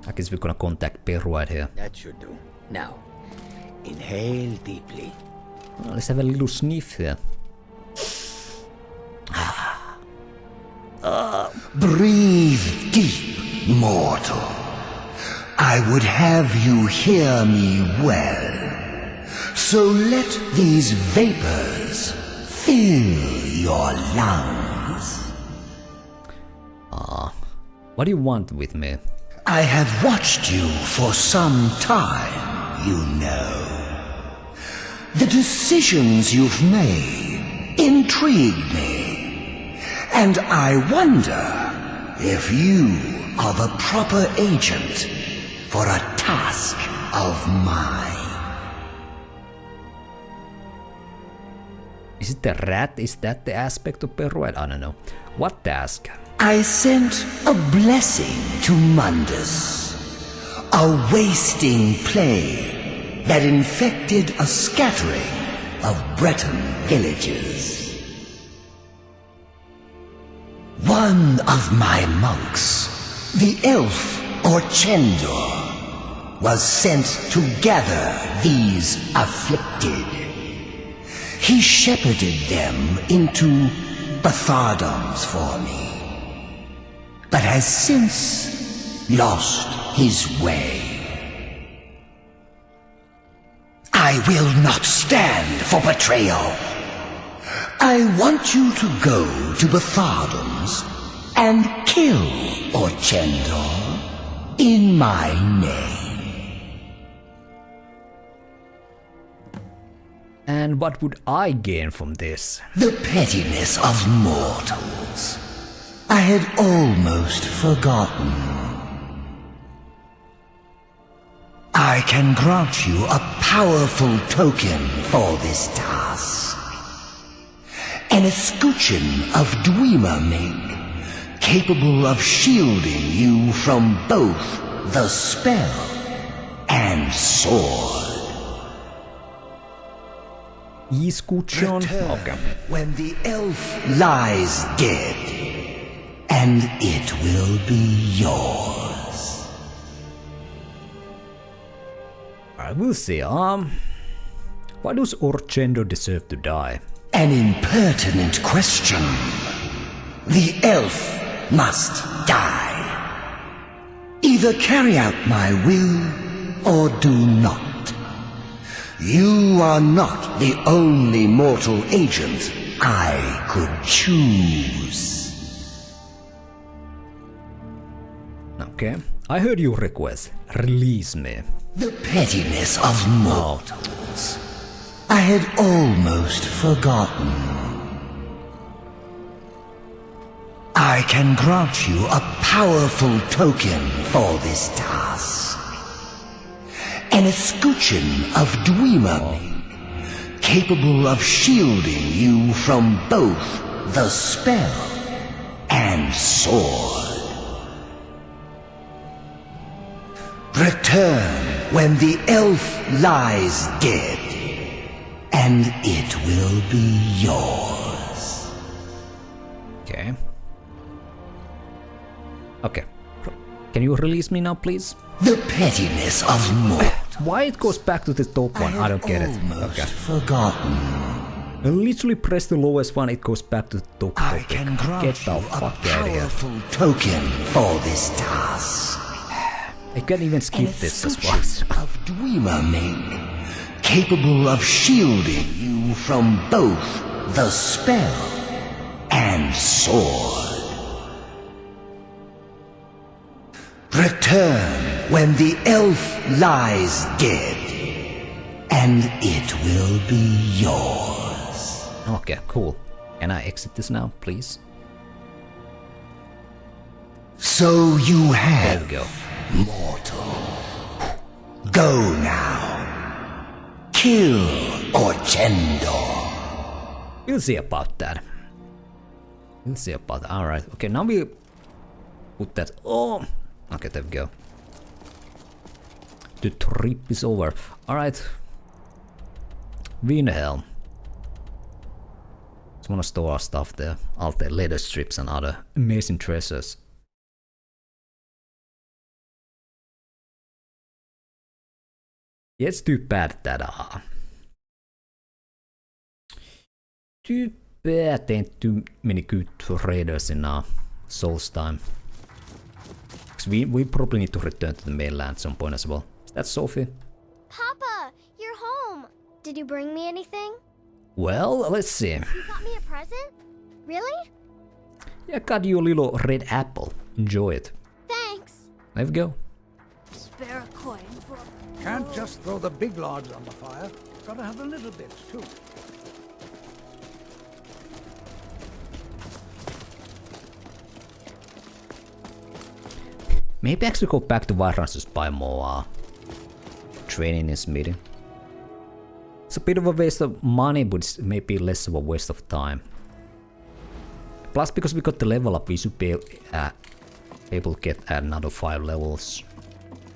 Speaker 1: I guess we're gonna contact Peru right here.
Speaker 2: That should do. Now, inhale deeply.
Speaker 1: Well, let's have a little sniff here.
Speaker 6: Breathe deep, mortal. I would have you hear me well. So let these vapors fill your lungs.
Speaker 1: What do you want with me?
Speaker 6: I have watched you for some time, you know. The decisions you've made intrigue me, and I wonder if you are the proper agent for a task of mine.
Speaker 1: Is it the rat? Is that the aspect of Peru? I don't know. What task?
Speaker 6: I sent a blessing to Mundus. A wasting plague that infected a scattering of Breton villages. One of my monks, the elf Orchendor, was sent to gather these afflicted. He shepherded them into Bathardoms for me, but has since lost his way. I will not stand for betrayal. I want you to go to Bathardoms and kill Orchendor in my name.
Speaker 1: And what would I gain from this?
Speaker 6: The pettiness of mortals. I had almost forgotten. I can grant you a powerful token for this task. An escutcheon of Dwemer-Mig, capable of shielding you from both the spell and sword.
Speaker 1: Escutcheon? Okay.
Speaker 6: When the elf lies dead, and it will be yours.
Speaker 1: I will see. Why does Orchendo deserve to die?
Speaker 6: An impertinent question. The elf must die. Either carry out my will or do not. You are not the only mortal agent I could choose.
Speaker 1: Okay, I heard your request. Release me.
Speaker 6: The pettiness of mortals. I had almost forgotten. I can grant you a powerful token for this task. An escutcheon of Dwemer-Mig, capable of shielding you from both the spell and sword. Return when the elf lies dead, and it will be yours.
Speaker 1: Okay. Okay. Can you release me now, please?
Speaker 6: The pettiness of mortals.
Speaker 1: Why it goes back to the top one? I don't get it. Okay.
Speaker 6: Forgotten.
Speaker 1: I literally press the lowest one, it goes back to the top topic.
Speaker 6: Can grant
Speaker 1: Get the fuck out of here.
Speaker 6: Powerful token for this task.
Speaker 1: I can't even skip this as well.
Speaker 6: Of Dwemer-Mig, capable of shielding you from both the spell and sword. Return when the elf lies dead, and it will be yours.
Speaker 1: Okay, cool. Can I exit this now, please?
Speaker 6: So you have.
Speaker 1: There we go.
Speaker 6: Mortal. Go now. Kill Orchendo.
Speaker 1: We'll see about that. We'll see about that. Alright, okay, now we put that. Oh! Okay, there we go. The trip is over. Alright. Vinhelm. Just wanna store our stuff there. All the leather strips and other amazing treasures. Yeah, it's too bad that too bad there ain't too many good raiders in Souls time. Cause we probably need to return to the mainland at some point as well. Is that Sophie?
Speaker 3: Papa, you're home. Did you bring me anything?
Speaker 1: Well, let's see.
Speaker 3: You got me a present? Really?
Speaker 1: Yeah, I got you a little red apple. Enjoy it.
Speaker 3: Thanks.
Speaker 1: There we go.
Speaker 10: Spare a coin for...
Speaker 7: Can't just throw the big logs on the fire. Gotta have the little bits, too.
Speaker 1: Maybe actually go back to Whiterun to buy more training in smithing. It's a bit of a waste of money, but it's maybe less of a waste of time. Plus, because we got the level up, we should be able to get another 5 levels.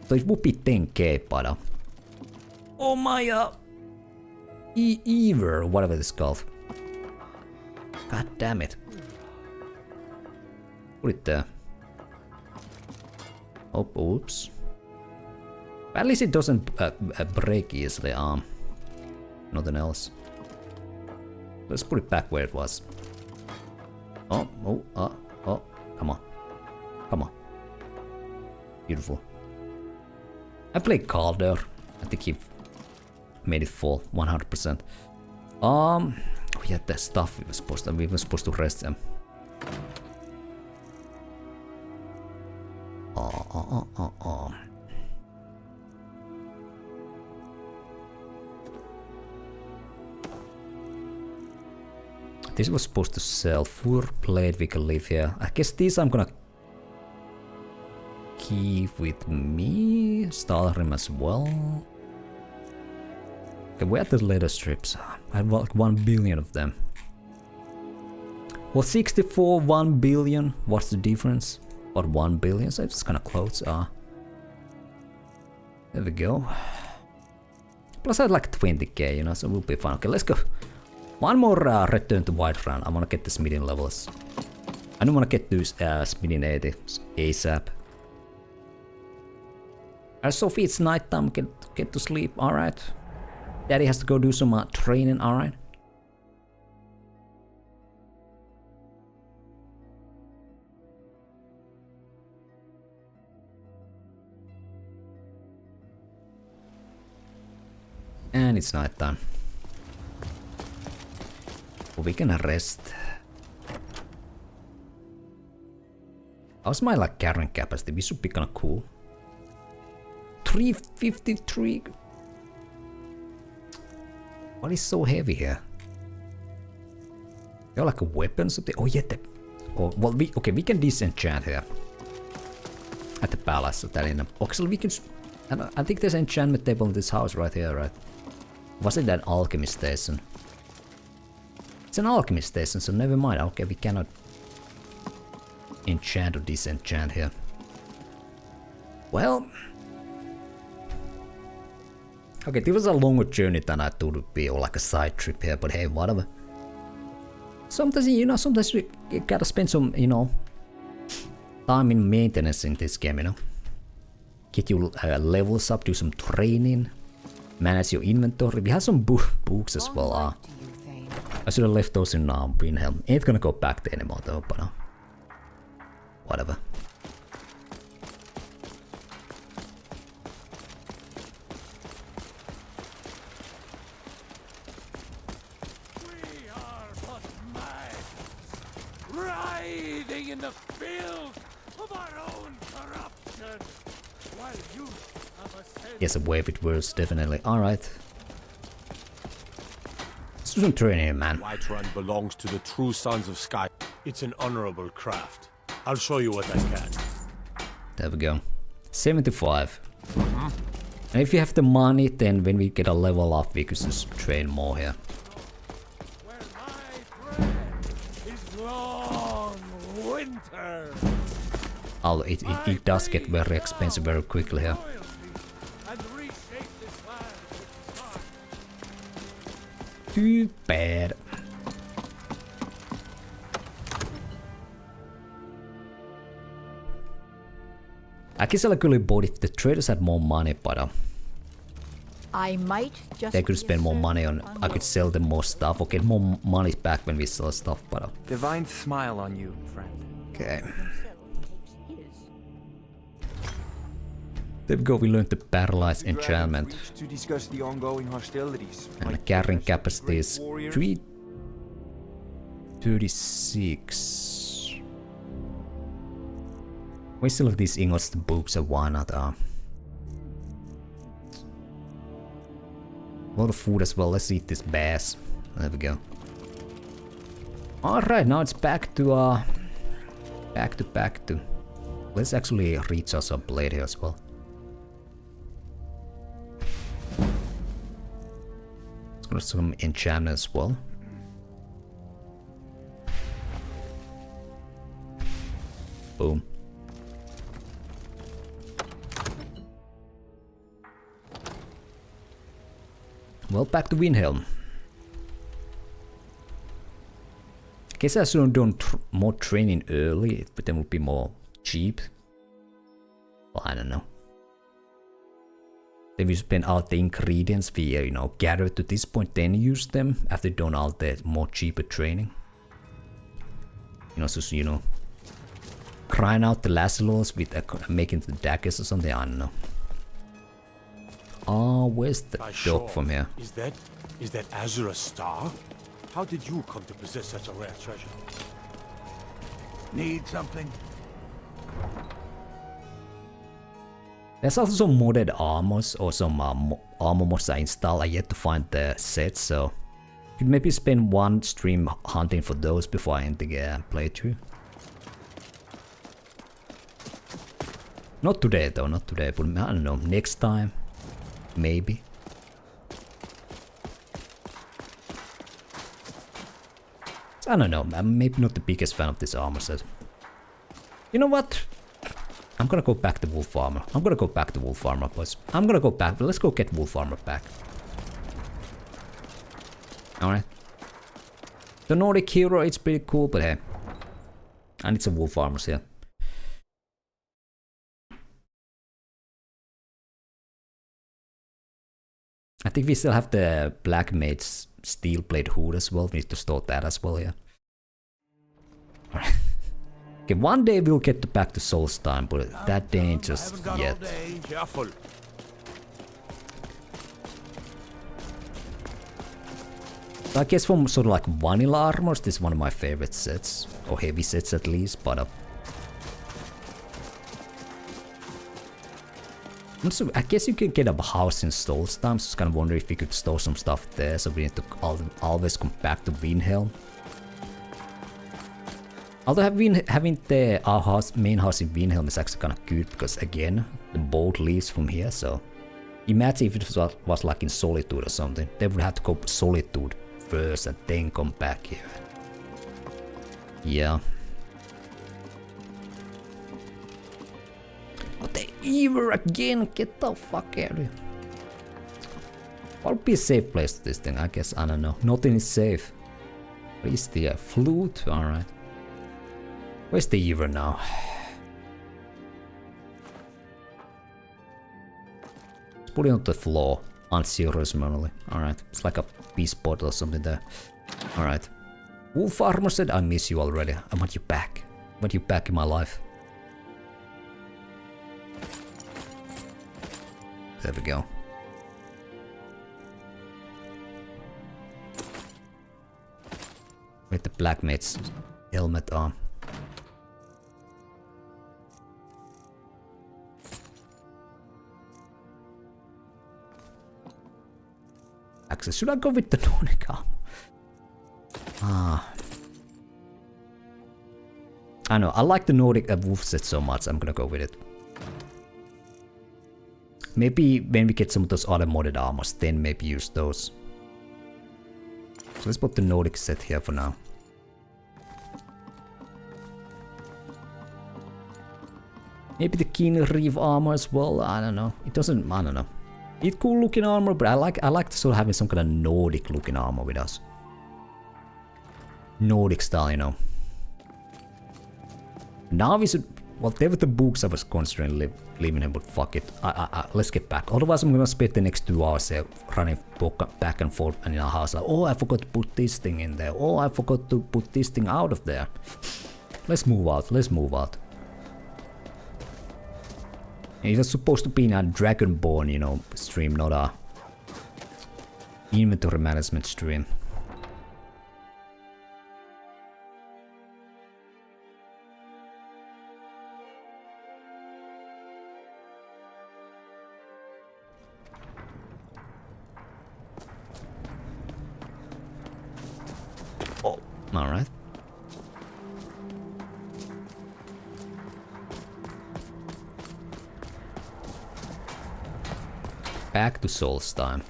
Speaker 1: So it would be 10k, but oh my Ever, whatever it's called. God damn it. Put it there. Oh, oops. At least it doesn't break easily. Nothing else. Let's put it back where it was. Oh, come on. Come on. Beautiful. I played Calder. I think he made it full 100%. We had that stuff we were supposed to rest them. This was supposed to sell. Fur blade, we can leave here. I guess these I'm gonna keep with me. Stalrim as well. Okay, where are the leather strips? I have like 1 billion of them. Well, 64, 1 billion. What's the difference? About 1 billion, so it's kind of close. There we go. Plus I had like 20k, you know, so we'll be fine. Okay, let's go. One more return to Whiterun. I want to get the smithing levels. I don't want to get those smithing 80 ASAP. Sophie, it's nighttime. Get to sleep. Alright. Daddy has to go do some training. Alright. And it's nighttime. We can rest. How's my like carrying capacity? This should be kinda cool. 353. What is so heavy here? They're like a weapon something. Oh yeah, oh well we can disenchant here. At the palace, so that in Oxel we can. I think there's an enchantment table in this house right here, right? Was it an alchemy station? It's an alchemy station, so never mind. Okay, we cannot enchant or disenchant here. Well, okay, this was a longer journey than I thought it would be, or like a side trip here. But hey, whatever. Sometimes you know, sometimes you gotta spend some, you know, time in maintenance in this game, you know. Get your levels up, do some training. Manage your inventory. We have some books as well. I should have left those in Brynhelm. Ain't gonna go back there anymore though, but whatever.
Speaker 16: We are but mice, writhing in the filth of our own corruption, while you have a
Speaker 1: Yes, a wave it works, definitely. Alright. Let's do some training, man.
Speaker 23: Whiterun belongs to the true sons of Sky. It's an honorable craft. I'll show you what I can.
Speaker 1: There we go. 75. And if you have the money, then when we get a level up, we could just train more here.
Speaker 16: is long winter.
Speaker 1: Although it does get very expensive very quickly here. Too bad. I guess I could have bought if the traders had more money, but
Speaker 10: I might just
Speaker 1: they could spend more money on. I could sell them more stuff or get more money back when we sell stuff, but
Speaker 9: Divine smile on you, friend.
Speaker 1: okay. There we go, we learned the paralyzed enchantment.
Speaker 9: To discuss the ongoing hostilities.
Speaker 1: And the carrying capacity is 336. We still have these ingots, the books, so why not? A lot of food as well. Let's eat this bass. There we go. Alright, now it's back to back to. Let's actually reach us a blade here as well. Let's go to some enchantment as well. Boom. Well, back to Windhelm. Guess I should have done more training early, but then would be more cheap. Well, I don't know. Then we spend out the ingredients we, you know, gathered to this point, then use them after done all the more cheaper training. You know, so you know, crying out the Lazalos with making the daggers or something. I don't know. Oh, where's the dog from here?
Speaker 23: Is that Azura's star? How did you come to possess such a rare treasure?
Speaker 2: Need something?
Speaker 1: There's also some modded armors or some armor mods I installed. I yet to find the set, so Could maybe spend one stream hunting for those before I end the playthrough. Not today though, not today, but I don't know, next time. Maybe. I don't know, I'm maybe not the biggest fan of this armor set. You know what? I'm gonna go back to wolf armor. I'm gonna go back to wolf armor, boys. I'm gonna go back, but let's go get wolf armor back. Alright. The Nordic hero, it's pretty cool, but hey. I need some wolf armors here. I think we still have the Black Mage steel plate hood as well. We need to store that as well here. Alright. Okay, one day we'll get back to Solstheim, but that day ain't just yet. So I guess from sort of like vanilla armors, this is one of my favorite sets. Or heavy sets at least, but so I guess you can get a house in Solstheim, so I was kind of wondering if we could store some stuff there, so we need to always come back to Windhelm. Although having our main house in Windhelm is actually kind of good, because again, the boat leaves from here, so... Imagine if it was like in Solitude or something, they would have to go Solitude first and then come back here. Yeah. Oh, the Ever again! Get the fuck out of here. What would be a safe place to this thing? I guess, I don't know. Nothing is safe. Where is the flute? Alright. Where's the Ever now? Let's put it on the floor. Unceremoniously. Alright. It's like a peace bottle or something there. Alright. Wolf Armor said, I miss you already. I want you back. I want you back in my life. There we go. With the Black Mage's helmet on. Actually, should I go with the Nordic armor? Ah. I know, I like the Nordic wolf set so much, I'm gonna go with it. Maybe when we get some of those other modded armors, then maybe use those. So let's put the Nordic set here for now. Maybe the Keen Reeve armor as well, I don't know. It doesn't, I don't know. It's cool looking armor, but I like sort of having some kind of Nordic looking armor with us. Nordic style, you know. Now we should, well, there were the books I was considering leaving him, but fuck it. Let's get back. Otherwise I'm gonna spend the next 2 hours there running back and forth in our house. Like, oh, I forgot to put this thing in there. Oh, I forgot to put this thing out of there. Let's move out, let's move out. It was supposed to be in a Dragonborn, you know, stream, not a inventory management stream. Oh, all right. Back to Solstheim.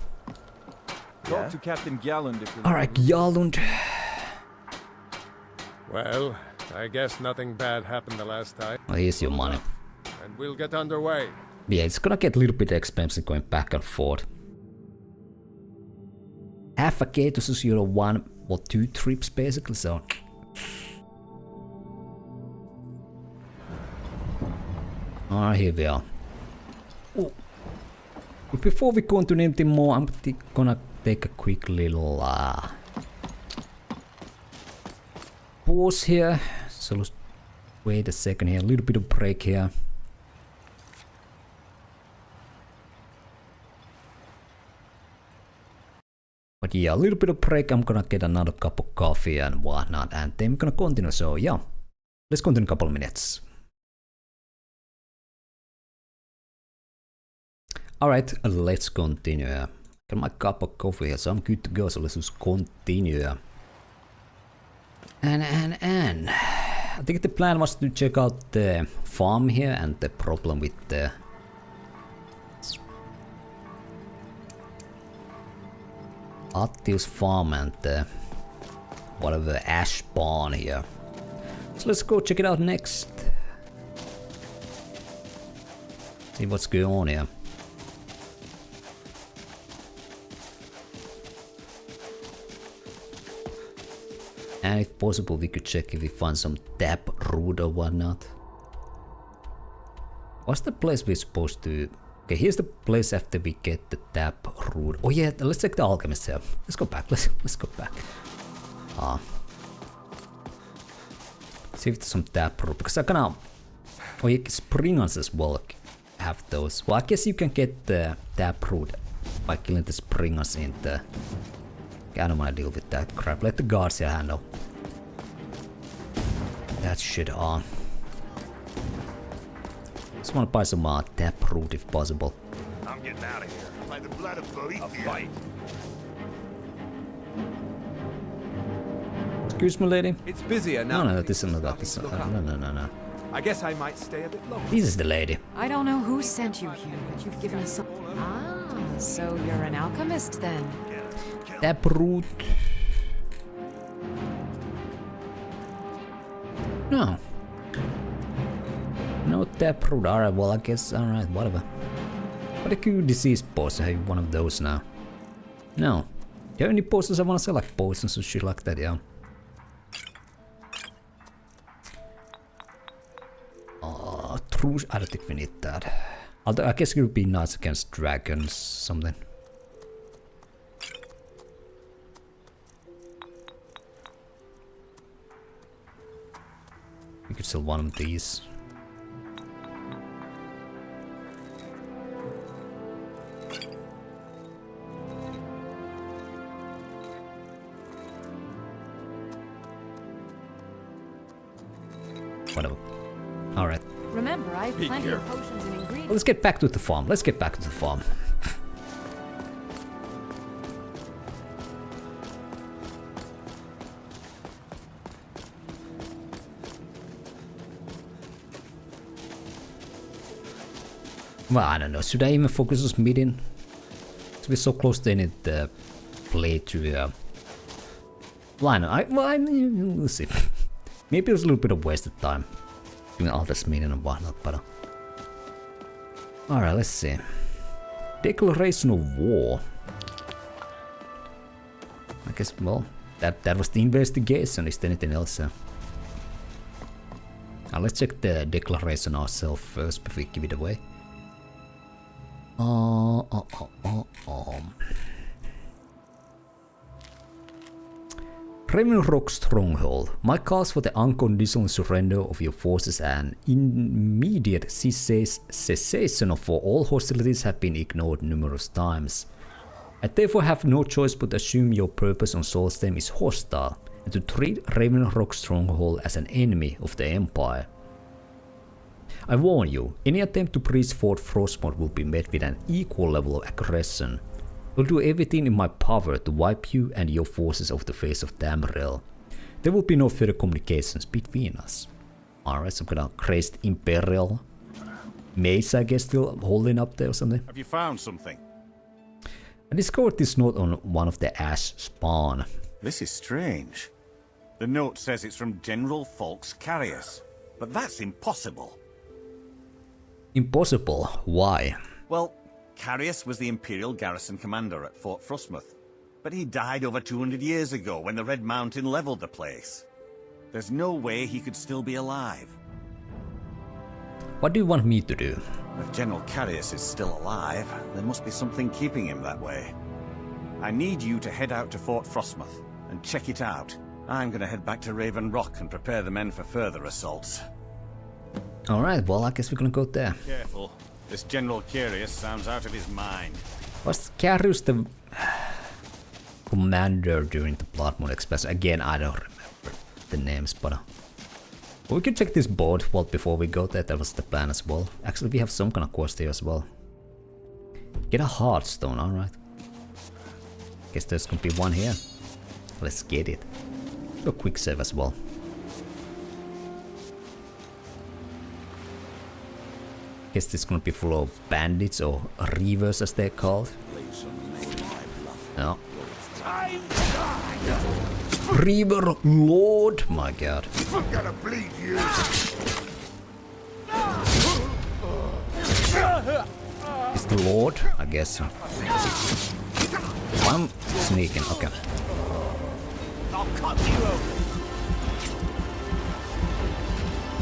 Speaker 18: Talk to Captain Galland if you're...
Speaker 1: Alright, Galland.
Speaker 19: Well, I guess nothing bad happened the last time.
Speaker 1: Well, here's your money.
Speaker 19: And we'll get underway.
Speaker 1: Yeah, it's gonna get a little bit expensive going back and forth. Half a K to secure 1 or 2 trips basically, so... Alright, here we are. Ooh. But before we go into anything more, I'm gonna take a quick little pause here. So let's wait a second here, a little bit of break here. But yeah, a little bit of break, I'm gonna get another cup of coffee and whatnot, and then we're gonna continue, so yeah. Let's continue in a couple of minutes. Alright, let's continue. Got my cup of coffee here, so I'm good to go. So let's just continue. And I think the plan was to check out the farm here and the problem with the Attius farm and the whatever ash barn here. So let's go check it out next. See what's going on here. And if possible, we could check if we find some tap root or whatnot. What's the place we're supposed to... Okay, here's the place after we get the tap root. Oh yeah, let's check the alchemist here. Let's go back, let's go back. See if there's some tap root, because I kinda... Oh yeah, springers as well have those. Well, I guess you can get the tap root by killing the springers in the... I don't want to deal with that crap. Let the guards here handle that shit on. Just want to buy some tap root if possible.
Speaker 6: I'm getting out of here. By the blood of Boethia. A fight.
Speaker 1: Excuse me, lady.
Speaker 9: It's busier now.
Speaker 1: No, this is not that. This is no.
Speaker 9: I guess I might stay a bit longer.
Speaker 1: This is the lady.
Speaker 4: I don't know who sent you here, but you've given us some... Ah, so you're an alchemist then?
Speaker 1: Tap root. No. No tap root. Alright, well I guess, alright, whatever. What a cool disease potion. I have one of those now. No. Do you have any potions I wanna sell, like potions and shit like that, yeah? True, I don't think we need that. Although I guess it would be nice against dragons, something. We could sell one of these. Whatever. Alright.
Speaker 4: Remember, I have plenty of potions and ingredients.
Speaker 1: Let's get back to the farm. Let's get back to the farm. Well, I don't know. Should I even focus on smithing? We're so close to any play to. Well, I know. I mean, we'll see. Maybe it was a little bit of wasted time doing all the smithing and whatnot, but. Alright, let's see. Declaration of war. I guess, well, that was the investigation. Is there anything else? Now let's check the declaration ourselves first before we give it away. Ravenrock Stronghold. My calls for the unconditional surrender of your forces and immediate cessation of all hostilities have been ignored numerous times. I therefore have no choice but to assume your purpose on Solstheim is hostile and to treat Ravenrock Stronghold as an enemy of the Empire. I warn you, any attempt to breach Fort Frostmourne will be met with an equal level of aggression. I will do everything in my power to wipe you and your forces off the face of Tamriel. There will be no further communications between us. Alright, some kind of crazed Imperial mage, I guess, still holding up there or something.
Speaker 5: Have you found something?
Speaker 1: I discovered this note on one of the ash spawn.
Speaker 5: This is strange. The note says it's from General Folks Carius, but that's impossible.
Speaker 1: Impossible? Why?
Speaker 5: Well, Carius was the Imperial garrison commander at Fort Frostmourne, but he died over 200 years ago when the Red Mountain leveled the place. There's no way he could still be alive.
Speaker 1: What do you want me to do?
Speaker 5: If General Carius is still alive, there must be something keeping him that way. I need you to head out to Fort Frostmourne and check it out. I'm gonna head back to Raven Rock and prepare the men for further assaults.
Speaker 1: Alright, well, I guess we're gonna go there.
Speaker 5: Careful. This General Carius sounds out of his mind.
Speaker 1: Was Carius the commander during the Blood Moon Express? Again, I don't remember the names, but we can check this board well before we go there. That was the plan as well. Actually, we have some kind of quest here as well. Get a Heartstone, alright. Guess there's gonna be one here. Let's get it. Do a quick save as well. Guess this is gonna be full of bandits or reavers as they're called. No. Reaver Lord! My god.
Speaker 6: I'm gonna bleed you.
Speaker 1: It's the Lord? I guess so. I'm sneaking, okay.
Speaker 6: I'll cut you open.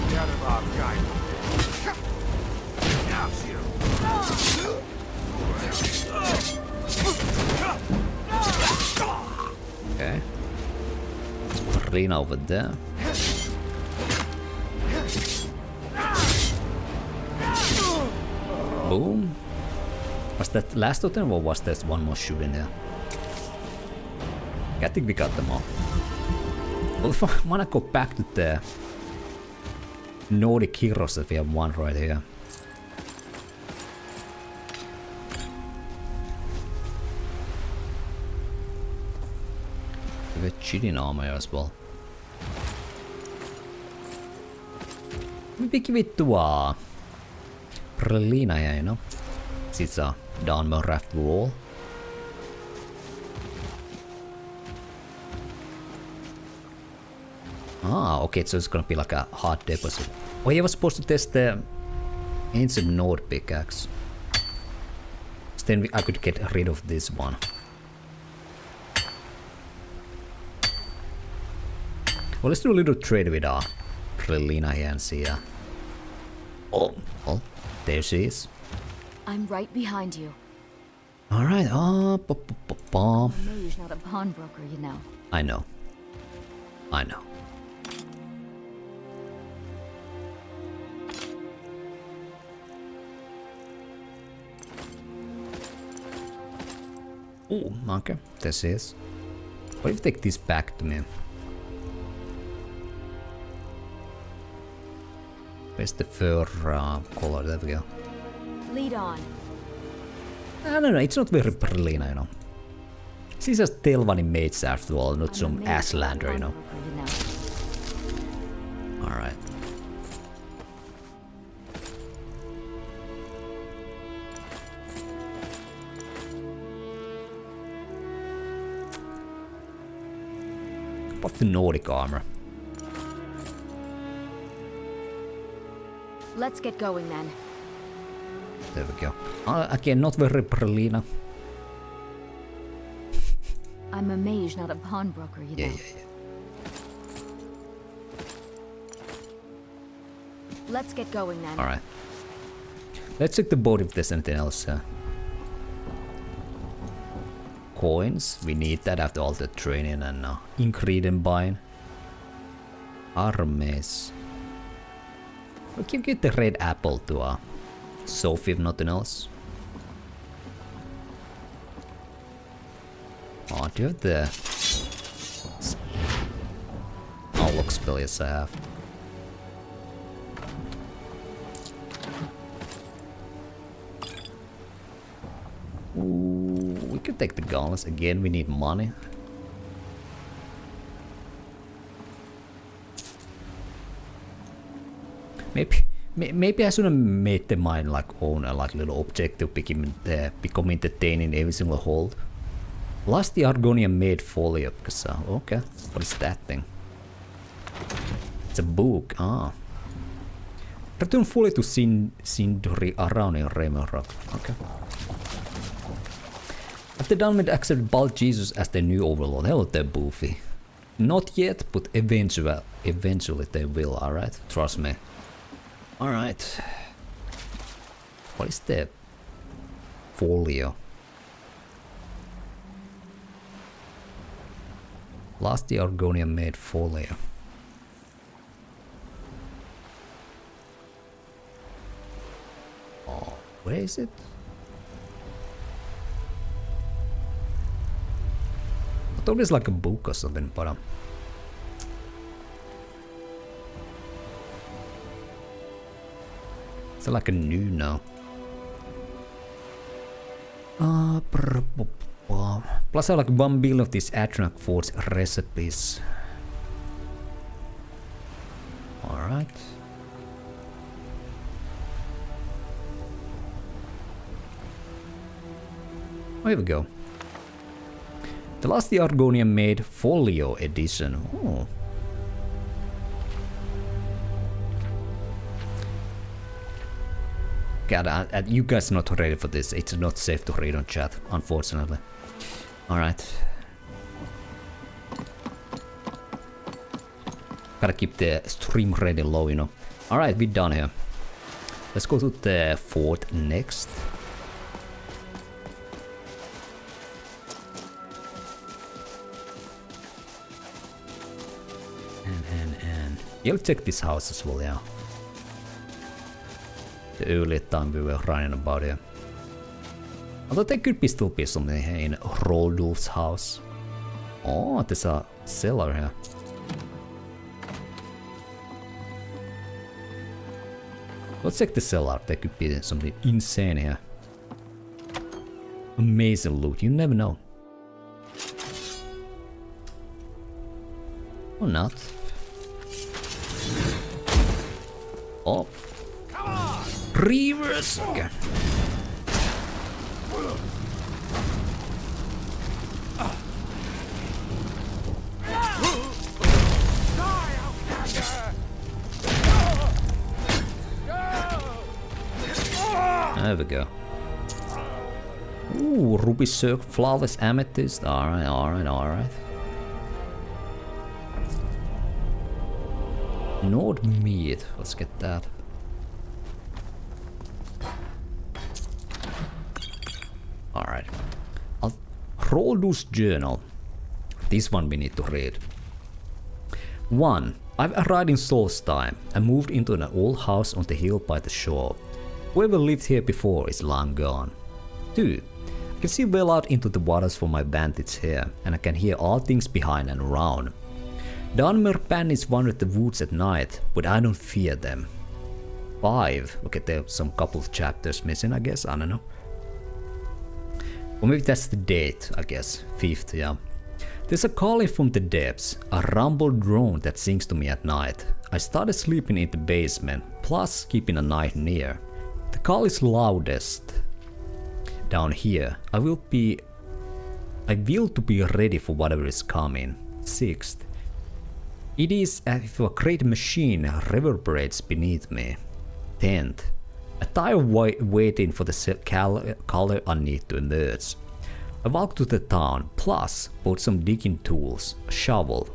Speaker 6: Get him off, guy. Now shoot.
Speaker 1: Okay. Arena over there. Boom. Was that last of them or was there one more shooting there? I think we got them all. Well, if I wanna go back to the Nordic heroes, that we have one right here. We have a cheating armor as well. Maybe give it to Prelina here, you know? It's a downward raft wall. Ah, okay, so it's gonna be like a hard deposit. Oh, yeah, I was supposed to test the ancient Nord pickaxe. So then I could get rid of this one. Well, let's do a little trade with Prelina here and see. Oh, well, there she is.
Speaker 21: I'm right behind you.
Speaker 1: Alright,
Speaker 21: I'm a mage, not a pawnbroker, you know.
Speaker 1: I know. I know. Oh, okay, this is. What if I take this back to me? Where's the fur color? There we go.
Speaker 21: Lead on.
Speaker 1: No, it's not very Prelina, you know. She's just Telvanni mage after all, not some Ashlander, you know. Alright. What the Nordic armor?
Speaker 21: Let's get going then.
Speaker 1: There we go. Again, not very Prelina.
Speaker 21: I'm a mage, not a pawnbroker, you know.
Speaker 1: Yeah.
Speaker 21: Let's get going then.
Speaker 1: Alright. Let's check the boat if there's anything else. Coins. We need that after all the training and ingredient buying. Armies. We can get the red apple to Sophie if nothing else. Oh, do you have the outlook spell? Yes, I have. Ooh, we could take the gauntlets again. We need money. Maybe I should have made the mine like own a like little objective, become entertaining every single hold. Last the Argonian made folio because okay, what is that thing? It's a book. Ah. Return fully to Sindri around in Raymond Rock. Okay. After Dunmid accepted Bald Jesus as their new overlord, hell, they're boofy. Not yet, but eventually they will. All right, trust me. All right. What is the folio? Last the Argonian made folio. Oh, where is it? I thought it was like a book or something, but it's like a new now. Wow. Plus I have like 1 billion of these Atronach Forge recipes. Alright. Oh, here we go. The last the Argonian made Folio edition. Oh. God, you guys are not ready for this. It's not safe to read on chat, unfortunately. Alright. Gotta keep the stream ready low, you know. Alright, we're done here. Let's go to the fort next. And yeah, let's check this house as well, yeah. The earlier time we were running about here. Although there could still be something here in Rodulf's house. Oh, there's a cellar here. Let's check the cellar. There could be something insane here. Amazing loot, you never know. Or not. Oh. Reverse! Okay. There we go. Ooh, ruby circle, flawless amethyst. Alright, alright, alright. Nord meat. Let's get that. Alright. Roldus journal. This one we need to read. 1. I've arrived in Solstheim and moved into an old house on the hill by the shore. Whoever lived here before is long gone. 2. I can see well out into the waters from my vantage here, and I can hear all things behind and around. The Dunmer bandits wander the woods at night, but I don't fear them. 5. Okay, there's some couple of chapters missing, I guess, I don't know. Or maybe that's the date, I guess. 5th, yeah. There's a calling from the depths, a rumble drone that sings to me at night. I started sleeping in the basement, plus keeping an eye near. The call is loudest down here. I will to be ready for whatever is coming. 6th. It is as if a great machine reverberates beneath me. 10th. I tire waiting for the color I need to emerge. I walk to the town, plus bought some digging tools. Shovel,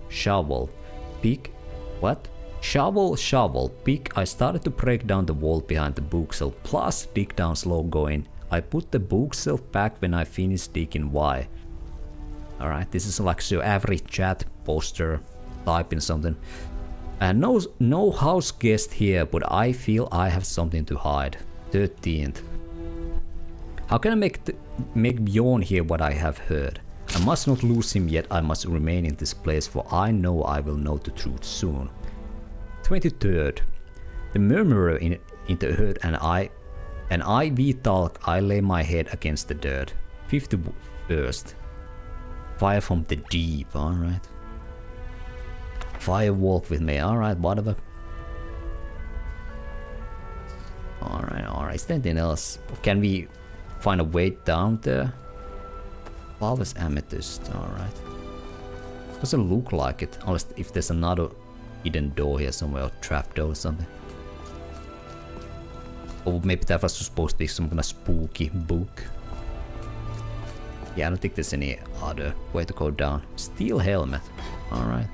Speaker 1: pick. What? Shovel, pick. I started to break down the wall behind the bookshelf, plus dig down slow going. I put the bookshelf back when I finished digging. Why? Alright, this is like your average chat poster typing something. And no house guest here, but I feel I have something to hide. 13th. How can I make Bjorn hear what I have heard? I must not lose him yet, I must remain in this place, for I know I will know the truth soon. 23rd. The murmurer in the earth and I we talk, I lay my head against the dirt. 51st. Fire from the deep, alright. Fire walk with me, alright, whatever. Alright, is there anything else? Can we find a way down there? Flawless amethyst, alright. Doesn't look like it, unless if there's another hidden door here somewhere, or trapdoor or something. Or maybe that was supposed to be some kind of spooky book. Yeah, I don't think there's any other way to go down. Steel helmet, alright.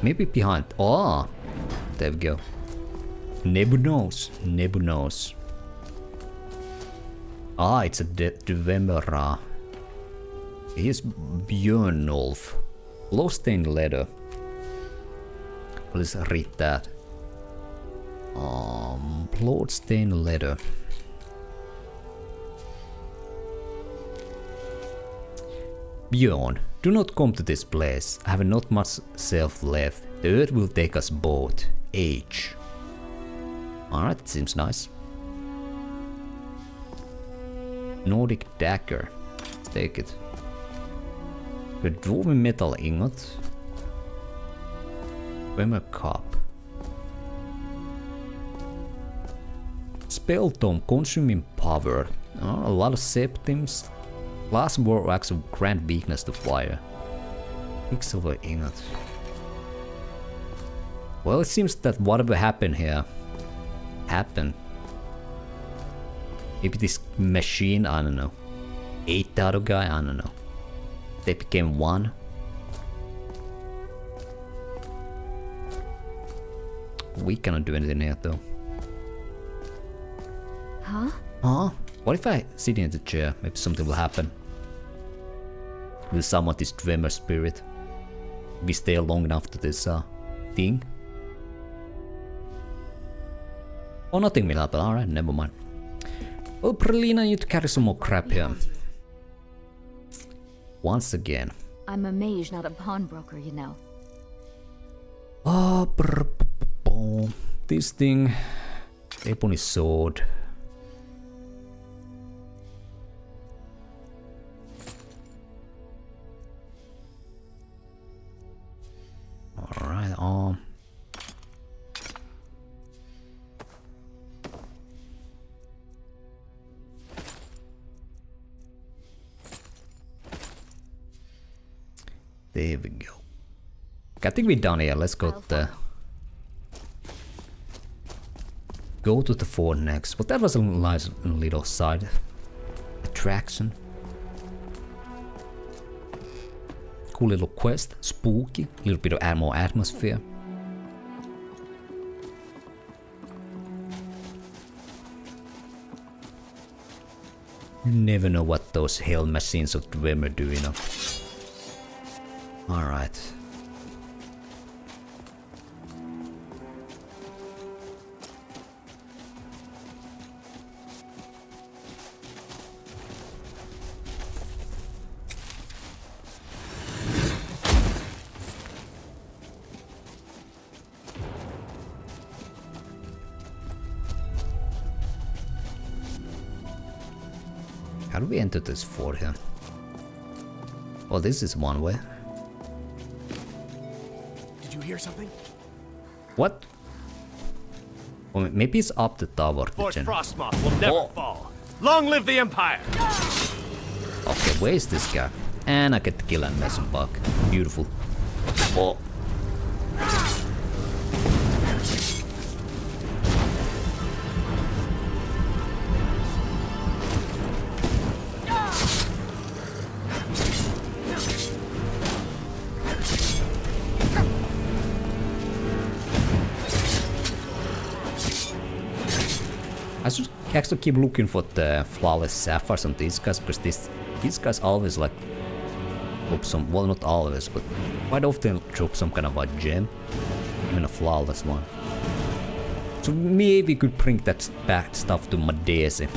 Speaker 1: Maybe behind. Oh, there we go. Nebunos. Ah, it's a Dwemer. Here's Björnolf. Low-stained leather. Let's read that. Blood-stained leather. Bjorn, do not come to this place. I have not much self left. The earth will take us both. Age. Alright, seems nice. Nordic dagger. Let's take it. The dwarven metal ingot. Dwemer cup. Spell tome consuming power. Oh, a lot of septims. Last war acts of grant weakness to fire. Quicksilver ingot. Well, it seems that whatever happened here happened. Maybe this machine, I don't know. Ate the other guy, I don't know. They became one. We cannot do anything here though.
Speaker 21: Huh?
Speaker 1: Huh? What if I sit in the chair? Maybe something will happen. We'll summon this Dwemer spirit. We stay long enough to this thing. Oh, nothing will happen. Alright, never mind. Well, Pralina, you need to carry some more crap here. Once again.
Speaker 21: I'm a mage, not a pawnbroker, you know.
Speaker 1: Oh, this thing. Ebony sword. Alright, there we go. I think we're done here. Let's go to the fort next. But that was a nice little side attraction. Cool little quest, spooky, a little bit of more atmosphere. You never know what those hell machines of Dwemer do, you know. Alright. How do we enter this fort here? Oh, this is one way.
Speaker 11: Did you hear something?
Speaker 1: What? Well, maybe it's up the tower.
Speaker 11: Fort Frostmoth will never fall. Long live the Empire!
Speaker 1: Okay, where is this guy? And I get to kill and mess him back. Beautiful. Oh. I should actually keep looking for the flawless sapphires on these guys, because these guys always like drop some, well, not always, but quite often drop some kind of a gem, even a flawless one. So maybe we could bring that back stuff to Madese.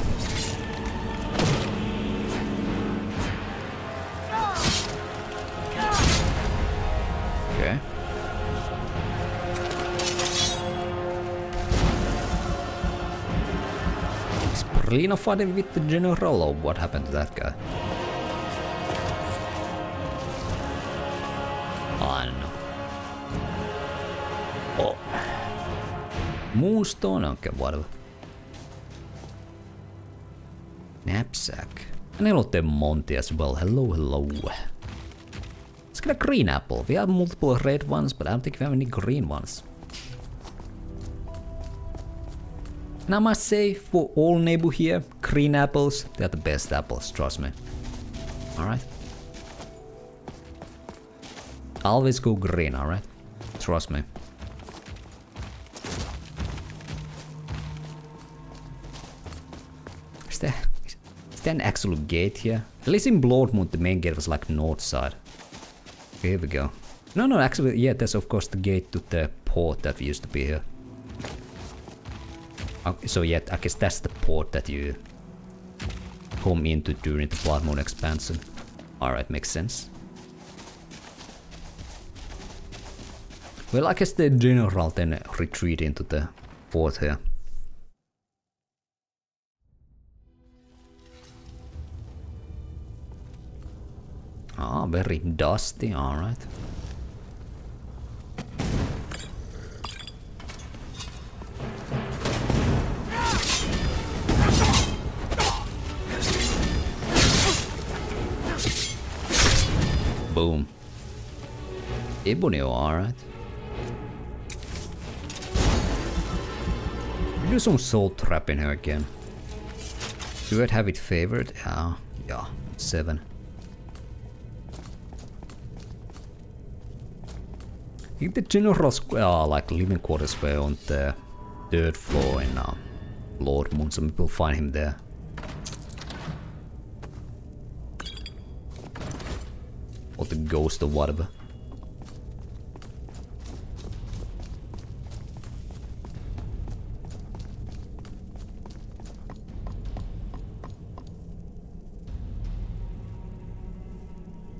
Speaker 1: Okay. Lina fighting with the general, or what happened to that guy? I don't know. Oh. Moonstone? Okay, whatever. Knapsack. And Neloth Monty as well. Hello, hello. Let's get a green apple. We have multiple red ones, but I don't think we have any green ones. And I must say, for all Nebu here, green apples, they're the best apples, trust me. Alright. Always go green, alright? Trust me. Is there an actual gate here? At least in Bloodmoon, the main gate was like north side. Okay, here we go. No, actually, yeah, that's of course the gate to the port that used to be here. So yeah, I guess that's the port that you come into during the Bloodmoon expansion. Alright, makes sense. Well, I guess the general then retreat into the fort here. Ah, very dusty, alright. Boom. Ebony, alright. Do some soul trap in here again. Do it have it favored? Yeah, 7. I think the general like living quarters were on the 3rd floor in Lord Moon, so maybe we'll find him there. Or the ghost or whatever.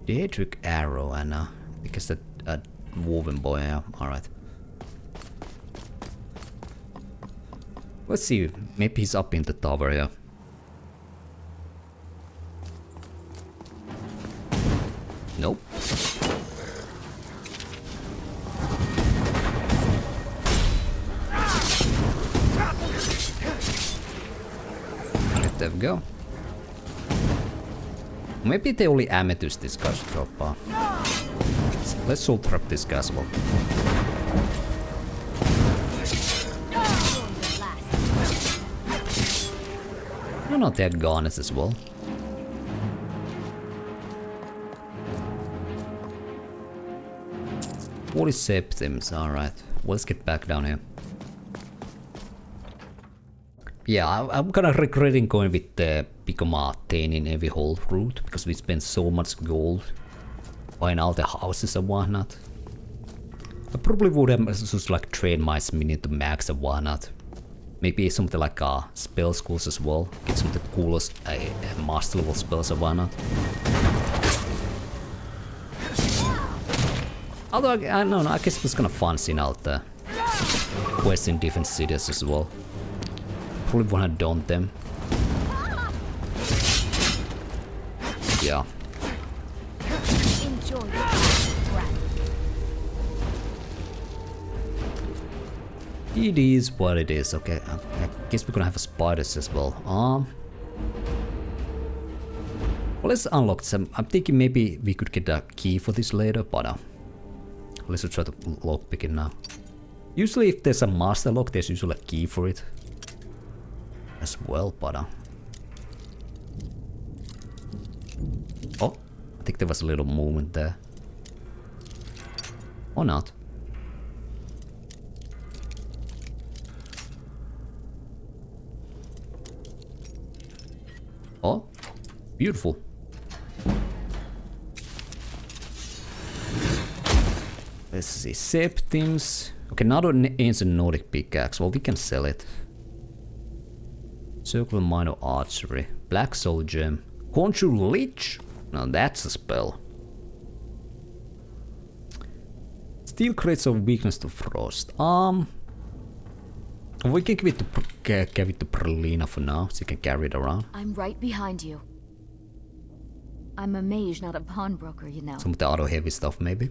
Speaker 1: Daedric arrow and because that woven boy, yeah, alright. Let's see, maybe he's up in the tower, yeah. Nope. There we go. Maybe the only amethyst this guy's drop. Let's soul trap this guy as well. No, not that garnets as well. What is septims? Alright, well, let's get back down here. Yeah, I'm kinda regretting going with the Picomate in every whole route because we spent so much gold buying all the houses and whatnot. I probably would have just like trained my minion to max and whatnot. Maybe something like spell schools as well. Get some of the coolest master level spells and whatnot. Although I don't know, I guess it was kind of fun seeing out the quests in different cities as well. Probably wanna daunt them. Yeah.
Speaker 3: Enjoy.
Speaker 1: It is what it is. Okay, I guess we're gonna have spiders as well. Well, let's unlock some. I'm thinking maybe we could get a key for this later, but let's try to lockpick it now. Usually, if there's a master lock, there's usually a key for it as well, but oh, I think there was a little movement there. Or not. Oh, beautiful. Let's see, septims. Okay, another ancient Nordic pickaxe. Well, we can sell it. Circular minor archery. Black soul gem. Conjure Lich? Now that's a spell. Steel creates a weakness to frost. We can give it to Perlina for now, so you can carry it around.
Speaker 21: I'm right behind you. I'm a mage, not a pawnbroker, you know.
Speaker 1: Some of the auto heavy stuff, maybe.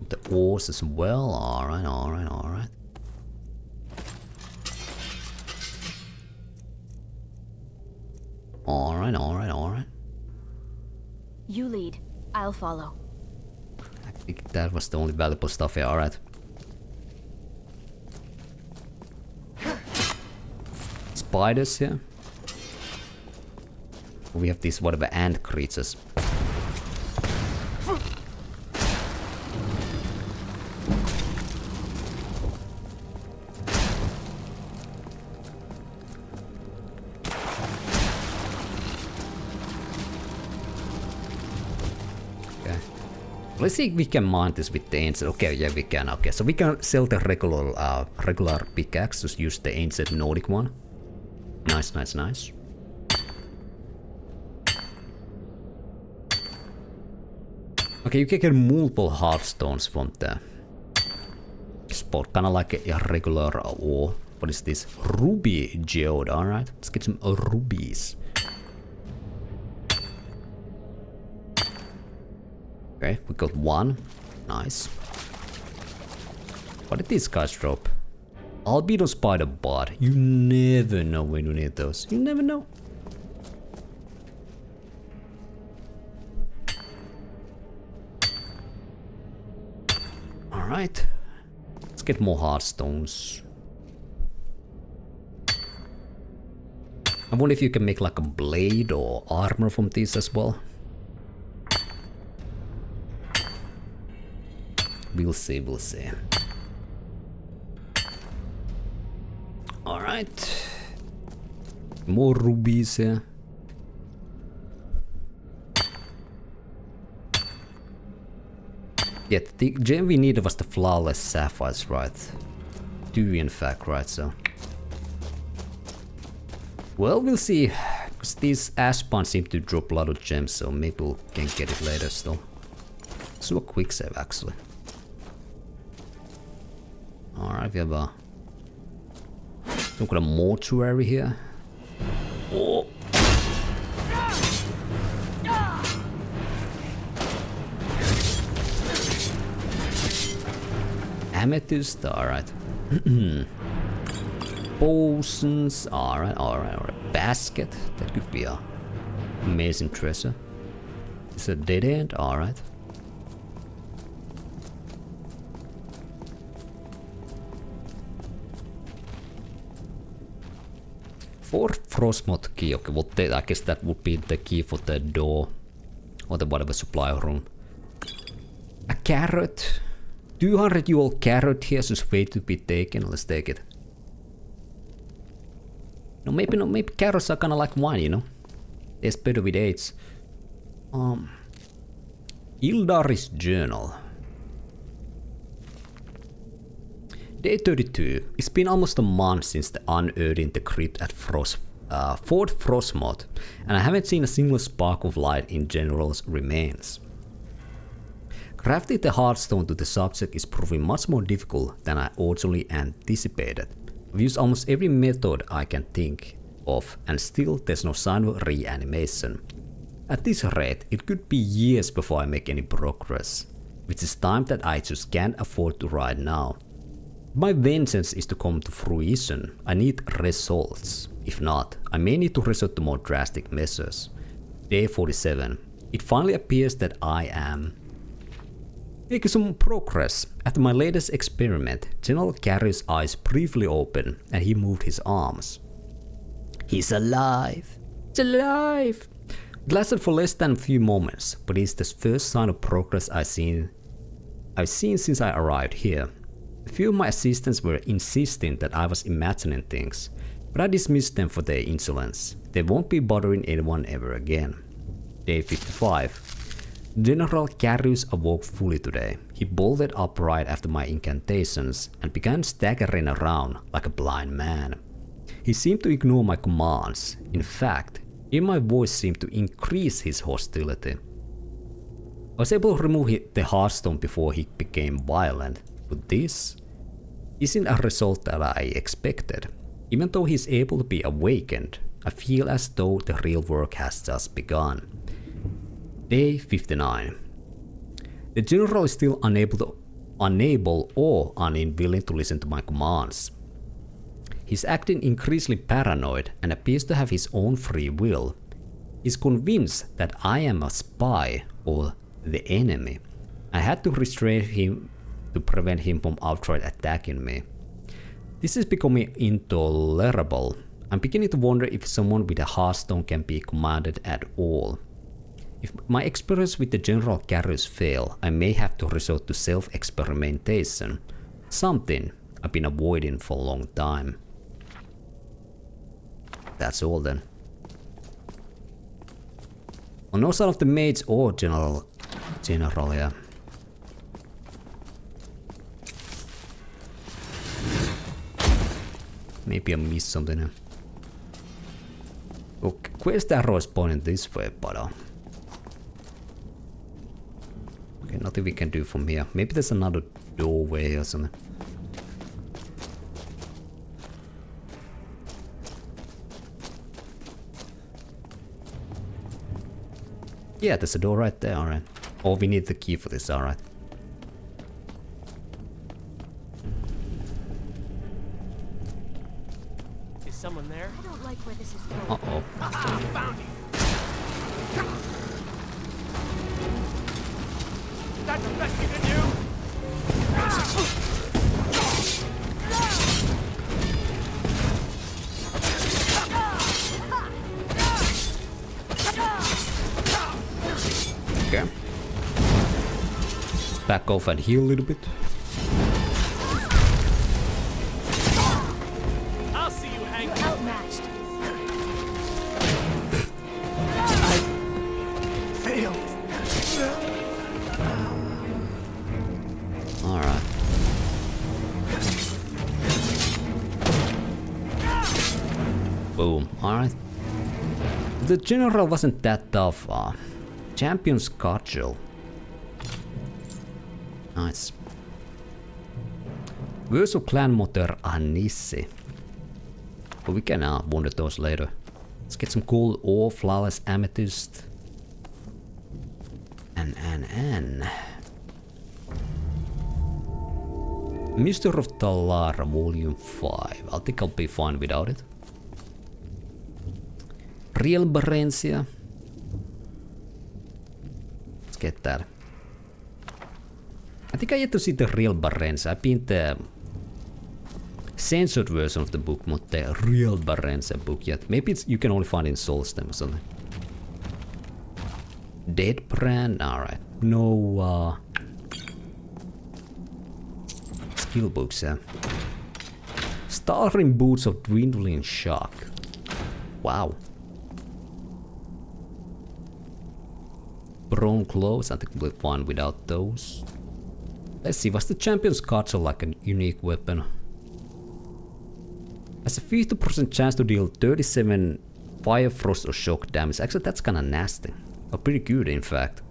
Speaker 1: The ores as well. Alright, alright, alright. Alright, alright, alright.
Speaker 21: You lead. I'll follow.
Speaker 1: I think that was the only valuable stuff here, alright. Spiders here. We have these whatever ant creatures. Let's see if we can mount this with the ancient. Okay, yeah, we can. Okay, so we can sell the regular pickaxe. Just use the ancient Nordic one. Nice, nice, nice. Okay, you can get multiple hearthstones from the spot, kind of like a regular ore. What is this? Ruby geode, alright. Let's get some rubies. Okay, we got one. Nice. What did these guys drop? Albedo spider bot. You never know when you need those. You never know. Alright. Let's get more heartstones. I wonder if you can make like a blade or armor from these as well. We'll see, we'll see. Alright. More rubies here. Yeah, the gem we needed was the flawless sapphires, right? Do in fact, right, so. Well, we'll see. Because these ash spawns seem to drop a lot of gems, so maybe we can get it later still. Let's do a quick save actually. Alright, we have a... Some kind of mortuary here. Oh! Amethyst, alright. Potions, alright. Basket, that could be a amazing treasure. It's a dead end, alright. For Frostmoth key, okay, well, I guess that would be the key for the door or the whatever supply room. A carrot. 200 UL carrot here, so it's way to be taken. Let's take it. No, maybe carrots are kind of like wine, you know. It's better with age. Ildari's journal. Day 32. It's been almost a month since the unearthing the crypt at Fort Frostmoth, and I haven't seen a single spark of light in General's remains. Crafting the Heartstone to the subject is proving much more difficult than I originally anticipated. I've used almost every method I can think of, and still there's no sign of reanimation. At this rate, it could be years before I make any progress, which is time that I just can't afford to right now. If my vengeance is to come to fruition, I need results. If not, I may need to resort to more drastic measures. Day 47. It finally appears that I am making some progress. After my latest experiment, General Carrier's eyes briefly opened and he moved his arms. He's alive! He's alive! It lasted for less than a few moments, but it's the first sign of progress I've seen since I arrived here. A few of my assistants were insisting that I was imagining things, but I dismissed them for their insolence. They won't be bothering anyone ever again. Day 55. General Carrius awoke fully today. He bolted upright after my incantations and began staggering around like a blind man. He seemed to ignore my commands. In fact, even my voice seemed to increase his hostility. I was able to remove the Heartstone before he became violent, but this isn't a result that I expected. Even though he's able to be awakened, I feel as though the real work has just begun. Day 59. The General is still unable or unwilling to listen to my commands. He's acting increasingly paranoid and appears to have his own free will. He's convinced that I am a spy or the enemy. I had to restrain him to prevent him from outright attacking me. This is becoming intolerable. I'm beginning to wonder if someone with a Heartstone can be commanded at all. If my experience with the General Carriers fail, I may have to resort to self-experimentation, something I've been avoiding for a long time. That's all then. On no sign of the mage or General, yeah. Maybe I missed something here. Okay, where's the arrow is pointing this way, but okay, nothing we can do from here. Maybe there's another doorway or something. Yeah, there's a door right there, alright. Oh, we need the key for this, alright.
Speaker 11: Is someone there?
Speaker 10: I don't like where this is going.
Speaker 1: Uh-oh.
Speaker 11: Found you. That's the best you can do.
Speaker 1: Okay. Back off and heal a little bit.
Speaker 11: I'll see you hang.
Speaker 10: You're outmatched.
Speaker 11: Failed.
Speaker 1: Alright. Boom. Alright. The general wasn't that tough. Champion's cudgel. Nice. Verso clan motor Anissi. But we can wonder those later. Let's get some gold ore, flawless amethyst. And. Mr. of Talar, Volume 5. I think I'll be fine without it. Real Barencia. Let's get that. I think I yet to see the real Barencia. I've been the censored version of the book, not the real Barencia book yet. Maybe it's, you can only find it in Soulstem or something. Dead brand, alright. No skill books, yeah. Stalrim boots of dwindling shock. Wow. Brown clothes, I think we'll be fine without those. Let's see, was the champion's cudgel like a unique weapon? Has a 50% chance to deal 37 fire, frost or shock damage. Actually, that's kinda nasty. Or pretty good, in fact.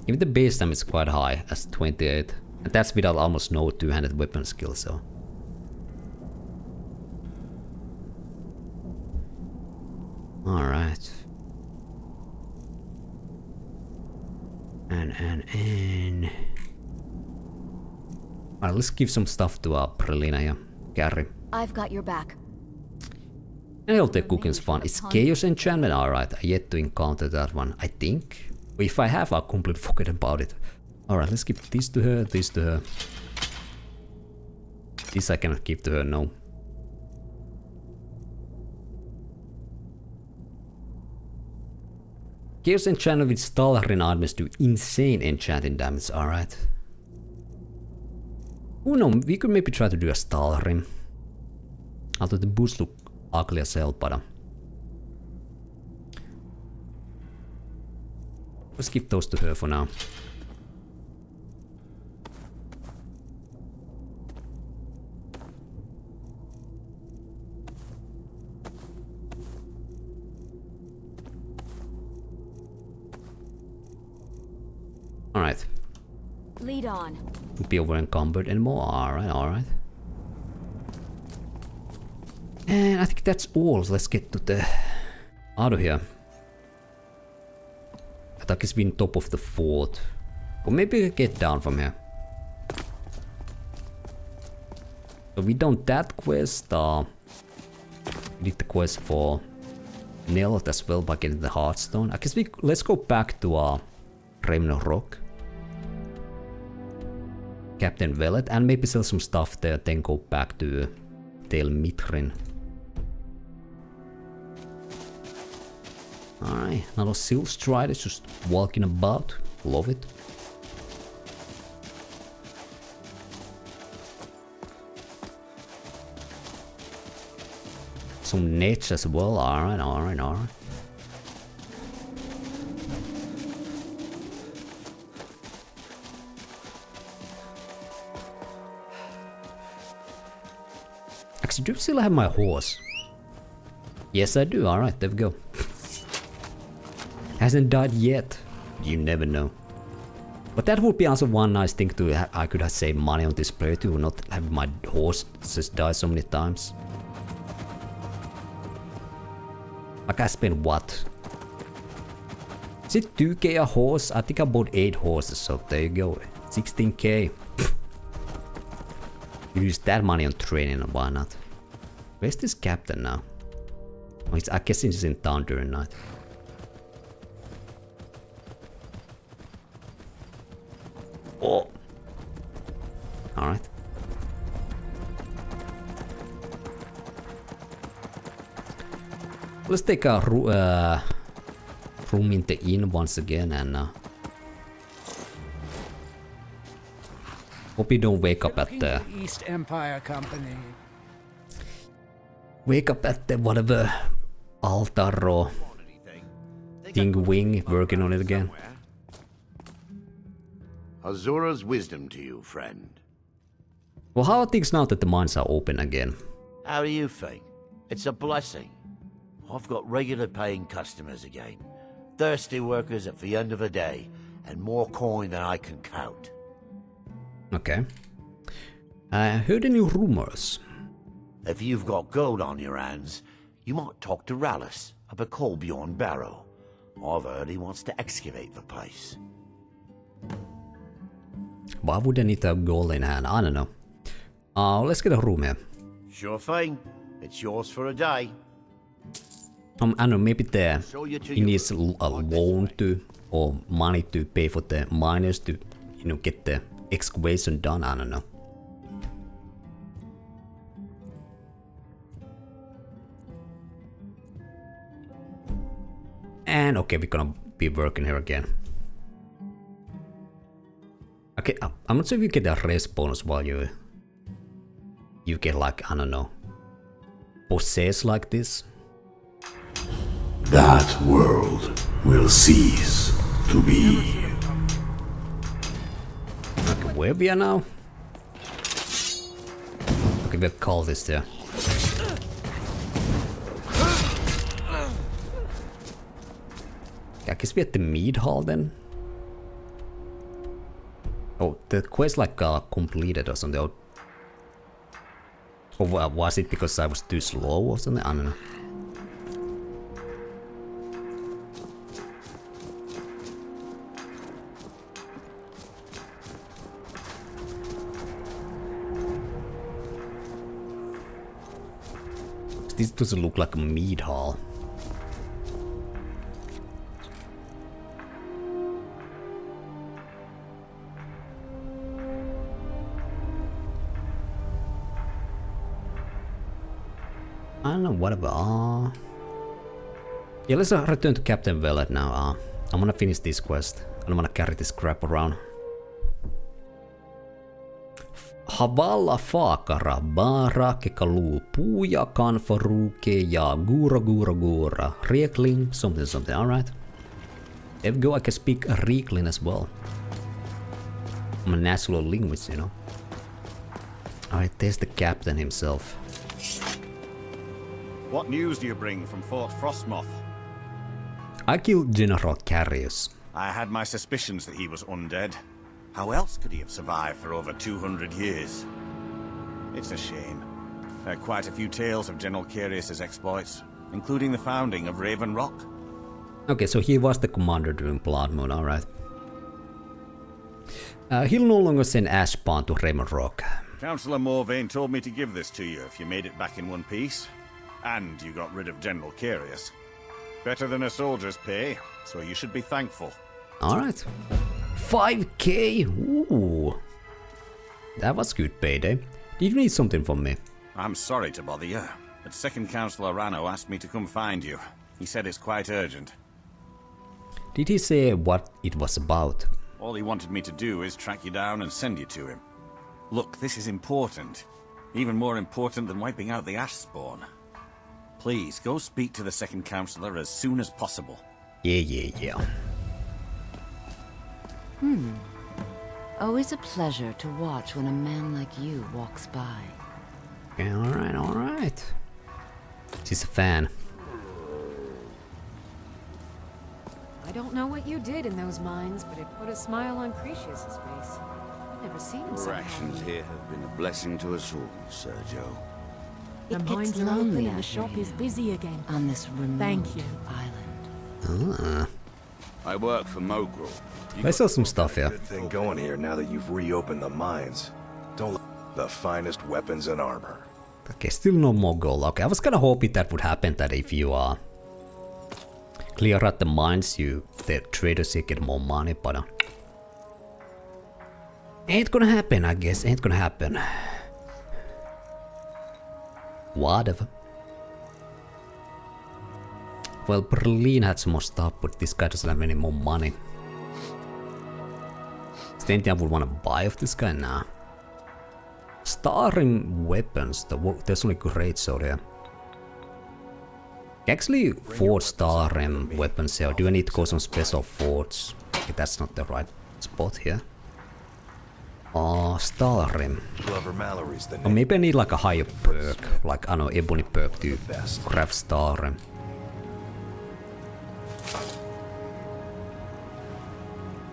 Speaker 1: Even the base damage is quite high, as 28. And that's without almost no two-handed weapon skill, so... Alright. Alright, let's give some stuff to Prelina here. Carry.
Speaker 21: I've got your back.
Speaker 1: And I'll take cooking's fun. It's Chaos Enchantment, alright. I yet to encounter that one, I think. If I have, I'll completely forget about it. Alright, let's give this to her, this to her. This I cannot give to her, no. Chaos Enchantment with Stalrin items do insane enchanting damage, alright. Oh no, we could maybe try to do a Stalrin. Although the boots look ugly as hell, but... let's give those to her for now. Alright.
Speaker 21: Lead on.
Speaker 1: Won't be over encumbered anymore. Alright, alright. And I think that's all. So let's get to the out of here. I think it's been top of the fort. Or maybe we can get down from here. So we done that quest. We did the quest for Neloth as well by getting the Heartstone. I guess let's go back to Raven Rock. Captain Vellet, and maybe sell some stuff there, then go back to Tel Mithryn. Alright, another Seal Strider just walking about. Love it. Some nets as well. Alright, alright, alright. Actually, do you still have my horse? Yes, I do. Alright, there we go. Hasn't died yet. You never know. But that would be also one nice thing to I could have saved money on this playthrough, not have my horse just die so many times. Like I spent what? Is it 2k a horse? I think I bought 8 horses, so there you go. 16k. Use that money on training, why not? Where's this captain now? Oh, I guess he's in town during night. Oh! Alright. Let's take a room in the inn once again and hope you don't wake up at the
Speaker 7: East Empire Company.
Speaker 1: Wake up at the whatever altar or thing wing working on it again.
Speaker 17: Azura's wisdom to you, friend.
Speaker 1: Well, how are things now that the mines are open again?
Speaker 17: How do you think? It's a blessing. I've got regular paying customers again. Thirsty workers at the end of the day, and more coin than I can count.
Speaker 1: Okay. I heard any rumors.
Speaker 17: If you've got gold on your hands, you might talk to Rallis up at Colbjorn Barrow. I've heard he wants to excavate the place.
Speaker 1: Why would I need to have gold in hand? I don't know. Let's get a room here.
Speaker 17: Sure thing. It's yours for a day.
Speaker 1: I don't know, maybe he needs a loan to, or money to pay for the miners to, you know, get the excavation done. I don't know. And okay, we're gonna be working here again. Okay, I'm not sure if you get a rest bonus while you get like, I don't know, possessed like this.
Speaker 6: That world will cease to be.
Speaker 1: Okay, where we are now? Okay, we'll call this there. I guess we're at the mead hall then. Oh, the quest like completed or something. Or was it because I was too slow or something? I don't know. This doesn't look like a mead hall. I don't know, whatever. Yeah, let's return to Captain Vellet now. I'm gonna finish this quest. I don't wanna carry this crap around. Havalla Faakara, Baara, Kekalu, Puuja, Kanfaruke, ja, Gura. Riekling, something, alright. There we go, I can speak Riekling as well. I'm a natural linguist, you know. Alright, there's the captain himself.
Speaker 5: What news do you bring from Fort Frostmoth?
Speaker 1: I killed General Carius.
Speaker 5: I had my suspicions that he was undead. How else could he have survived for over 200 years? It's a shame. There are quite a few tales of General Carius's exploits, including the founding of Raven Rock.
Speaker 1: Okay, so he was the commander during Blood Moon, alright. He'll no longer send Ashpawn to Raven Rock.
Speaker 5: Councilor Morvayn told me to give this to you if you made it back in one piece. And you got rid of General Carius. Better than a soldier's pay, so you should be thankful.
Speaker 1: Alright. 5k! Ooh. That was good payday. Did you need something from me?
Speaker 5: I'm sorry to bother you, but Second Councilor Rano asked me to come find you. He said it's quite urgent.
Speaker 1: Did he say what it was about?
Speaker 5: All he wanted me to do is track you down and send you to him. Look, this is important. Even more important than wiping out the ash spawn. Please, go speak to the Second Councilor as soon as possible.
Speaker 1: Yeah.
Speaker 12: Always a pleasure to watch when a man like you walks by.
Speaker 1: Yeah, alright. She's a fan.
Speaker 4: I don't know what you did in those mines, but it put a smile on Cretius's face. I've never seen him so
Speaker 13: Your actions
Speaker 4: happy.
Speaker 13: here have been a blessing to us all, Sergio.
Speaker 12: It
Speaker 10: The
Speaker 12: gets
Speaker 10: mines are
Speaker 12: lonely
Speaker 10: open and
Speaker 12: out
Speaker 10: the shop
Speaker 12: here
Speaker 10: is busy again.
Speaker 12: on this remote
Speaker 10: Thank you.
Speaker 12: island.
Speaker 13: I work for Mogul.
Speaker 1: Let's sell some stuff here.
Speaker 8: Good thing going here now that you've reopened the mines. Don't the finest weapons and armor.
Speaker 1: Okay, still no more gold. Okay, I was kinda hoping that would happen, that if you clear out the mines, the traders get more money, but ain't gonna happen, I guess. Ain't gonna happen. Whatever. Well, Berlin had some more stuff, but this guy doesn't have any more money. Is there anything I would want to buy of this guy? Nah. Starring weapons, there's only great sword here. Actually, 4 Starring weapons here. Do I need to go some special forts? Okay, that's not the right spot here. Oh, Starring. Or maybe I need like a higher perk, like I don't know, Ebony perk to craft Starring.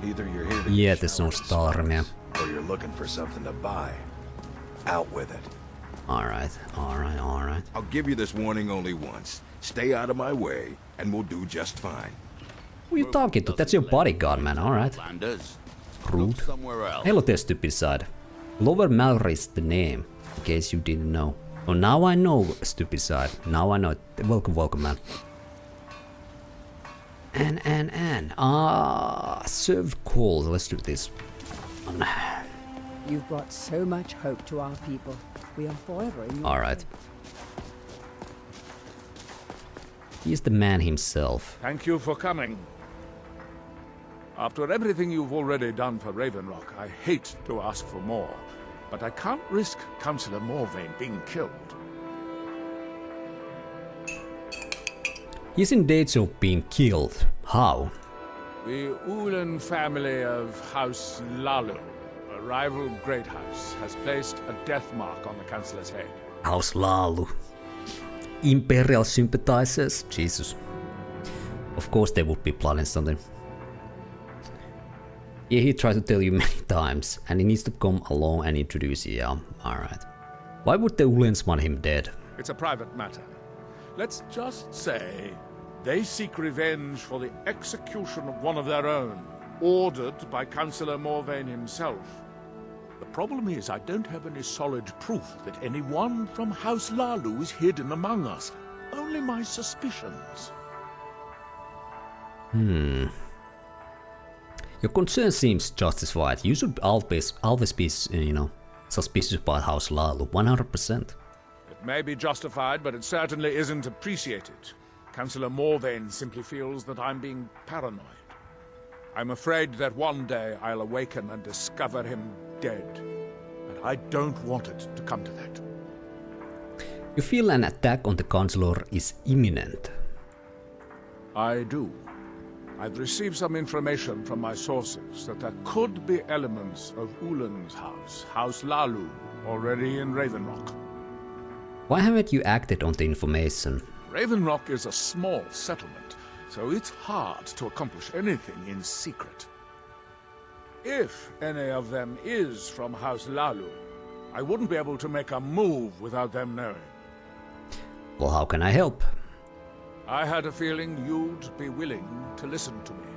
Speaker 8: Either you're here to
Speaker 1: Yeah, there's no Starring here.
Speaker 8: or you're looking for something to buy. Out with it.
Speaker 1: Alright, alright, alright.
Speaker 14: I'll give you this warning only once. Stay out of my way, and we'll do just fine.
Speaker 1: Who are you talking to? That's your bodyguard, man, alright. Rude. Hello there, stupid side. Lower Mallory is the name, in case you didn't know. Oh, now I know, stupid side. Now I know. Welcome, welcome, man. Served calls. Let's do this.
Speaker 15: You've brought so much hope to our people. We are forever in your
Speaker 1: Alright. He's the man himself.
Speaker 20: Thank you for coming. After everything you've already done for Ravenrock, I hate to ask for more, but I can't risk Councilor Morvayn being killed.
Speaker 1: He's in danger of being killed. How?
Speaker 20: The Ulan family of House Lalu, a rival great house, has placed a death mark on the Councilor's head.
Speaker 1: House Lalu. Imperial sympathizers? Jesus. Of course they would be plotting something. Yeah, he tried to tell you many times, and he needs to come along and introduce you. Yeah, alright. Why would the Ulans want him dead?
Speaker 20: It's a private matter. Let's just say they seek revenge for the execution of one of their own, ordered by Councilor Morvayn himself. The problem is I don't have any solid proof that anyone from House Lalu is hidden among us. Only my suspicions.
Speaker 1: Your concern seems justified. You should always be, suspicious about House Lalu, 100%.
Speaker 20: It may be justified, but it certainly isn't appreciated. Councilor Morvayn simply feels that I'm being paranoid. I'm afraid that one day I'll awaken and discover him dead. But I don't want it to come to that.
Speaker 1: You feel an attack on the Councilor is imminent.
Speaker 20: I do. I've received some information from my sources that there could be elements of Ulan's house, House Lalu, already in Ravenrock.
Speaker 1: Why haven't you acted on the information?
Speaker 20: Ravenrock is a small settlement, so it's hard to accomplish anything in secret. If any of them is from House Lalu, I wouldn't be able to make a move without them knowing.
Speaker 1: Well, how can I help?
Speaker 20: I had a feeling you'd be willing to listen to me.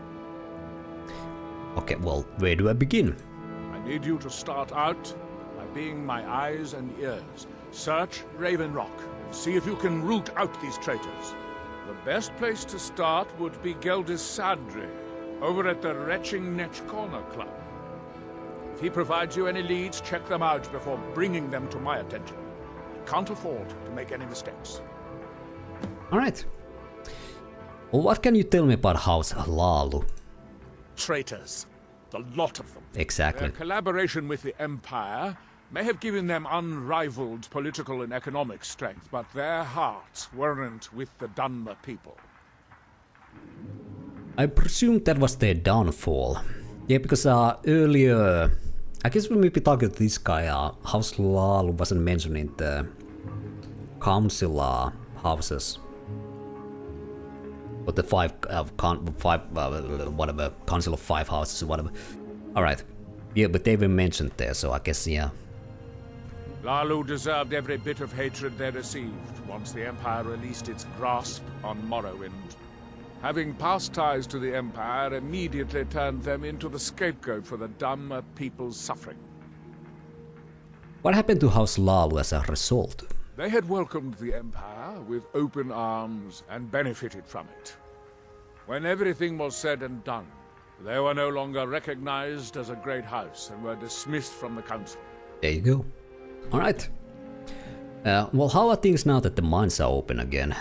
Speaker 1: Okay, well, where do I begin?
Speaker 20: I need you to start out by being my eyes and ears. Search Ravenrock and see if you can root out these traitors. The best place to start would be Geldis Sadri, over at the Retching Netch Corner Club. If he provides you any leads, check them out before bringing them to my attention. I can't afford to make any mistakes.
Speaker 1: Alright. Well, what can you tell me about House Lalu?
Speaker 20: Traitors. The lot of them.
Speaker 1: Exactly.
Speaker 20: Their collaboration with the Empire may have given them unrivaled political and economic strength, but their hearts weren't with the Dunmer people.
Speaker 1: I presume that was their downfall. Yeah, because earlier, I guess when we be talking to this guy, House Lalu wasn't mentioned in the council houses. But the whatever, council of 5 houses or whatever. Alright. Yeah, but they were mentioned there, so I guess, yeah.
Speaker 20: Lalu deserved every bit of hatred they received once the Empire released its grasp on Morrowind. Having past ties to the Empire immediately turned them into the scapegoat for the dumb people's suffering.
Speaker 1: What happened to House Lalu as a result?
Speaker 20: They had welcomed the Empire with open arms and benefited from it. When everything was said and done, they were no longer recognized as a great house and were dismissed from the council.
Speaker 1: There you go. Alright. Well, how are things now that the mines are open again?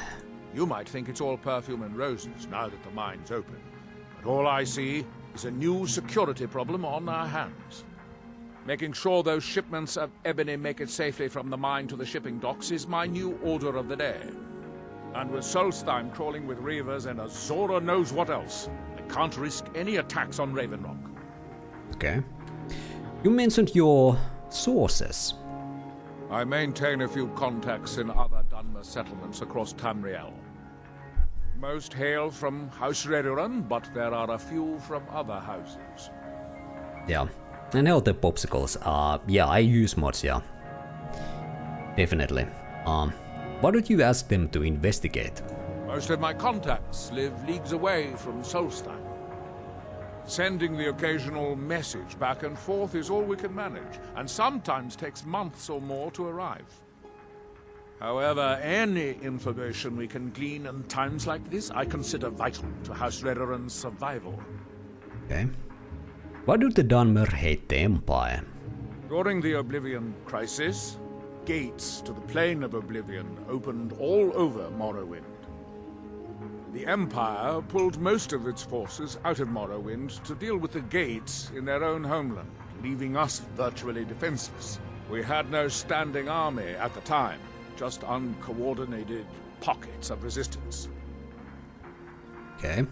Speaker 20: You might think it's all perfume and roses now that the mine's open, but all I see is a new security problem on our hands. Making sure those shipments of ebony make it safely from the mine to the shipping docks is my new order of the day. And with Solstheim crawling with reavers and Azora knows what else, I can't risk any attacks on Raven Rock.
Speaker 1: Okay. You mentioned your sources.
Speaker 20: I maintain a few contacts in other Dunmer settlements across Tamriel. Most hail from House Redoran, but there are a few from other houses.
Speaker 1: Yeah, and all the popsicles. Yeah, I use mods, yeah. Definitely. Why don't you ask them to investigate?
Speaker 20: Most of my contacts live leagues away from Solstheim. Sending the occasional message back and forth is all we can manage, and sometimes takes months or more to arrive. However, any information we can glean in times like this I consider vital to House Redoran's survival.
Speaker 1: Okay. Why do the Dunmer hate the Empire?
Speaker 20: During the Oblivion Crisis, gates to the Plane of Oblivion opened all over Morrowind. The Empire pulled most of its forces out of Morrowind to deal with the gates in their own homeland, leaving us virtually defenseless. We had no standing army at the time, just uncoordinated pockets of resistance.
Speaker 1: Okay.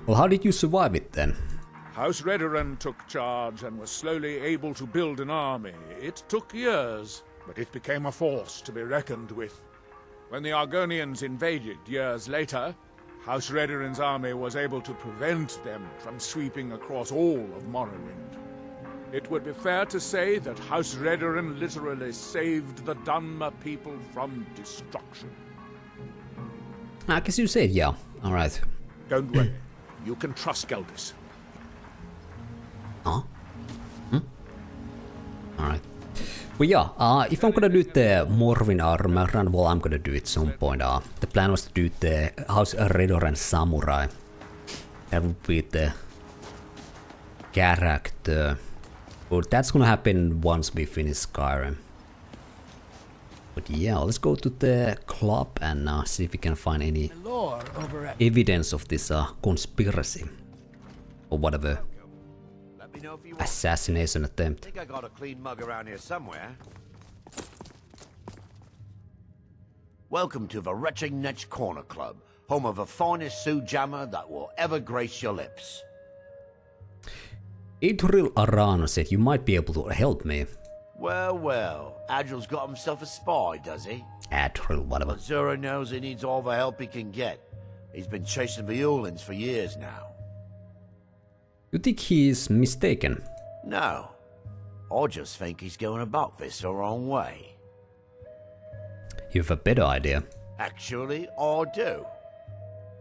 Speaker 1: Well, how did you survive it then?
Speaker 20: House Redoran took charge and was slowly able to build an army. It took years, but it became a force to be reckoned with. When the Argonians invaded years later, House Redoran's army was able to prevent them from sweeping across all of Morrowind. It would be fair to say that House Redoran literally saved the Dunmer people from destruction.
Speaker 1: I guess you said, yeah. Alright.
Speaker 20: Don't worry. You can trust Geldis.
Speaker 1: Huh? Alright. Well, yeah, if I'm gonna do the Morvayn armor run, well, I'm gonna do it some point. The plan was to do the House Redoran Samurai. That would be the character. But that's gonna happen once we finish Skyrim. But yeah, let's go to the club and see if we can find any evidence of this conspiracy. Or whatever. Assassination attempt.
Speaker 17: I think I got a clean mug around here somewhere. Welcome to the Retching Netch Corner Club, home of the finest Sioux jammer that will ever grace your lips.
Speaker 1: Idril Arano said you might be able to help me.
Speaker 17: Well, well, Adril's got himself a spy, does he?
Speaker 1: Adril, whatever.
Speaker 17: Zura knows he needs all the help he can get. He's been chasing the Ulins for years now.
Speaker 1: You think he's mistaken?
Speaker 17: No. I just think he's going about this the wrong way.
Speaker 1: You have a better idea.
Speaker 17: Actually, I do.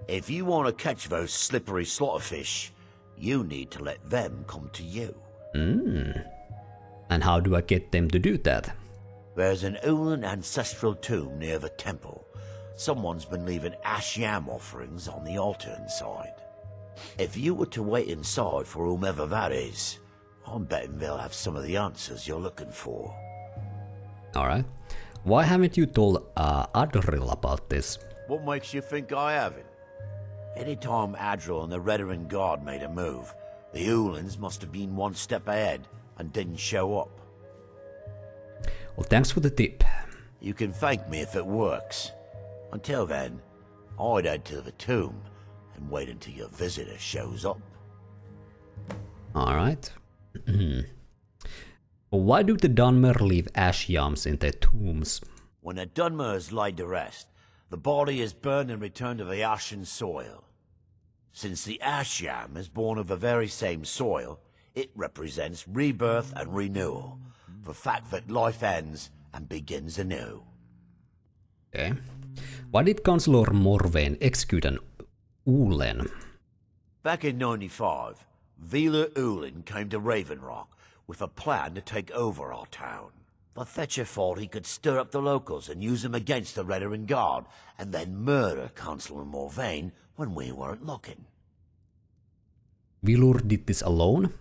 Speaker 17: If you want to catch those slippery slaughterfish, you need to let them come to you.
Speaker 1: And how do I get them to do that?
Speaker 17: There's an Ulin ancestral tomb near the temple. Someone's been leaving ash yam offerings on the altar inside. If you were to wait inside for whomever that is, I'm betting they'll have some of the answers you're looking for.
Speaker 1: Alright. Why haven't you told Adril about this?
Speaker 17: What makes you think I haven't? Anytime Adril and the Redoran Guard made a move, the Ulins must have been one step ahead and didn't show up.
Speaker 1: Well, thanks for the tip.
Speaker 17: You can thank me if it works. Until then, I'd head to the tomb and wait until your visitor shows up.
Speaker 1: Alright. Why do the Dunmer leave ash yams in their tombs?
Speaker 17: When a Dunmer is laid to rest, the body is burned and returned to the ashen soil. Since the ash yam is born of the very same soil, it represents rebirth and renewal, the fact that life ends and begins anew.
Speaker 1: Okay. Why did Councilor Morvayn execute an Ulen.
Speaker 17: Back in 95, Vila Ulen came to Raven Rock with a plan to take over our town. The Fetcher thought he could stir up the locals and use them against the Redoran Guard, and then murder Councilor Morvayn when we weren't looking.
Speaker 1: Vilur did this alone?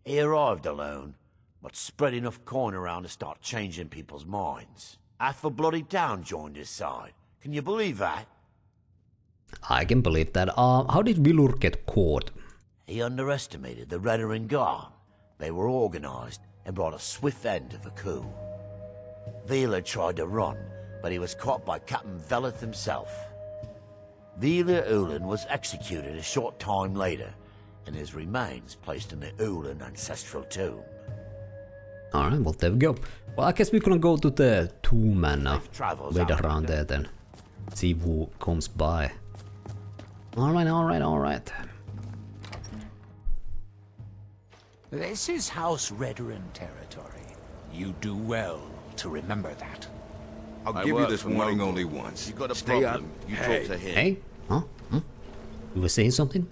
Speaker 17: He arrived alone, but spread enough coin around to start changing people's minds. Half the bloody town joined his side. Can you believe that?
Speaker 1: I can believe that. How did Vilur get caught?
Speaker 17: He underestimated the Redoran Guard. They were organized and brought a swift end to the coup. Vila tried to run, but he was caught by Captain Veleth himself. Vila Ulen was executed a short time later, and his remains placed in the Ulen ancestral tomb.
Speaker 1: Alright, well there we go. Well, I guess we're gonna go to the tomb and wait around there then. See who comes by. Alright.
Speaker 2: This is House Redoran territory. You do well to remember that.
Speaker 14: I'll give you this warning only once.
Speaker 13: You got a
Speaker 14: Stay
Speaker 13: problem,
Speaker 14: out.
Speaker 13: you
Speaker 14: Hey.
Speaker 13: talk to him.
Speaker 1: Hey? Huh? You were saying something?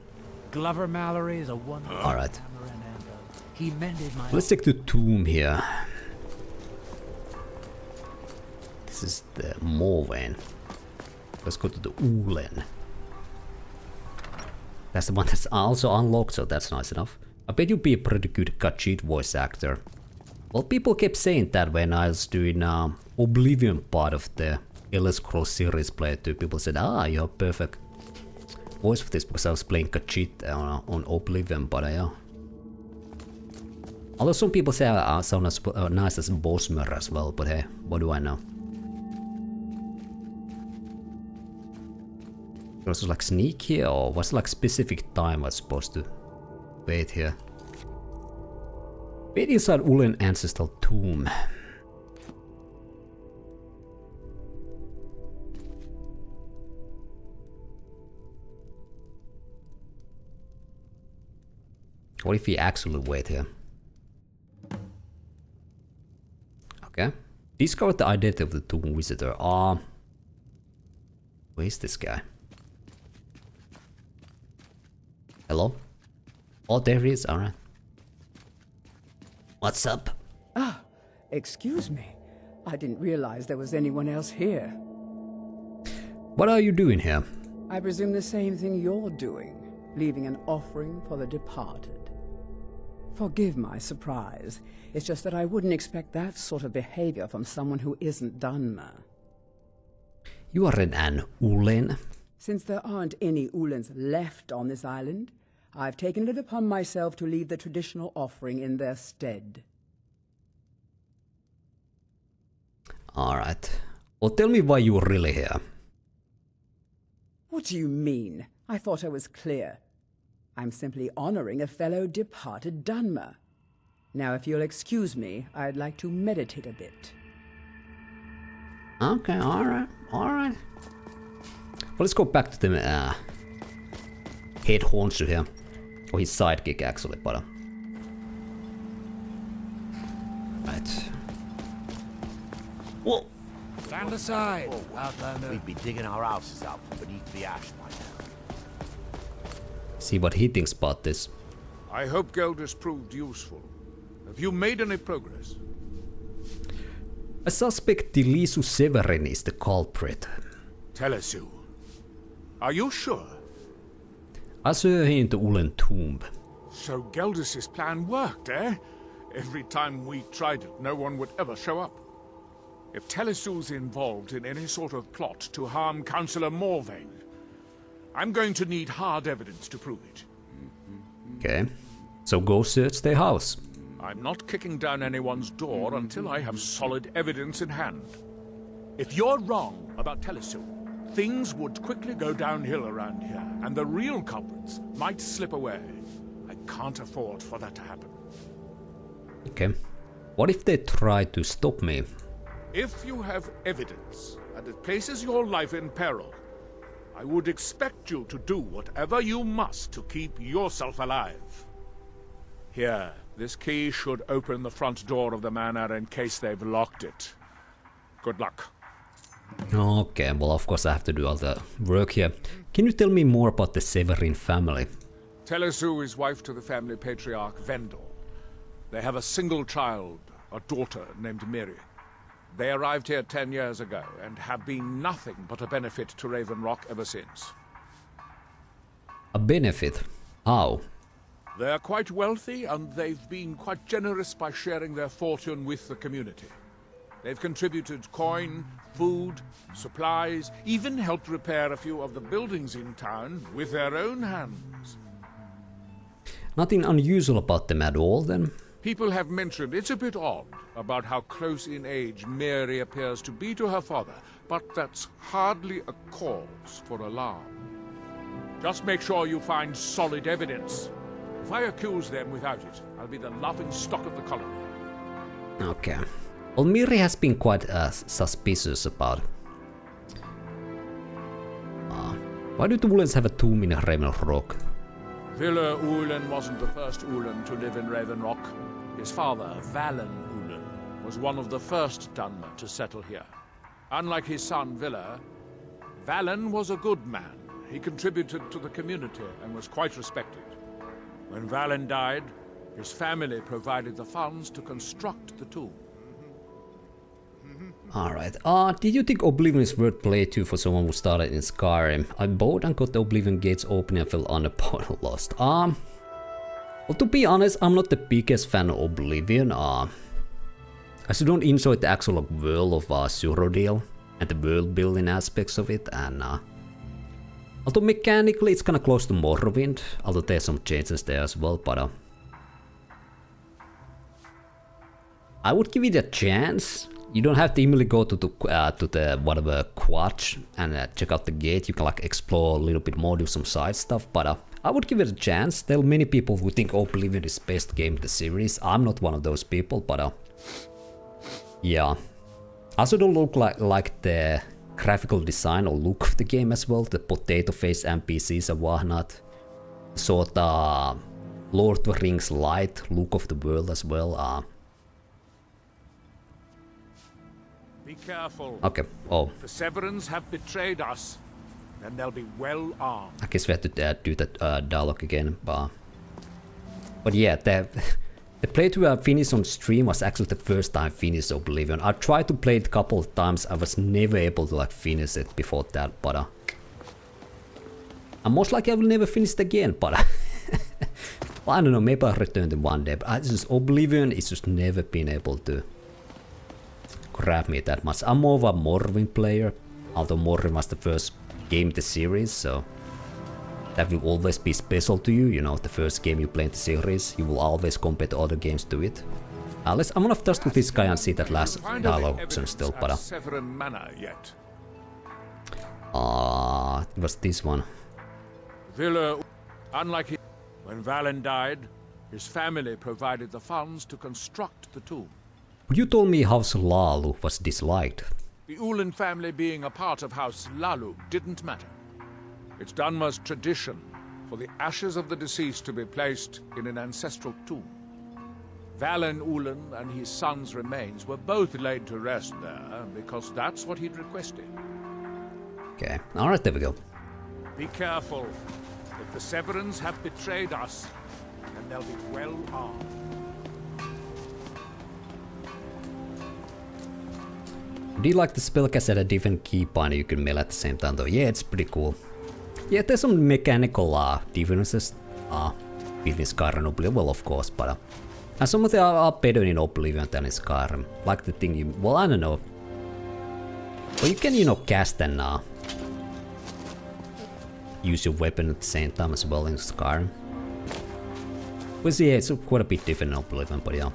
Speaker 2: Glover Mallory is a wonderful
Speaker 1: Alright.
Speaker 2: hammer and anvil. He mended my...
Speaker 1: Let's take the tomb here. This is the Morvayn. Let's go to the Ulen. That's the one that's also unlocked, so that's nice enough. I bet you'd be a pretty good Khajiit voice actor. Well, people kept saying that when I was doing Oblivion part of the Elder Scrolls series playthrough. People said, you have perfect voice for this because I was playing Khajiit on Oblivion, but yeah. Although some people say I sound as nice as Bosmer as well, but hey, what do I know? Was it like sneak here, or was it like specific time I was supposed to wait here? Wait inside Ulen ancestral tomb. What if we actually wait here? Okay. Discover the identity of the tomb visitor. Where's this guy? Hello? Oh, there he is. Alright. What's up?
Speaker 15: Excuse me. I didn't realize there was anyone else here.
Speaker 1: What are you doing here?
Speaker 15: I presume the same thing you're doing, leaving an offering for the departed. Forgive my surprise. It's just that I wouldn't expect that sort of behavior from someone who isn't Dunmer.
Speaker 1: You are an Ulen?
Speaker 15: Since there aren't any Ulens left on this island, I've taken it upon myself to leave the traditional offering in their stead.
Speaker 1: Alright. Well, tell me why you're really here.
Speaker 15: What do you mean? I thought I was clear. I'm simply honoring a fellow departed Dunmer. Now, if you'll excuse me, I'd like to meditate a bit.
Speaker 1: Okay, alright. Well, let's go back to the head honcho here. Or his sidekick, actually, but... Right. Whoa!
Speaker 2: Stand aside, Outlander.
Speaker 17: We'd be digging our houses out from beneath the ash by now.
Speaker 1: See what he thinks about this.
Speaker 20: I hope Geldis proved useful. Have you made any progress?
Speaker 1: I suspect Tilisu Severin is the culprit.
Speaker 20: Telesu. Are you sure?
Speaker 1: I saw him in the Ulen tomb.
Speaker 20: So Geldis' plan worked, eh? Every time we tried it, no one would ever show up. If Telesu's involved in any sort of plot to harm Councilor Morvayn, I'm going to need hard evidence to prove it.
Speaker 1: Okay, so go search their house.
Speaker 20: I'm not kicking down anyone's door until I have solid evidence in hand. If you're wrong about Telesu, things would quickly go downhill around here, and the real culprits might slip away. I can't afford for that to happen.
Speaker 1: Okay. What if they try to stop me?
Speaker 20: If you have evidence and it places your life in peril, I would expect you to do whatever you must to keep yourself alive. Here, this key should open the front door of the manor in case they've locked it. Good luck.
Speaker 1: Okay, well of course I have to do all the work here. Can you tell me more about the Severin family?
Speaker 20: Telesu is wife to the family patriarch Vendel. They have a single child, a daughter named Miri. They arrived here 10 years ago and have been nothing but a benefit to Raven Rock ever since.
Speaker 1: A benefit? How?
Speaker 20: They're quite wealthy and they've been quite generous by sharing their fortune with the community. They've contributed coin, food, supplies, even helped repair a few of the buildings in town with their own hands.
Speaker 1: Nothing unusual about them at all, then?
Speaker 20: People have mentioned it's a bit odd about how close in age Mary appears to be to her father, but that's hardly a cause for alarm. Just make sure you find solid evidence. If I accuse them without it, I'll be the laughing stock of the colony.
Speaker 1: Okay. Well, Miri has been quite suspicious about... why do the Uhlens have a tomb in Raven Rock?
Speaker 20: Villa Uhlen wasn't the first Uhlen to live in Raven Rock. His father, Valen Uhlen, was one of the first Dunmer to settle here. Unlike his son, Villa, Valen was a good man. He contributed to the community and was quite respected. When Valen died, his family provided the funds to construct the tomb.
Speaker 1: Alright, did you think Oblivion is worth playthrough for someone who started in Skyrim? I bought and got the Oblivion gates open and fell under portal lost. Well, to be honest, I'm not the biggest fan of Oblivion. I still don't enjoy the actual world of Cyrodiil and the world building aspects of it, and although mechanically it's kinda close to Morrowind, although there's some changes there as well, but I would give it a chance. You don't have to immediately go to the whatever quad and check out the gate. You can like explore a little bit more, do some side stuff, but I would give it a chance. There are many people who think Oblivion is the best game in the series. I'm not one of those people, but yeah. I also don't look like the graphical design or look of the game as well. The potato face NPCs and whatnot. Sort of Lord of the Rings light look of the world as well.
Speaker 20: Be careful.
Speaker 1: Okay. Oh.
Speaker 20: If the Severins have betrayed us, then they'll be well armed.
Speaker 1: I guess we have to do that dialogue again, but yeah, the playthrough I finished on stream was actually the first time I finished Oblivion. I tried to play it a couple of times. I was never able to like finish it before that, but I'm most likely I will never finish it again. But well, I don't know. Maybe I'll return to one day. But Oblivion is just never been able to grab me that much. I'm more of a Morrowind player, although Morrowind was the first game in the series, so that will always be special to you. You know, the first game you play in the series, you will always compare the other games to it. I'm gonna touch with this guy and see that last dialogue option still, but
Speaker 20: Severin Manor yet?
Speaker 1: It was this one.
Speaker 20: Villa, unlike when Valen died, his family provided the funds to construct the tomb.
Speaker 1: You told me House Lalu was disliked.
Speaker 20: The Uhlen family being a part of House Lalu didn't matter. It's Dunmer's tradition for the ashes of the deceased to be placed in an ancestral tomb. Valen Uhlen and his son's remains were both laid to rest there because that's what he'd requested.
Speaker 1: Okay, alright, there we go.
Speaker 20: Be careful. If the Severins have betrayed us, then they'll be well armed.
Speaker 1: Do you like the spellcast at a different key binder you can mail at the same time though? Yeah, it's pretty cool. Yeah, there's some mechanical differences between Skyrim and Oblivion, well of course, but and some of them are better in Oblivion than in Skyrim. Like the thing you, well I don't know. Well you can, you know, cast and use your weapon at the same time as well in Skyrim. But yeah, it's quite a bit different in Oblivion, but yeah.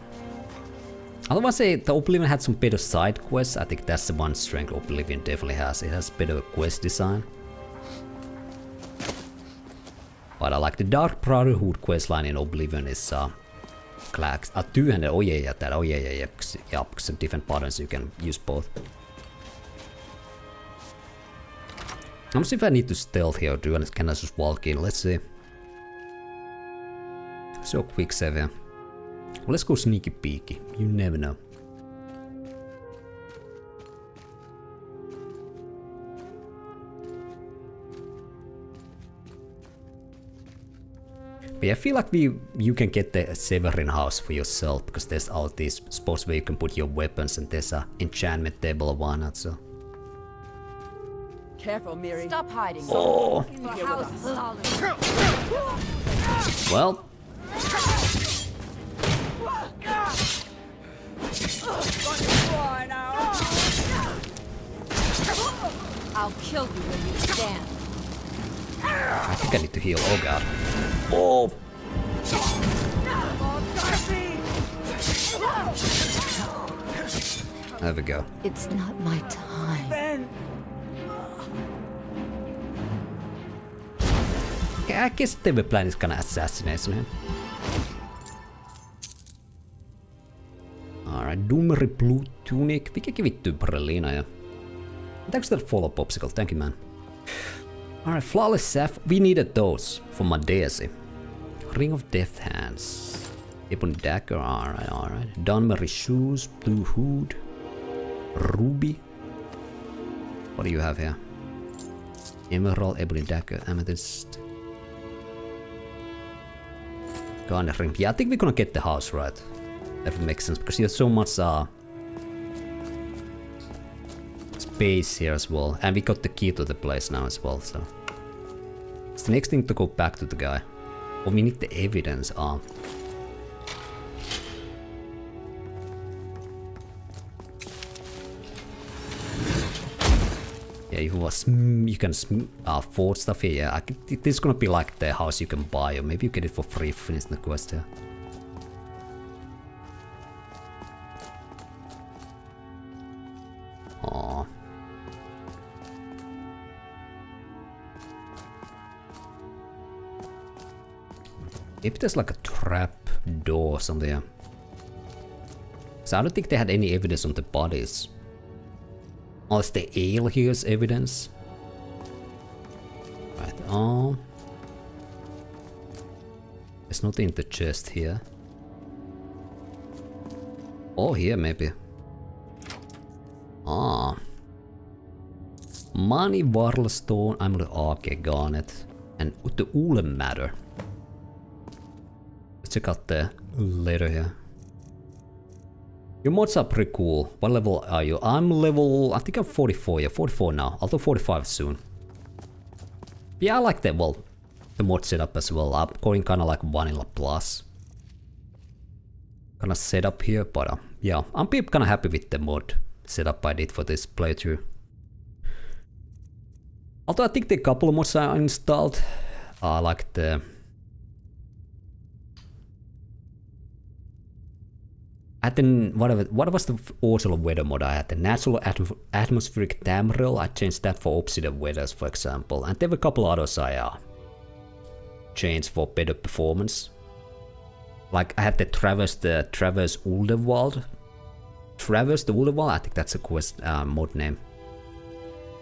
Speaker 1: Otherwise, the Oblivion had some better side quests. I think that's the one strength Oblivion definitely has. It has better quest design. But I like the Dark Brotherhood questline in Oblivion is two-handed. Oh yeah, that. Oh yeah. Because of different buttons you can use both. I'm gonna see if I need to stealth here or can I just walk in? Let's see. So quick save here. Well, let's go sneaky peeky. You never know. But I feel like you can get the Severin house for yourself because there's all these spots where you can put your weapons and there's a enchantment table or why not, so.
Speaker 15: Careful, Miri.
Speaker 10: Stop hiding.
Speaker 1: Oh. Well.
Speaker 10: I'll kill you when you stand.
Speaker 1: I think I need to heal. Oh god. Oh. There we go.
Speaker 12: It's not my time.
Speaker 1: Okay, I guess they were planning this kind of assassination here. Alright, Doomeri Blue Tunic. Vilket vittu Brelina ja. Thanks to that follow popsicle, thank you man. Alright, Flawless Seth. We needed those for my Daisy. Ring of Death Hands. Ebony Dagger, alright. Dunbury Shoes, Blue Hood. Ruby. What do you have here? Emerald, Ebony Dagger, Amethyst. Garnet Ring. Yeah, I think we're gonna get the house right. That would make sense because there's so much space here as well. And we got the key to the place now as well, so. It's the next thing to go back to the guy. Oh, we need the evidence. Yeah, you can forge stuff here. Yeah, this is gonna be like the house you can buy, or maybe you get it for free for finishing the quest here. Aww. Maybe there's like a trap door or something. Yeah. So I don't think they had any evidence on the bodies. Unless the ale here's evidence. Right, there's nothing in the chest here. Oh, here maybe. Money, Warlstone, I'm gonna okay, Garnet. And the Ulen Matter. Let's check out the letter here. Your mods are pretty cool. What level are you? I'm level, I think I'm 44, yeah, 44 now. I'll do 45 soon. Yeah, I like that, well, the mod setup as well. I'm going kinda like vanilla plus. Kinda setup here, but yeah, I'm kinda happy with the mod setup I did for this playthrough. Although I think the couple of mods I installed are like the... what was the Orchel weather mod I had? The natural atmospheric Tamriel, I changed that for obsidian weathers, for example. And there were a couple others I changed for better performance. Like I had the Traverse Ulderwald. Traverse the Ulderwald, I think that's a quest mod name.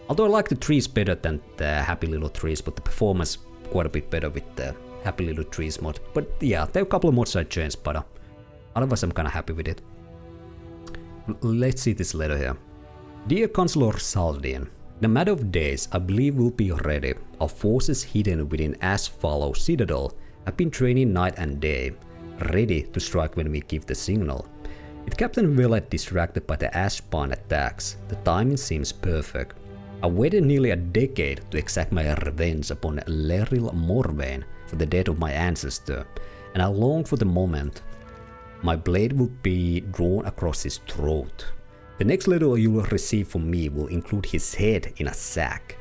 Speaker 1: Although I like the trees better than the Happy Little Trees, but the performance quite a bit better with the Happy Little Trees mod. But yeah, there are a couple of mods I changed, but otherwise I'm kinda happy with it. Let's see this letter here. Dear Councilor Saldian, in a matter of days I believe we'll be ready. Our forces hidden within Ashfallow Citadel have been training night and day, ready to strike when we give the signal. With Captain Willett distracted by the Ashbarn attacks, the timing seems perfect. I waited nearly a decade to exact my revenge upon Leril Morvayn for the death of my ancestor, and I long for the moment my blade will be drawn across his throat. The next letter you will receive from me will include his head in a sack,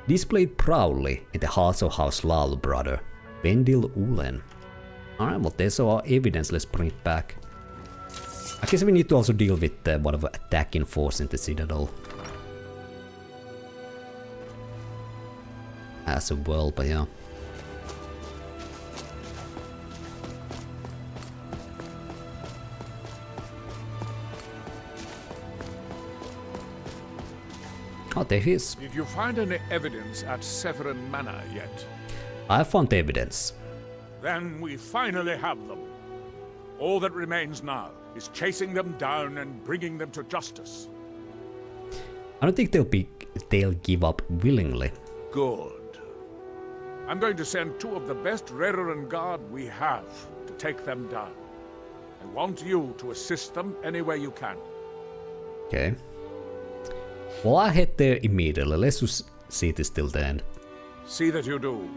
Speaker 1: displayed proudly in the hearts of House Lal, brother. Vendil Ulen. Alright, well there's our evidence, let's bring it back. I guess we need to also deal with whatever attacking force in the Citadel as well, but yeah. Oh, there he is.
Speaker 20: Did you find any evidence at Severin Manor yet?
Speaker 1: I found evidence.
Speaker 20: Then we finally have them. All that remains now is chasing them down and bringing them to justice.
Speaker 1: I don't think they'll give up willingly.
Speaker 20: Good. I'm going to send 2 of the best Redoran Guard we have to take them down. I want you to assist them any way you can.
Speaker 1: Okay. Well, I'll head there immediately. Let's just see this till the end.
Speaker 20: See that you do.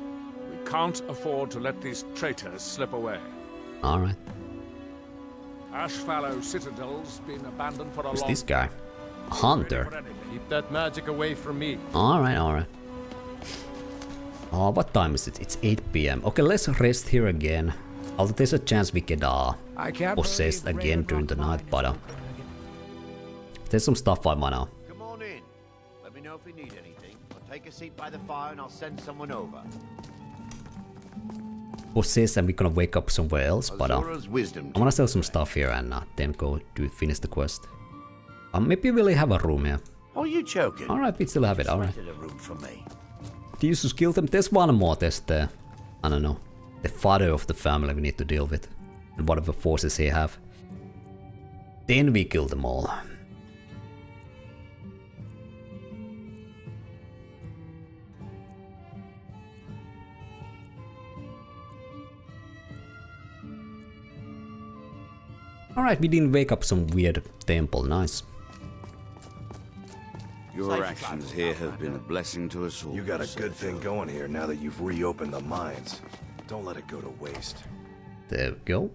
Speaker 20: We can't afford to let these traitors slip away.
Speaker 1: Alright.
Speaker 20: Ashfallow Citadel's been abandoned for a
Speaker 1: Who's
Speaker 20: long
Speaker 1: this guy? A hunter.
Speaker 19: Keep that magic away from me.
Speaker 1: Alright. Oh, what time is it? It's 8 PM. Okay, let's rest here again. Although there's a chance we get possessed again during the night, but there's some stuff I wanna.
Speaker 17: Come on in. Let me know if you need anything. I'll take a seat by the fire and I'll send someone over.
Speaker 1: Possess and we're gonna wake up somewhere else, but I wanna sell some stuff here and then go to finish the quest. Maybe we'll have a room here.
Speaker 17: Are you joking?
Speaker 1: Alright, we still have it, alright.
Speaker 17: A room for me.
Speaker 1: Do you just kill them? There's one more, there's the, I don't know, the father of the family we need to deal with. And whatever forces he have. Then we kill them all. Alright, we didn't wake up some weird temple, nice.
Speaker 13: Your actions here have been a blessing to us all.
Speaker 8: You got a good thing going here now that you've reopened the mines. Don't let it go to waste.
Speaker 1: There we go.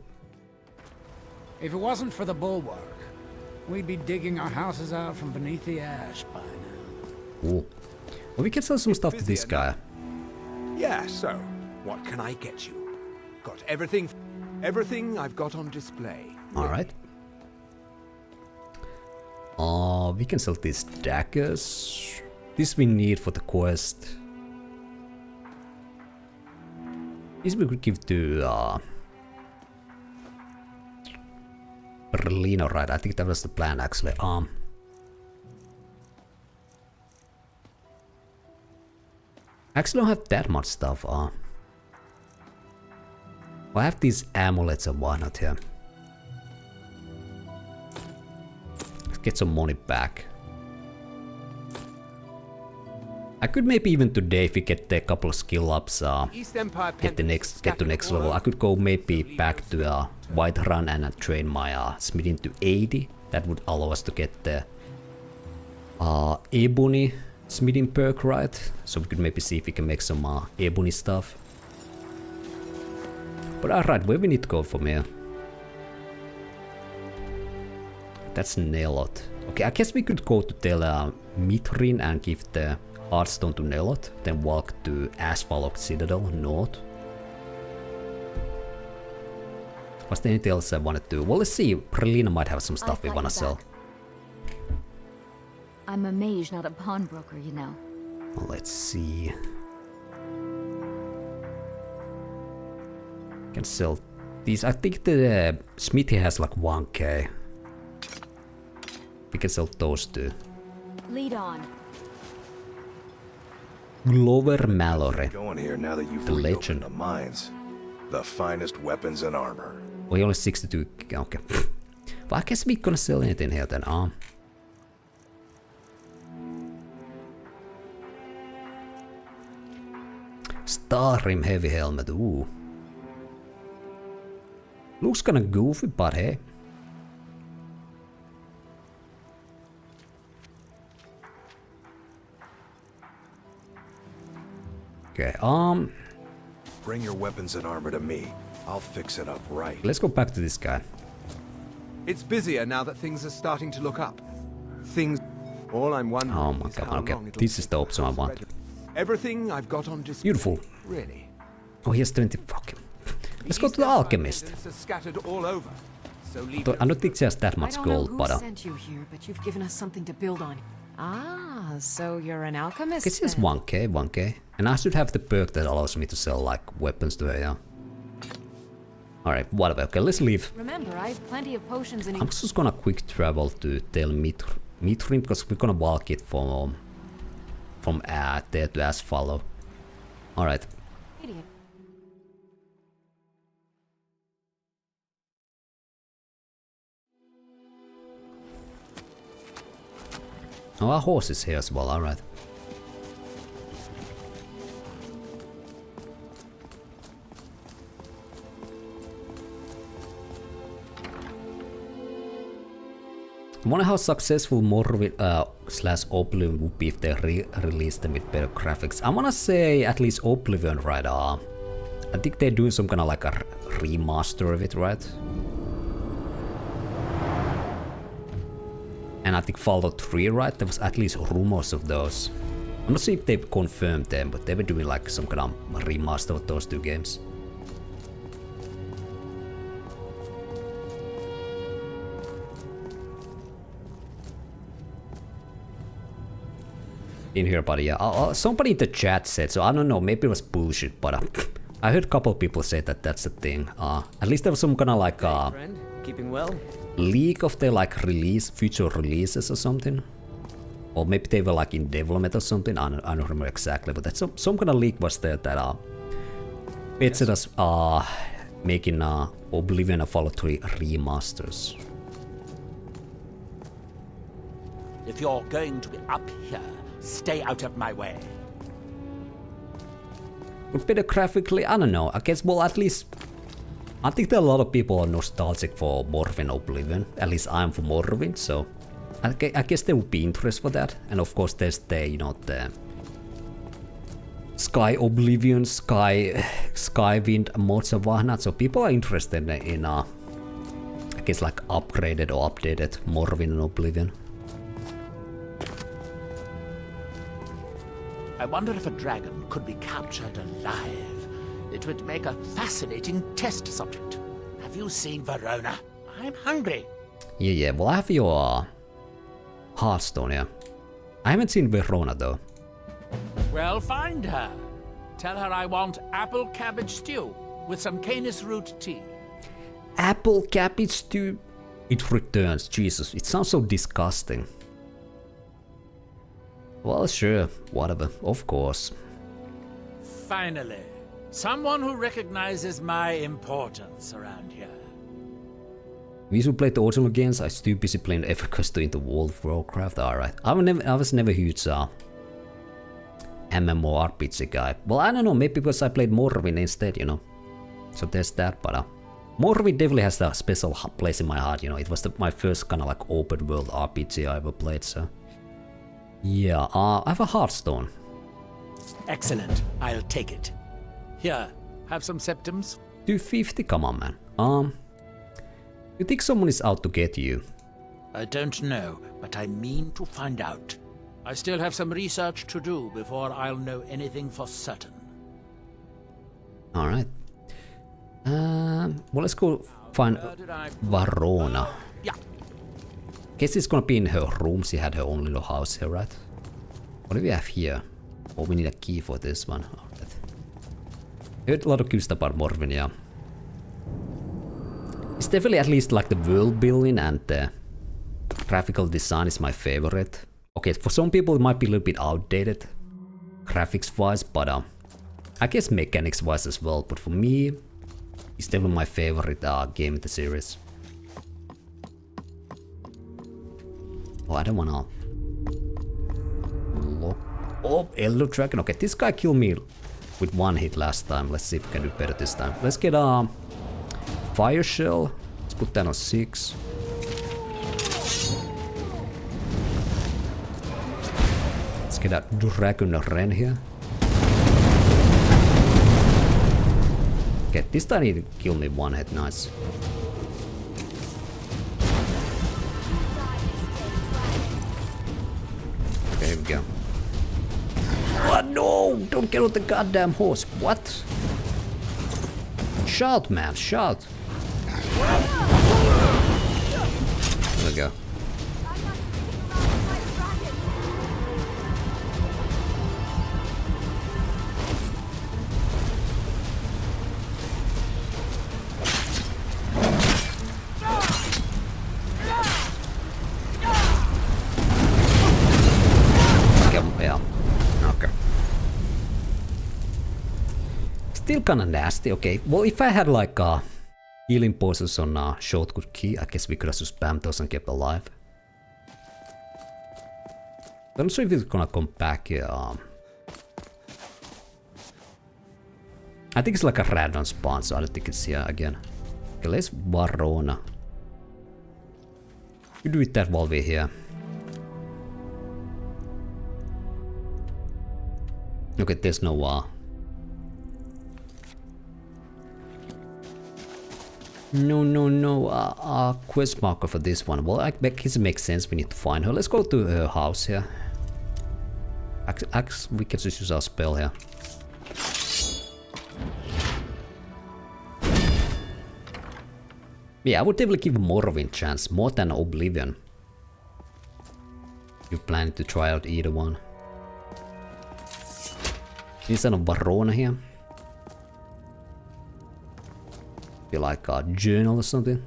Speaker 7: If it wasn't for the bulwark, we'd be digging our houses out from beneath the ash by now.
Speaker 1: Ooh. Well, we can sell some stuff to this guy.
Speaker 9: Yeah, so, what can I get you? Got everything I've got on display.
Speaker 1: Alright. We can sell these daggers. This we need for the quest. This we could give to Berlino, right? I think that was the plan actually. Actually don't have that much stuff. Well, I have these amulets and whatnot here. Let's get some money back. I could maybe even today, if we get a couple of skill ups, get to next level. I could go maybe back to Whiterun and train my smithing to 80. That would allow us to get the ebony smithing perk, right? So we could maybe see if we can make some ebony stuff. But alright, where we need to go from here? That's Neloth. Okay, I guess we could go to Tel Mithryn and give the Heartstone to Neloth, then walk to Asphalt Citadel north. Was there anything else I wanted to do? Well, let's see. Prelina might have some stuff we wanna sell.
Speaker 21: I'm a mage, not a pawnbroker, you know.
Speaker 1: Well, let's see. Can sell these. I think the smithy has like 1k. We can sell those two.
Speaker 21: Lead on.
Speaker 1: Glover Mallory.
Speaker 8: Going here now that you've
Speaker 1: the legend.
Speaker 8: The mines. The finest weapons and armor.
Speaker 1: Well, only 62. Okay. Well, I guess we gonna sell anything here then. Skyrim heavy helmet. Ooh. Looks kinda goofy, but hey. Okay,
Speaker 8: bring your weapons and armor to me. I'll fix it up right.
Speaker 1: Let's go back to this guy.
Speaker 9: It's busier now that things are starting to look up. All I'm wondering.
Speaker 1: Oh my god, okay. This is the option I want.
Speaker 9: Everything I've got on display.
Speaker 1: Beautiful.
Speaker 9: Really?
Speaker 1: Oh, he has 20 fucking. Let's go to the alchemist.
Speaker 9: Scattered all over. So
Speaker 1: I don't think she has that much gold, but
Speaker 4: I don't know who sent you here, but you've given us something to build on. Ah, so you're an alchemist.
Speaker 1: It's just 1k. And I should have the perk that allows me to sell like weapons to her, yeah. Alright, whatever. Okay, let's leave.
Speaker 4: Remember, I have plenty of potions in.
Speaker 1: I'm just gonna quick travel to Tel Mithryn because we're gonna walk it from there to Asphalt. Alright.
Speaker 4: Idiot.
Speaker 1: Oh, our horse is here as well, alright. I wonder how successful Morrowind / Oblivion would be if they released them with better graphics. I wanna say at least Oblivion, right? I think they're doing some kind of like a remaster of it, right? And I think Fallout 3, right? There was at least rumors of those. I'm not sure if they've confirmed them, but they were doing like some kind of remaster of those two games. In here, buddy. Yeah, somebody in the chat said, so I don't know, maybe it was bullshit, but I heard a couple people say that that's the thing. At least there was some kind of like
Speaker 16: Keeping well?
Speaker 1: leak of their like future releases or something. Or maybe they were like in development or something. I don't remember exactly, but that's some kind of leak was there that Bethesda's making Oblivion and Fallout 3 remasters.
Speaker 2: If you're going to be up here, stay out of my way.
Speaker 1: But better graphically, I don't know. I guess, well, at least I think that a lot of people are nostalgic for Morrowind Oblivion. At least I'm for Morrowind, so I guess there would be interest for that. And of course, there's the, you know, the Sky Oblivion, Skywind mods and whatnot. So people are interested in I guess like upgraded or updated Morrowind and Oblivion.
Speaker 2: I wonder if a dragon could be captured alive. It would make a fascinating test subject. Have you seen Verona? I'm hungry.
Speaker 1: Yeah, well I have your Hearthstone, yeah. I haven't seen Verona though.
Speaker 2: Well, find her. Tell her I want apple cabbage stew with some canis root tea.
Speaker 1: Apple cabbage stew? It returns, Jesus, it sounds so disgusting. Well, sure, whatever, of course.
Speaker 2: Finally, someone who recognizes my importance around here.
Speaker 1: We should play the original games. I'm still busy playing EverQuest into World of Warcraft. Alright, I was never a huge MMORPG guy. Well, I don't know, maybe because I played Morrowind instead, you know. So there's that, but Morrowind definitely has a special place in my heart, you know. It was my first kind of like open world RPG I ever played, so. Yeah, I have a Hearthstone.
Speaker 2: Excellent. I'll take it. Here, have some septims.
Speaker 1: 250? Come on, man. You think someone is out to get you?
Speaker 2: I don't know, but I mean to find out. I still have some research to do before I'll know anything for certain.
Speaker 1: Alright. Well, let's go find Verona.
Speaker 2: Yeah.
Speaker 1: Guess it's gonna be in her room. She had her own little house here, right? What do we have here? Oh, we need a key for this one. Alright. I heard a lot of good stuff about Morrowind, yeah. It's definitely at least like the world building and the graphical design is my favorite. Okay, for some people it might be a little bit outdated graphics wise, but I guess mechanics wise as well. But for me, it's definitely my favorite game in the series. Oh, I don't wanna look. Oh, Elder Dragon. Okay, this guy killed me with one hit last time. Let's see if we can do better this time. Let's get Fire Shell. Let's put that on 6. Let's get a Dragon Ren here. Okay, this time he killed me one hit. Nice. Okay, here we go. What? No! Don't get on the goddamn horse. What? Shout, man, shout. There we go. Yeah. Okay. Still kinda nasty. Okay, well, if I had like healing potions on shortcut key, I guess we could have just spammed those and kept alive. I'm not sure if it's gonna come back here. I think it's like a random spawn, so I don't think it's here again. Okay, let's Verona. You do it that while we're here. Okay, there's no no quest marker for this one. Well, I guess it makes sense. We need to find her. Let's go to her house here. We can just use our spell here. Yeah, I would definitely give Morvayn chance, more than Oblivion. You plan to try out either one. Instead of Varona here. Be like a journal or something.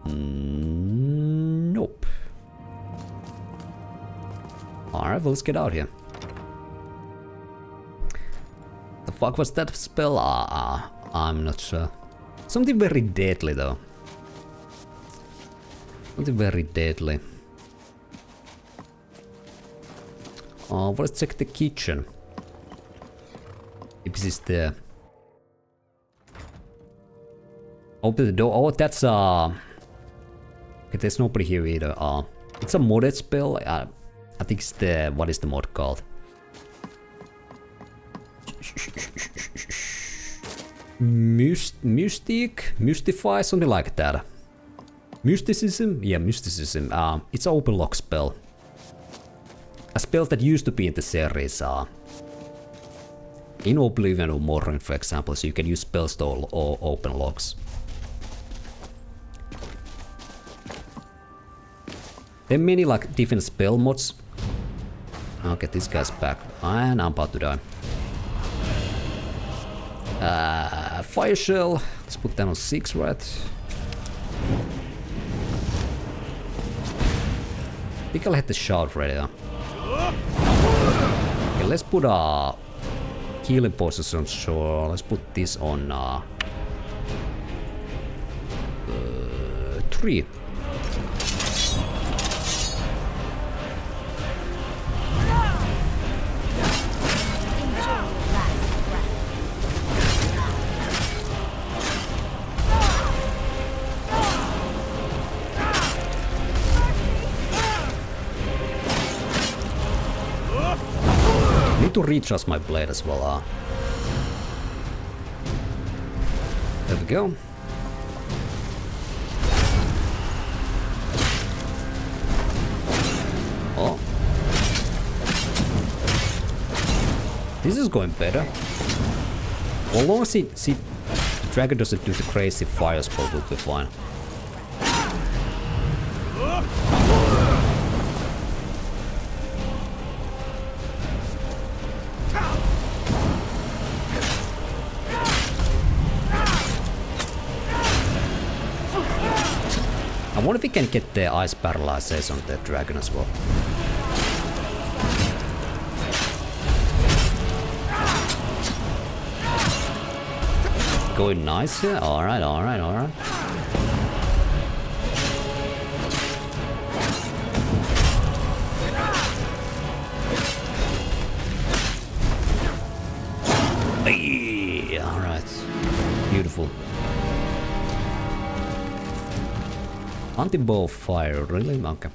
Speaker 1: Nope. Alright, well, let's get out here. The fuck was that spell? I'm not sure. Something very deadly though. Something very deadly. Well, let's check the kitchen. If this is there. Open the door. Oh, that's okay, there's nobody here either. It's a modded spell. I think it's the, what is the mod called? Mystify, something like that. Mysticism? Yeah, mysticism. It's an open lock spell. A spell that used to be in the series. In Oblivion or Morrowind, for example, so you can use spells to open locks. There are many like different spell mods. Okay, this guy's back, and I'm about to die. Fire shell. Let's put that on 6, right? I think I'll hit the shot right here. Okay, let's put a healing potions on shore. Let's put this on 3. To recharge my blade as well. There we go. Oh, this is going better. As long as the dragon doesn't do the crazy fire spell, we'll be fine. I wonder if we can get the ice paralysis on the dragon as well. Going nice here. Alright, alright, alright. Hey, alright. Beautiful. Anti-bow fire, really? Okay.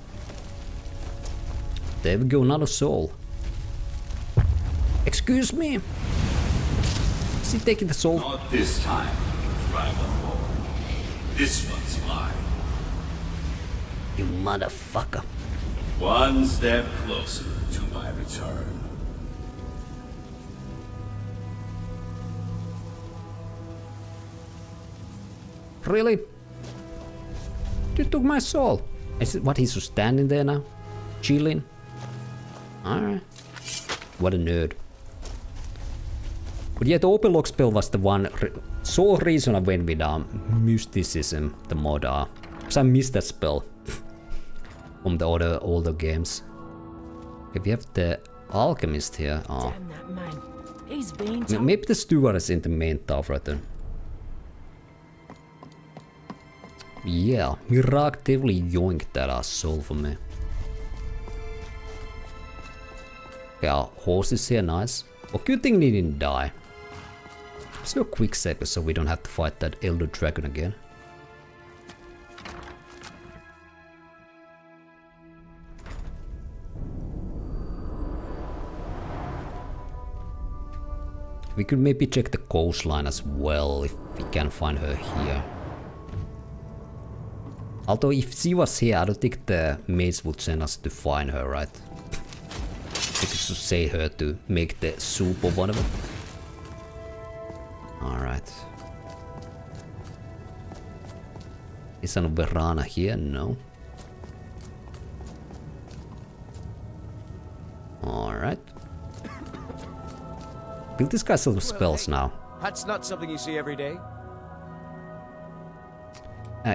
Speaker 1: There we go, another soul. Excuse me? Is he taking the soul?
Speaker 16: Not this time, Dragonborn. This one's mine.
Speaker 1: You motherfucker.
Speaker 16: One step closer to my return.
Speaker 1: Really? You took my soul. Is it what, he's just standing there now? Chilling? Alright. What a nerd. But yeah, the open lock spell was the one sole reason I went with mysticism, the mod. Because I missed that spell from the older games. Okay, we have the alchemist here. Oh.
Speaker 10: Damn that man. He's been
Speaker 1: Maybe the steward is in the main tower right then. Yeah, Mirak definitely yoinked that soul for me. Okay, our horse is here, nice. Well, good thing he didn't die. Let's do a quick save so we don't have to fight that Elder Dragon again. We could maybe check the coastline as well if we can find her here. Although if she was here, I don't think the mage would send us to find her, right? We could just say her to make the soup or whatever. Alright. Is an Verana here? No. Alright. Will this guy still spells now?
Speaker 18: That's not something you see every day.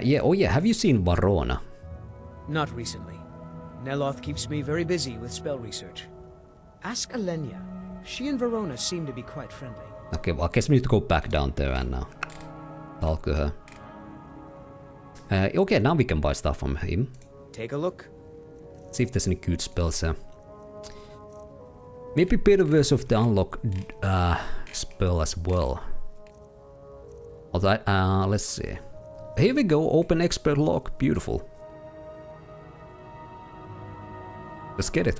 Speaker 1: Yeah, oh yeah, have you seen Verona?
Speaker 18: Not recently. Neloth keeps me very busy with spell research. Ask Alenia. She and Verona seem to be quite friendly.
Speaker 1: Okay, well, I guess we need to go back down there and talk to her. Okay, now we can buy stuff from him.
Speaker 18: Take a look.
Speaker 1: See if there's any good spells here. Maybe better version of the unlock spell as well. Although, let's see. Here we go, open expert lock, beautiful. Let's get it.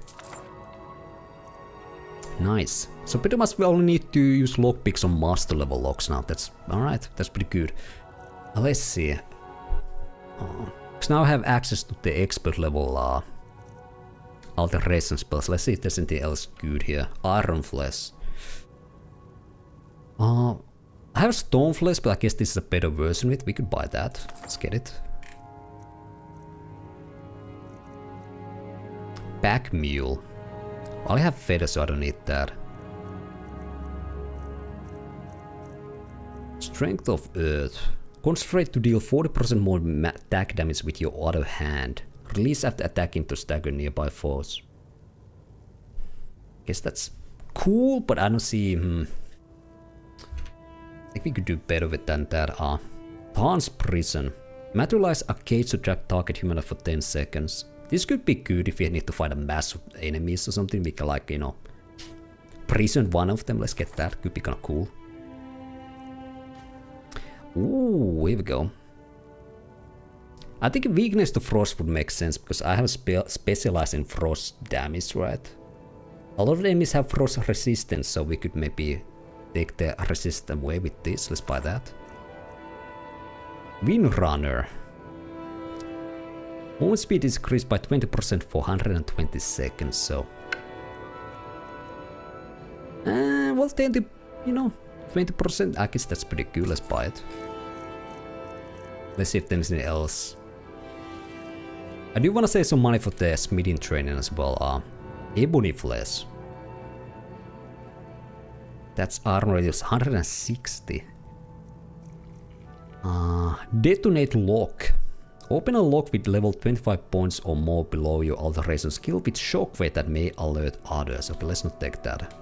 Speaker 1: Nice. So pretty much we only need to use lockpicks on master level locks now. That's alright, that's pretty good. Let's see. So now I have access to the expert level alteration spells. Let's see if there's anything else good here. Iron Flesh. I have Stone Flesh, but I guess this is a better version of it. We could buy that. Let's get it. Pack Mule. Well, I have Feather, so I don't need that. Strength of Earth. Concentrate to deal 40% more attack damage with your other hand. Release after attacking to stagger nearby foes. Guess that's cool, but I don't see... I think we could do better with than that. Thawn's Prison. Materialize a cage to trap target human for 10 seconds. This could be good if we need to fight a mass of enemies or something. We can, like, you know, prison one of them. Let's get that. Could be kind of cool. Ooh, here we go. I think weakness to frost would make sense because I have specialized in frost damage, right? A lot of enemies have frost resistance, so we could maybe take the resistance away with this. Let's buy that. Windrunner. Movement speed is increased by 20% for 120 seconds, so... well, 20, you know, 20%, I guess that's pretty cool. Let's buy it. Let's see if there's anything else. I do want to save some money for the smithing training as well. Ebony Flesh. That's armor radius 160. Detonate Lock. Open a lock with level 25 points or more below your alteration skill with shockwave that may alert others. Okay, let's not take that.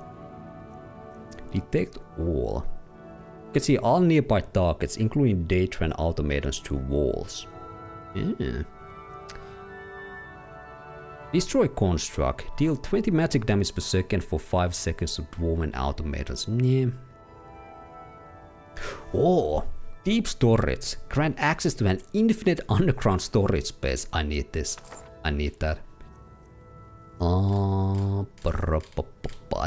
Speaker 1: Detect all. You can see all nearby targets, including data and automatons, through walls. Yeah. Destroy Construct. Deal 20 magic damage per second for 5 seconds to dwarven automatons. Yeah. Oh! Deep storage. Grant access to an infinite underground storage space. I need this. I need that. I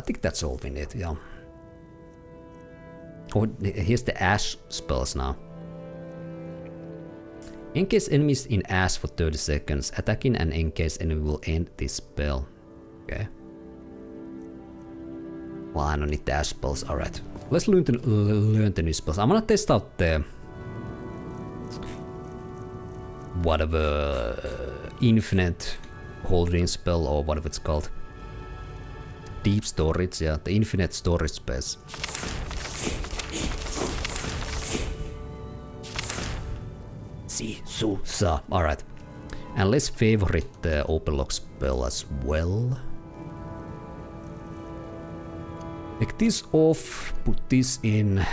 Speaker 1: think that's all we need, yeah. Oh, here's the Ash spells now. Encase enemies in Ash for 30 seconds. Attacking an encased enemy will end this spell. Okay. Well, I don't need the Ash spells. Alright. Let's learn the new spells. I'm gonna test out the... whatever... infinite holding spell or whatever it's called. Deep storage, yeah. The infinite storage space. Si, su, sa. Alright. And let's favorite the open lock spell as well. Take this off, put this in.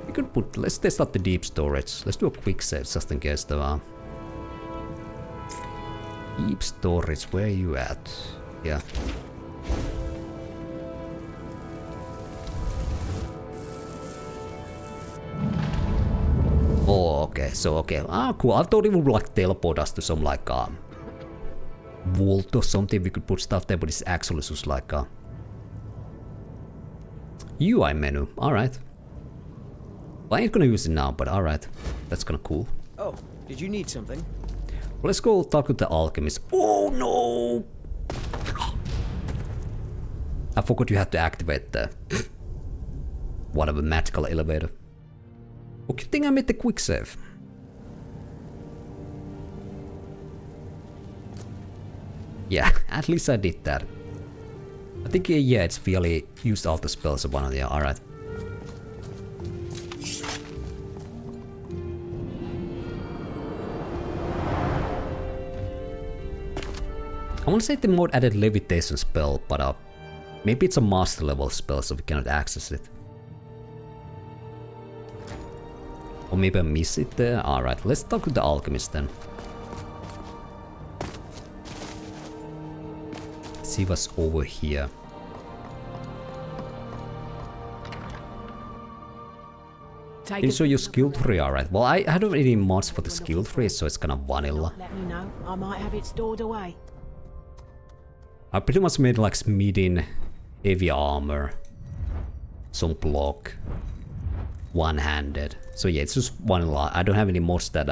Speaker 1: We could put, let's test out the deep storage. Let's do a quick save just in case there are. Deep storage, where are you at? Yeah. Okay, so okay. Ah, cool. I thought it would like teleport us to some like vault or something. We could put stuff there, but it's actually just like a UI menu. Alright. Well, I ain't gonna use it now, but alright. That's kinda cool.
Speaker 18: Oh, did you need something?
Speaker 1: Well, let's go talk to the alchemist. Oh no! I forgot you had to activate the whatever magical elevator. Oh, good thing I made the quick save. Yeah, at least I did that. I think yeah, it's fairly used all the spells of one of the alright. I want to say the mod added levitation spell, but maybe it's a master level spell so we cannot access it. Or maybe I miss it there. Alright, let's talk to the alchemist then. See what's over here. You show your skill tree, alright. Well, I don't really need mods for the skill tree, so it's kind of vanilla.
Speaker 3: Let me know. I might have it stored away.
Speaker 1: I pretty much made like smithing, heavy armor, some block, one-handed. So yeah, it's just vanilla. I don't have any mods that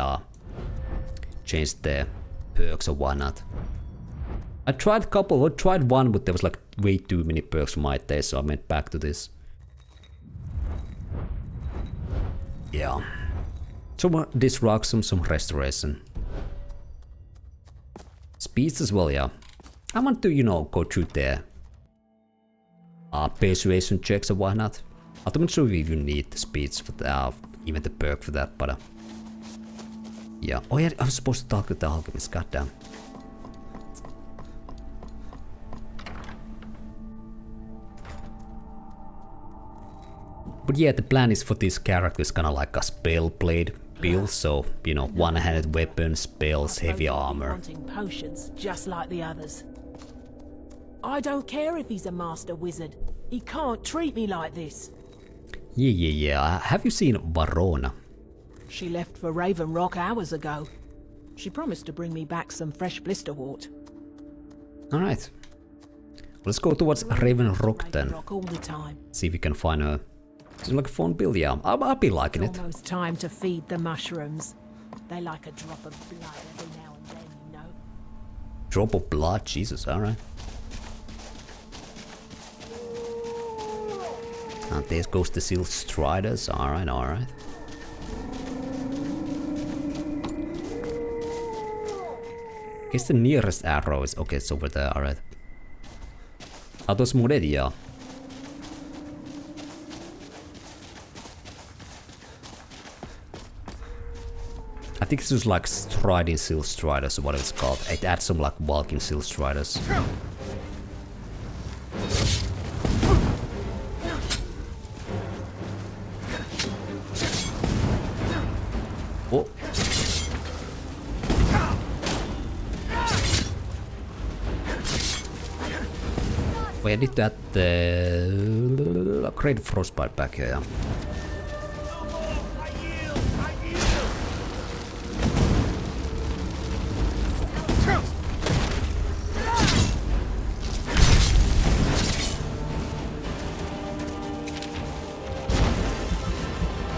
Speaker 1: changed the perks or whatnot. I tried a couple, I tried one, but there was like way too many perks for my taste, so I went back to this. Yeah. Some disruption, some restoration. Speeds as well, yeah. I want to, you know, go through the persuasion checks or whatnot. I'm not sure if you need the speeds for the, even the perk for that, but yeah. Oh yeah, I was supposed to talk to the alchemist, goddamn. But yeah, the plan is for this character is kinda like a spell blade build, so, you know, one-handed weapons, spells, heavy armor.
Speaker 3: Wanting potions, just like the others. I don't care if he's a master wizard. He can't treat me like this.
Speaker 1: Yeah. Have you seen Verona?
Speaker 3: She left for Raven Rock hours ago. She promised to bring me back some fresh blisterwort.
Speaker 1: Alright. Let's go towards Raven Rock then.
Speaker 3: All the time.
Speaker 1: See if we can find a... Seems like a fun build, yeah. I'll be liking it.
Speaker 3: Almost time to feed the mushrooms. They like a drop of blood every now and then, you know.
Speaker 1: Drop of blood? Jesus, alright. And there goes the Seal Striders. Alright. Guess the nearest arrow is... Okay, it's over there, alright. Are those modded? Yeah. I think it's just like striding Seal Striders or whatever it's called. It adds some like walking Seal Striders. Oh. Wait, I did that great frostbite back here, yeah.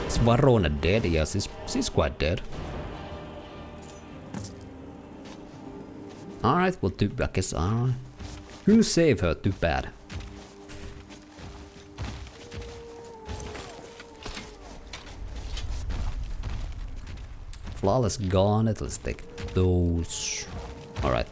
Speaker 1: Is Verona dead? Yes, she's quite dead. Alright, we'll do, I guess, alright. Couldn't save her, too bad. Flawless garnet, let's take those. Alright.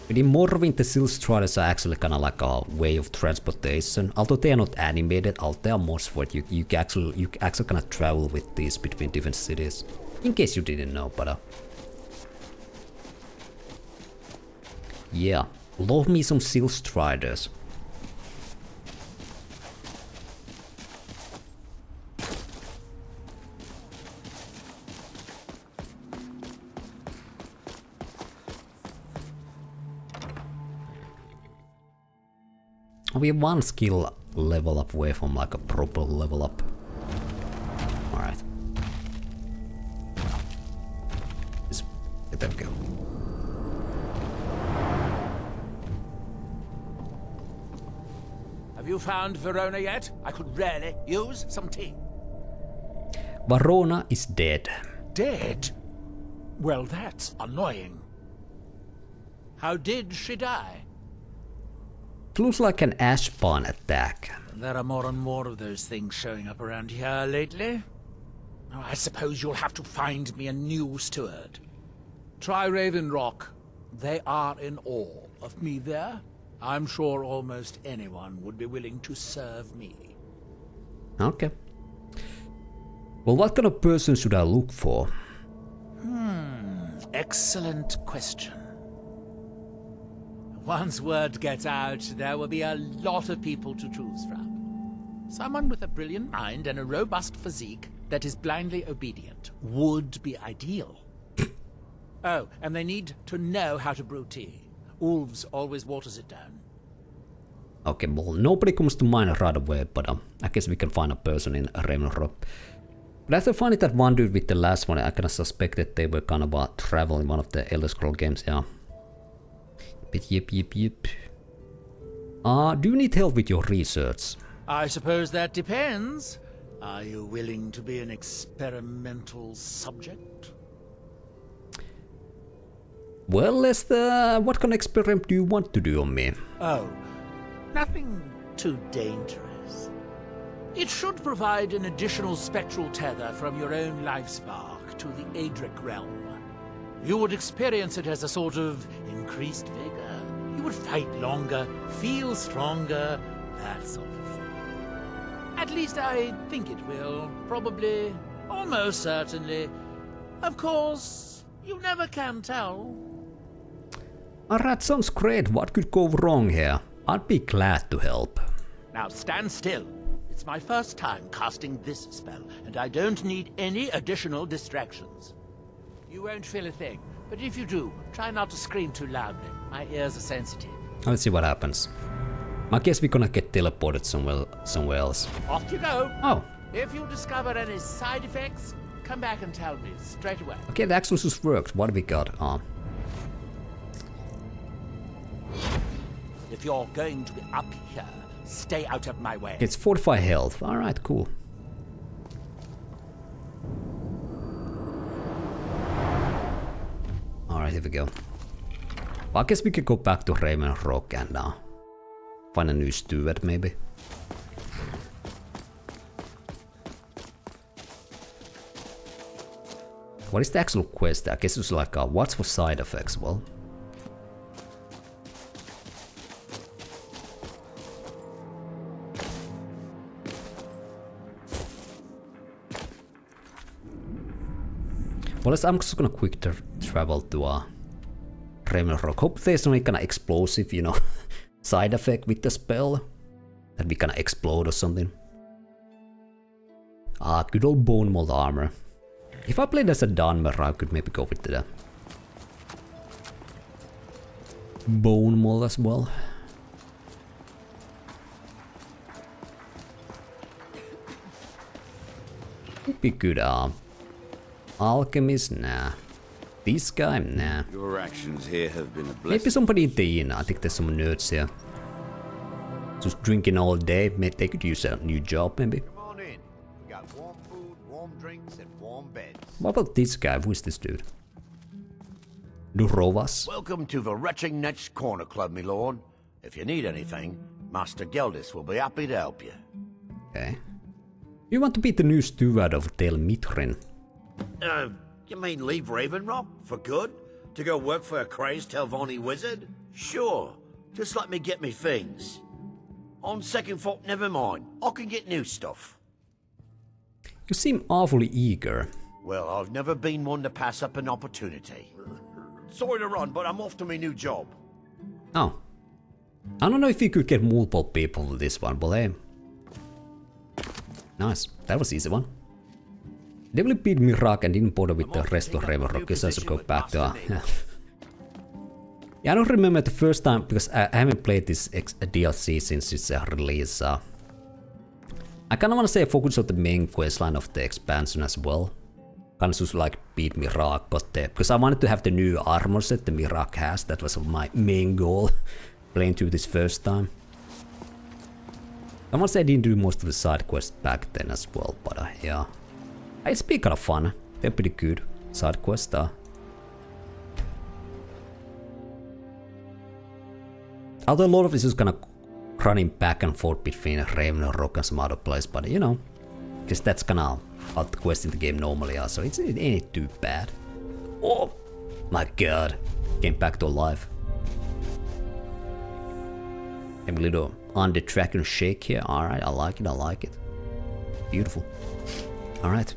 Speaker 1: The Morvayn Seal Striders are actually kinda like a way of transportation. Although they are not animated, there are mods for it. You actually kinda travel with these between different cities. In case you didn't know, but yeah. Love me some Seal Striders. We have one skill level up way from like a proper level up. Alright. There we go.
Speaker 2: Have you found Verona yet? I could really use some tea.
Speaker 1: Verona is dead.
Speaker 2: Dead? Well, that's annoying. How did she die?
Speaker 1: It looks like an ashpan attack.
Speaker 2: There are more and more of those things showing up around here lately. Oh, I suppose you'll have to find me a new steward.
Speaker 20: Try Raven Rock. They are in awe of me there.
Speaker 2: I'm sure almost anyone would be willing to serve me.
Speaker 1: Okay. Well, what kind of person should I look for?
Speaker 2: Excellent question. Once word gets out, there will be a lot of people to choose from. Someone with a brilliant mind and a robust physique that is blindly obedient would be ideal. Oh, and they need to know how to brew tea. Ulves always waters it down.
Speaker 1: Okay, well, nobody comes to mind right away, but I guess we can find a person in Raven Rock. But after finding that one dude with the last one, I kind of suspected they were kind of traveling one of the Elder Scrolls games, yeah. But yep. Do you need help with your research?
Speaker 2: I suppose that depends. Are you willing to be an experimental subject?
Speaker 1: Well, Lester, what kind of experiment do you want to do on me?
Speaker 2: Oh, nothing too dangerous. It should provide an additional spectral tether from your own life spark to the Adric realm. You would experience it as a sort of increased vigor. You would fight longer, feel stronger, that sort of thing. At least I think it will. Probably, almost certainly. Of course, you never can tell.
Speaker 1: Alright, sounds great. What could go wrong here? I'd be glad to help.
Speaker 2: Now stand still. It's my first time casting this spell, and I don't need any additional distractions. You won't feel a thing, but if you do, try not to scream too loudly. My ears are sensitive.
Speaker 1: Let's see what happens. I guess we're gonna get teleported somewhere else.
Speaker 2: Off you go!
Speaker 1: Oh.
Speaker 2: If you discover any side effects, come back and tell me straight away.
Speaker 1: Okay, the Exorcist works. What do we got?
Speaker 2: If you're going to be up here, stay out of my way.
Speaker 1: It's 45 health. Alright, cool. Alright, here we go. Well, I guess we could go back to Raven Rock and find a new steward, maybe. What is the actual quest? I guess it's like, what's for side effects? Well, I'm just gonna quick travel to Raven Rock. Hope there's any kind of explosive, you know, side effect with the spell. That we gonna explode or something. Good old bone mold armor. If I played as a Dunmer, I could maybe go with the bone mold as well. Would be good. Alchemist, nah. This guy, nah.
Speaker 13: Your actions here have been a blessing.
Speaker 1: Maybe somebody in the inn. I think there's some nerds here. Just drinking all day. Maybe they could use a new job, maybe.
Speaker 17: Come on in. We got warm food, warm drinks, and warm beds.
Speaker 1: What about this guy? Who is this dude? Durovas?
Speaker 17: Welcome to the Retching Netch Corner Club, my lord. If you need anything, Master Geldis will be happy to help you.
Speaker 1: Okay. You want to be the new steward of Tel Mithryn?
Speaker 17: You mean leave Raven Rock for good? To go work for a crazed Telvanni wizard? Sure. Just let me get me things. On second thought, never mind. I can get new stuff.
Speaker 1: You seem awfully eager.
Speaker 17: Well, I've never been one to pass up an opportunity. Sorry to run, but I'm off to my new job.
Speaker 1: Oh. I don't know if you could get multiple people for this one, but hey. Nice. That was easy one. Definitely beat Mirak and didn't bother with the rest of Raven Rock, because I should go back to yeah, I don't remember the first time, because I haven't played this DLC since its release. I kinda wanna say focus on the main questline of the expansion as well. Kinda just like beat Mirak, but because I wanted to have the new armor set the Mirak has, that was my main goal playing through this first time. I wanna say I didn't do most of the side quests back then as well, but yeah. It's been kinda fun. They're pretty good side quests. Although a lot of this is kinda running back and forth between Ravenlock and some other place, but you know, because that's kinda how the quests in the game normally are, so it ain't too bad. Oh my god, came back to life. Have a little on the dragon shake here. Alright, I like it, I like it. Beautiful. Alright.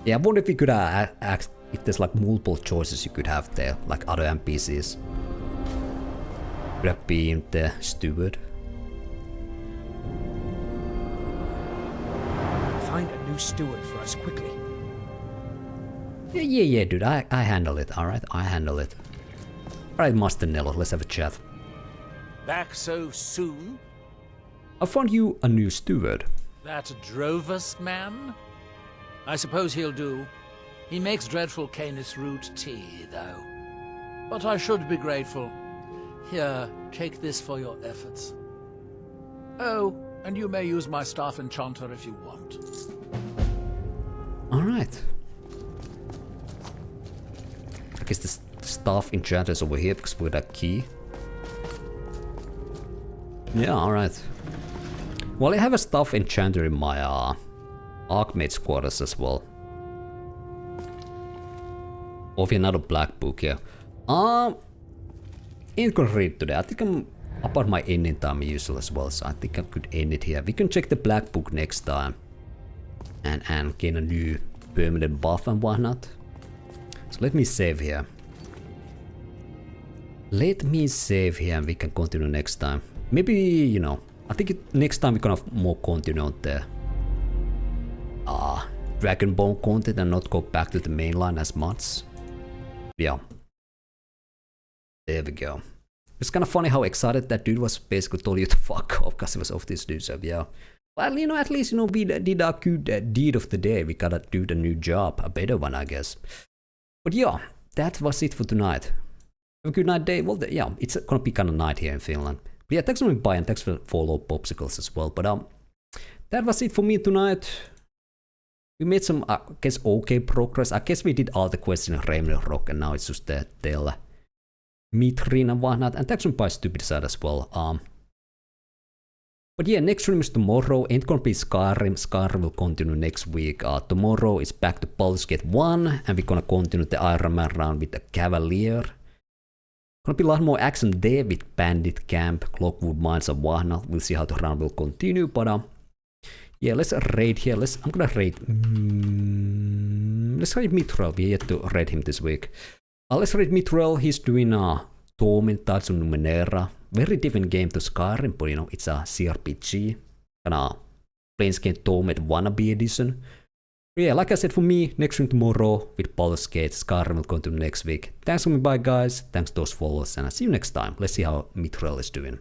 Speaker 1: Yeah, I wonder if you could ask if there's like multiple choices you could have there, like other NPCs. Could have been the steward.
Speaker 18: Find a new steward for us quickly.
Speaker 1: Yeah, dude, I handle it, alright? I handle it. Alright, Master Neloth, let's have a chat.
Speaker 2: Back so soon?
Speaker 1: I found you a new steward.
Speaker 2: That Drovus man? I suppose he'll do. He makes dreadful Canis root tea, though. But I should be grateful. Here, take this for your efforts. Oh, and you may use my staff enchanter if you want.
Speaker 1: Alright. I guess the staff enchanter is over here because we got that key. Yeah, alright. Well, I have a staff enchanter in my Archmage's quarters as well. Of another black book here. Ain't gonna read today. I think I'm about my ending time usual as well, so I think I could end it here. We can check the black book next time and gain a new permanent buff and whatnot. So let me save here. Let me save here and we can continue next time. Maybe, you know, I think next time we're gonna more continue on the Dragonborn content and not go back to the mainland as much. Yeah. There we go. It's kind of funny how excited that dude was. Basically told you to fuck off because he was off this dude, so yeah. Well, you know, at least, you know, we did our good deed of the day. We gotta do the new job, a better one, I guess. But yeah, that was it for tonight. Have a good night, day. Well, yeah, it's gonna be kind of night here in Finland. But yeah, thanks for buying and thanks for follow popsicles as well. But that was it for me tonight. We made some, I guess, okay progress. I guess we did all the quests in Ravenlock, and now it's just the Tel Mithryn and whatnot. And thanks for buying stupid side as well. But yeah, next stream is tomorrow. Ain't gonna be Skyrim. Skyrim will continue next week. Tomorrow is back to Baldur's Gate 1, and we're gonna continue the Iron Man round with the Cavalier. Gonna be a lot more action there with Bandit Camp, Clockwood Mines and whatnot. We'll see how the round will continue, but yeah, let's raid here. I'm gonna raid. Let's raid Mithril. We yet to raid him this week. Let's raid Mithril. He's doing Torment, Tides of Numenera. Very different game to Skyrim, but you know, it's a CRPG. Kinda Planescape Torment wannabe edition. But yeah, like I said, for me, next stream tomorrow with Baldur's Gate. Skyrim will continue next week. Thanks for coming by, guys. Thanks to those followers, and I'll see you next time. Let's see how Mithril is doing.